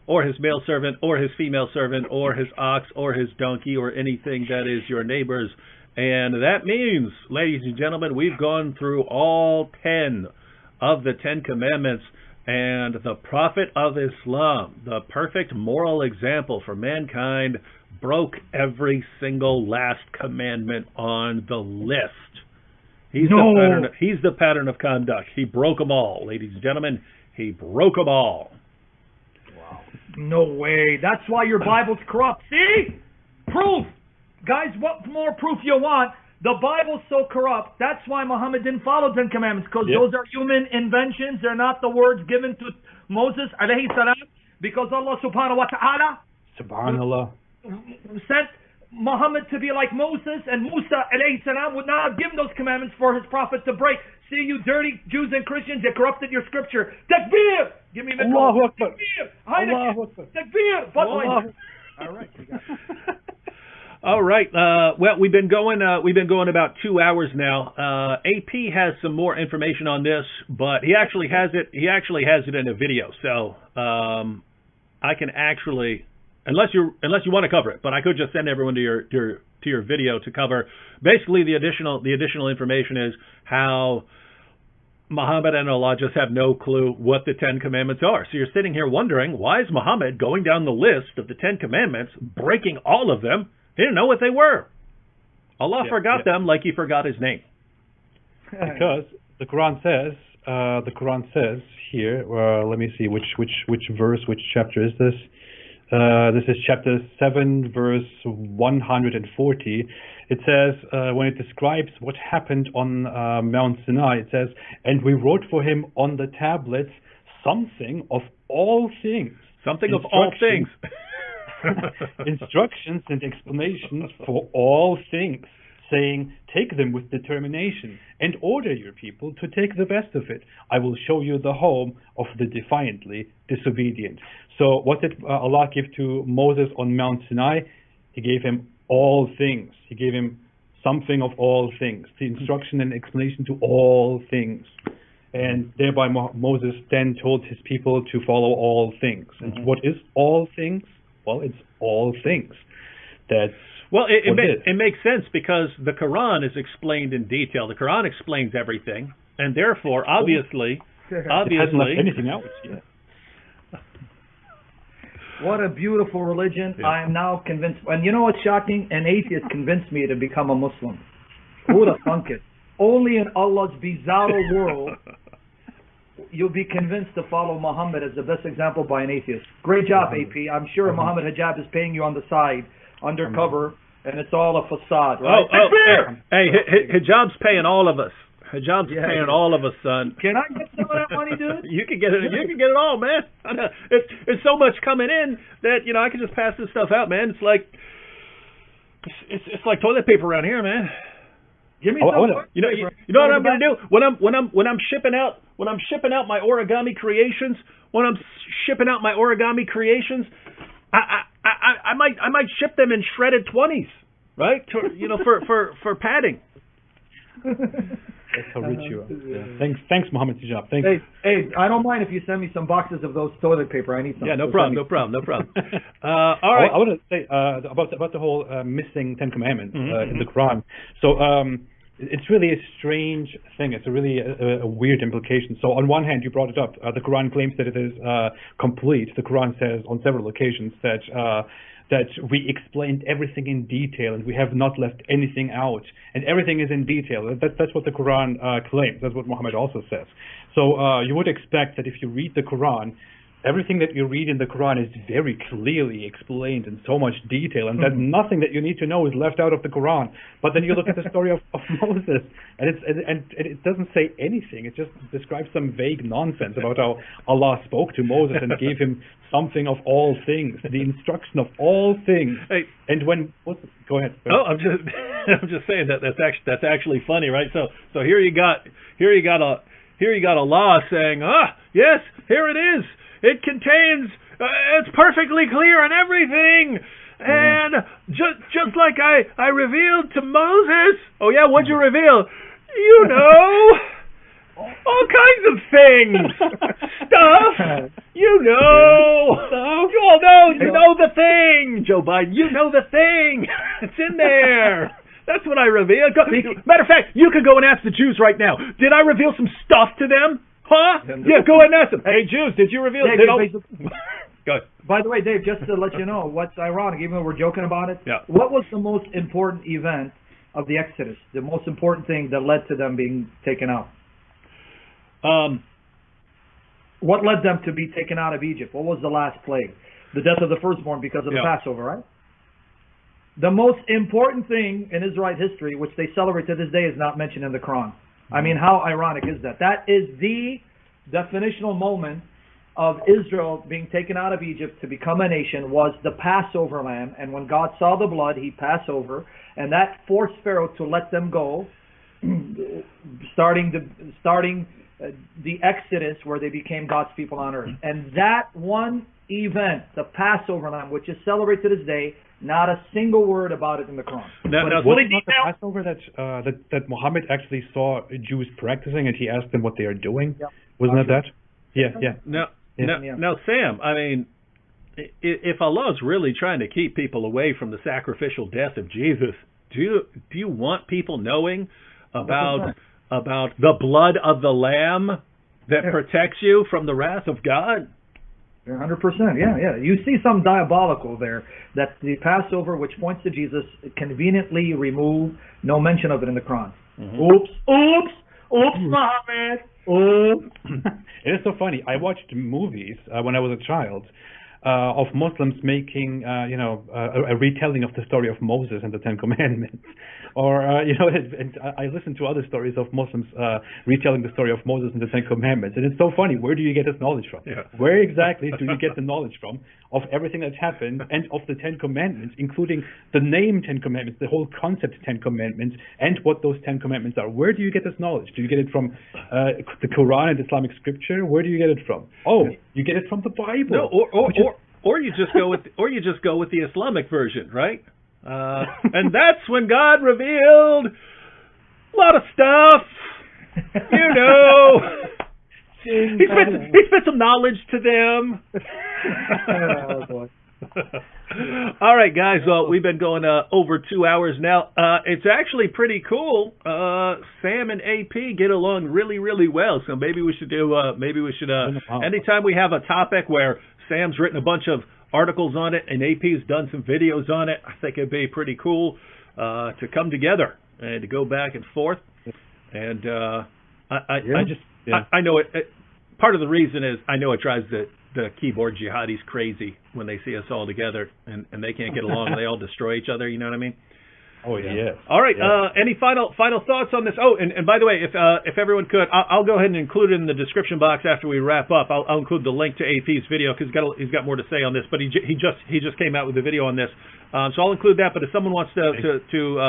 or his male servant, or his female servant, or his ox, or his donkey, or anything that is your neighbor's. And that means, ladies and gentlemen, we've gone through all 10 of the 10 commandments, and the Prophet of Islam, the perfect moral example for mankind, broke every single last commandment on the list. He's the pattern of conduct. He broke them all, ladies and gentlemen. He broke them all. Wow. No way. That's why your Bible's corrupt. See? Proof. Guys, what more proof you want? The Bible's so corrupt. That's why Muhammad didn't follow 10 commandments, because those are human inventions. They're not the words given to Moses, alayhi salam, because Allah subhanahu wa ta'ala sent Muhammad to be like Moses, and Musa alayhi salam would not have given those commandments for his prophet to break. See, you dirty Jews and Christians, you corrupted your scripture. Takbir! Give me the Allahu Akbar. Takbir! Allahu Akbar. Takbir! All right. All right. Well, we've been going about 2 hours now. AP has some more information on this, but he actually has it in a video. So I can actually, unless you want to cover it, but I could just send everyone to your video to cover. Basically, the additional information is how Muhammad and Allah just have no clue what the 10 commandments are. So you're sitting here wondering, why is Muhammad going down the list of the 10 commandments, breaking all of them? He didn't know what they were. Allah forgot them like he forgot his name. Because the Quran says here, let me see which verse, which chapter is this? This is chapter 7, verse 140. It says, when it describes what happened on Mount Sinai, it says, and we wrote for him on the tablets something of all things. Something of all things. Instructions and explanations for all things, saying, take them with determination and order your people to take the best of it. I will show you the home of the defiantly disobedient. So what did Allah give to Moses on Mount Sinai? He gave him all things. He gave him something of all things, the instruction and explanation to all things. And thereby Moses then told his people to follow all things. And what is all things? Well, it's all things. It makes sense because the Quran is explained in detail. The Quran explains everything, and therefore, obviously, it hasn't left anything out. Yeah. What a beautiful religion! Yeah. I am now convinced. And you know what's shocking? An atheist convinced me to become a Muslim. Who would have thunk it? Only in Allah's bizarre world you'll be convinced to follow Muhammad as the best example by an atheist. Great job, AP. I'm sure Muhammad Hijab is paying you on the side, undercover, and it's all a facade, right? Hey, Hijab's paying all of us. Hijab's paying all of us, son. Can I get some of that money, dude? You can get it. You can get it all, man. It's so much coming in that I can just pass this stuff out, man. It's like toilet paper around here, man. Give me some. You know what I'm going to do when I'm shipping out my origami creations. When I'm shipping out my origami creations, I might ship them in shredded 20s, right? For padding. That's how rich you are. Yeah. Thanks, Mohammed Tijab. Thanks. Hey, I don't mind if you send me some boxes of those toilet paper. I need some. Yeah, no problem. All right. I want to say about the whole missing Ten Commandments in the Quran. So it's really a strange thing. It's a really a weird implication. So on one hand, you brought it up. The Quran claims that it is complete. The Quran says on several occasions that we explained everything in detail and we have not left anything out, and everything is in detail. That's what the Quran claims. That's what Muhammad also says. So you would expect that if you read the Quran, everything that you read in the Quran is very clearly explained in so much detail, and that nothing that you need to know is left out of the Quran. But then you look at the story of Moses, and it doesn't say anything. It just describes some vague nonsense about how Allah spoke to Moses and gave him something of all things, the instruction of all things. Hey, and go ahead. Oh, I'm just saying that's actually funny, right? So here you got Allah saying, yes, here it is. It contains, it's perfectly clear on everything. And just like I revealed to Moses. Oh yeah, what'd you reveal? You know, all kinds of things. Stuff. You know. You know the thing, Joe Biden. You know the thing. It's in there. That's what I revealed. Matter of fact, you could go and ask the Jews right now. Did I reveal some stuff to them? Huh? Yeah, go ahead and ask them. Hey, Jews, did you reveal it? Go ahead. By the way, Dave, just to let you know, what's ironic, even though we're joking about it, what was the most important event of the Exodus? The most important thing that led to them being taken out? What led them to be taken out of Egypt? What was the last plague? The death of the firstborn because of the Passover, right? The most important thing in Israelite history, which they celebrate to this day, is not mentioned in the Quran. I mean, how ironic is that? That is the definitional moment of Israel being taken out of Egypt to become a nation, was the Passover lamb. And when God saw the blood, he passed over, and that forced Pharaoh to let them go, starting the Exodus, where they became God's people on earth. And that one event, the Passover lamb, which is celebrated to this day, not a single word about it in the Quran. Now, wasn't it the Passover that Muhammad actually saw Jews practicing, and he asked them what they are doing? Yeah. Wasn't that? Yeah. Now, Sam, I mean, if Allah is really trying to keep people away from the sacrificial death of Jesus, do you want people knowing about the blood of the Lamb that protects you from the wrath of God? 100%, yeah. You see some diabolical there, that the Passover, which points to Jesus, conveniently remove no mention of it in the Quran. Oops, Muhammad. It is so funny. I watched movies when I was a child of Muslims making, a retelling of the story of Moses and the Ten Commandments. Or, and I listened to other stories of Muslims retelling the story of Moses and the Ten Commandments. And it's so funny. Where do you get this knowledge from? Yeah. Where exactly do you get the knowledge from of everything that's happened and of the Ten Commandments, including the name Ten Commandments, the whole concept Ten Commandments, and what those Ten Commandments are? Where do you get this knowledge? Do you get it from the Quran and Islamic scripture? Where do you get it from? Oh, you get it from the Bible. No, or you just go with the Islamic version, right? And that's when God revealed a lot of stuff. He spent some knowledge to them. Oh, boy. All right, guys. Well, we've been going over 2 hours now. It's actually pretty cool. Sam and AP get along really, really well. So maybe we should anytime we have a topic where Sam's written a bunch of articles on it and AP's done some videos on it, I think it'd be pretty cool to come together and to go back and forth. And I know it. Part of the reason is I know it drives the keyboard jihadis crazy when they see us all together and they can't get along and they all destroy each other. You know what I mean? Oh, yes. All right. Yes. Any final thoughts on this? Oh, and by the way, if everyone could, I'll go ahead and include it in the description box after we wrap up. I'll include the link to AP's video because he's got more to say on this. But he just came out with a video on this, so I'll include that. But if someone wants to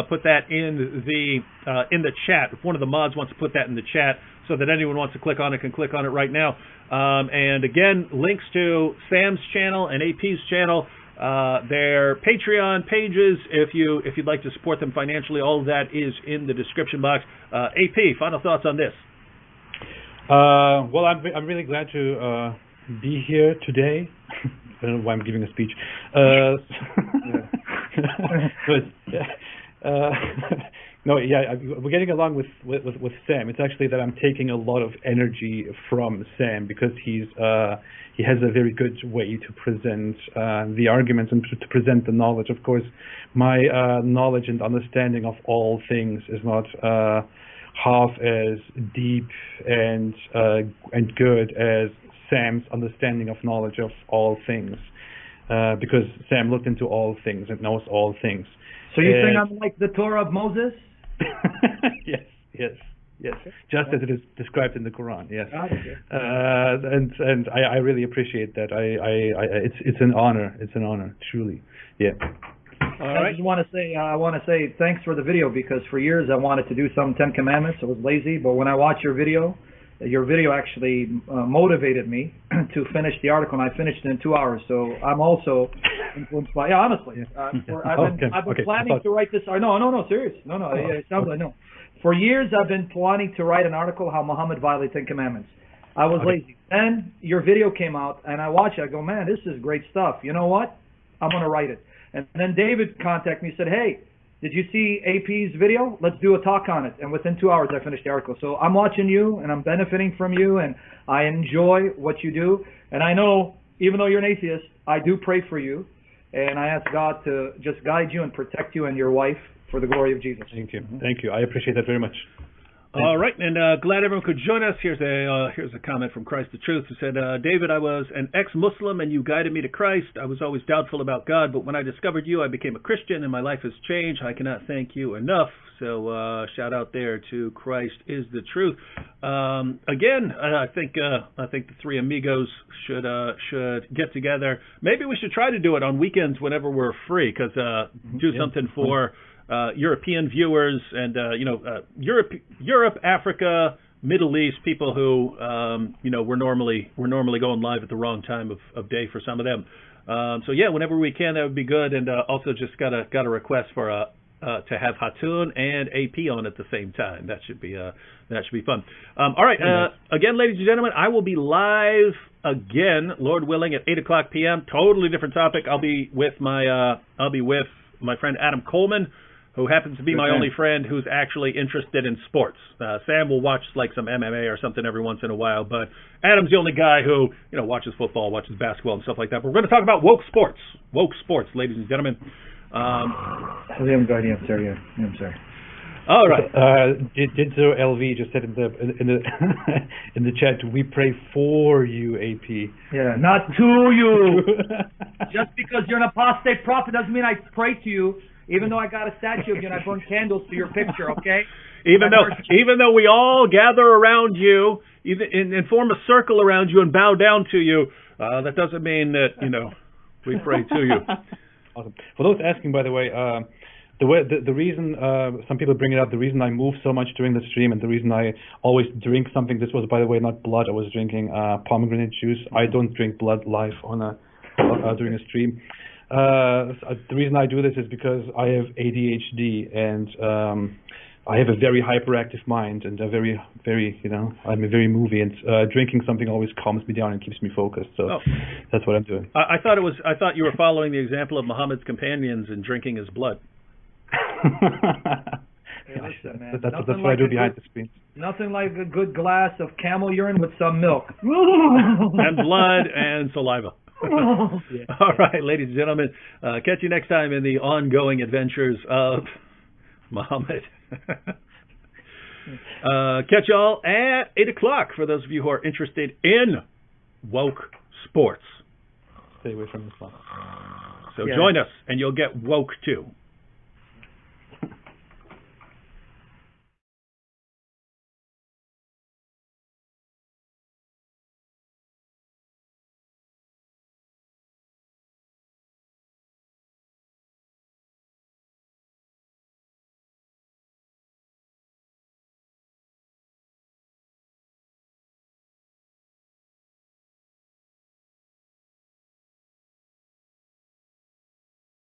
put that in the chat, if one of the mods wants to put that in the chat, so that anyone wants to click on it can click on it right now. And again, links to Sam's channel and AP's channel. Their Patreon pages, if you'd like to support them financially, all of that is in the description box. AP, final thoughts on this? Well, I'm really glad to be here today. I don't know why I'm giving a speech. No, yeah, we're getting along with Sam. It's actually that I'm taking a lot of energy from Sam because he has a very good way to present the arguments and to present the knowledge. Of course, my knowledge and understanding of all things is not half as deep and good as Sam's understanding of knowledge of all things, because Sam looked into all things and knows all things. So you think I'm like the Torah of Moses? Yes. Just as it is described in the Quran. Yes. And I really appreciate that. It's an honor. It's an honor, truly. Yeah. All right. I just want to say thanks for the video, because for years I wanted to do some 10 Commandments. I was lazy, but when I watched your video actually motivated me to finish the article, and I finished it in 2 hours. So I'm also influenced by, honestly. I've been planning to write this. No, serious. No, it sounds like no. For years I've been planning to write an article how Muhammad violated 10 Commandments. I was lazy. Then your video came out, and I watched it. I go, man, this is great stuff. You know what? I'm going to write it. And then David contacted me and said, hey, did you see AP's video? Let's do a talk on it. And within 2 hours, I finished the article. So I'm watching you, and I'm benefiting from you, and I enjoy what you do. And I know, even though you're an atheist, I do pray for you. And I ask God to just guide you and protect you and your wife for the glory of Jesus. Thank you. Thank you. I appreciate that very much. All right, and glad everyone could join us. Here's a comment from Christ the Truth, who said, David, I was an ex-Muslim and you guided me to Christ. I was always doubtful about God, but when I discovered you, I became a Christian and my life has changed. I cannot thank you enough. So shout out there to Christ is the Truth. Again, I think the three amigos should get together. Maybe we should try to do it on weekends whenever we're free, because do something for European viewers and Europe, Africa, Middle East, people who we're normally going live at the wrong time of day for some of them. So yeah, whenever we can, that would be good. And also just got a request for to have Hatun and AP on at the same time. That should be fun. All right, again, ladies and gentlemen, I will be live again, Lord willing, at 8:00 p.m. Totally different topic. I'll be with my friend Adam Coleman, who happens to be my only friend who's actually interested in sports. Sam will watch like some MMA or something every once in a while, but Adam's the only guy who watches football, watches basketball and stuff like that. But we're going to talk about woke sports, ladies and gentlemen. I'm sorry. All right. Didzo LV just said in the chat, we pray for you, AP. Yeah, not to you. Just because you're an apostate prophet doesn't mean I pray to you. Even though I got a statue of you and I burn candles to your picture, okay? Even though we all gather around you, and form a circle around you and bow down to you, that doesn't mean that we pray to you. Awesome. For those asking, by the way, the reason some people bring it up, the reason I move so much during the stream, and the reason I always drink something. This was, by the way, not blood. I was drinking pomegranate juice. I don't drink blood live during a stream. The reason I do this is because I have ADHD and I have a very hyperactive mind and a very, I'm a very moody, and drinking something always calms me down and keeps me focused. So that's what I'm doing. I thought you were following the example of Muhammad's companions and drinking his blood. Hey, listen, man. That's what I do behind the screen. Nothing like a good glass of camel urine with some milk. And blood and saliva. All right, ladies and gentlemen, catch you next time in the ongoing adventures of Muhammad. Catch y'all at 8:00 for those of you who are interested in woke sports. Stay away from this one. So join us and you'll get woke too.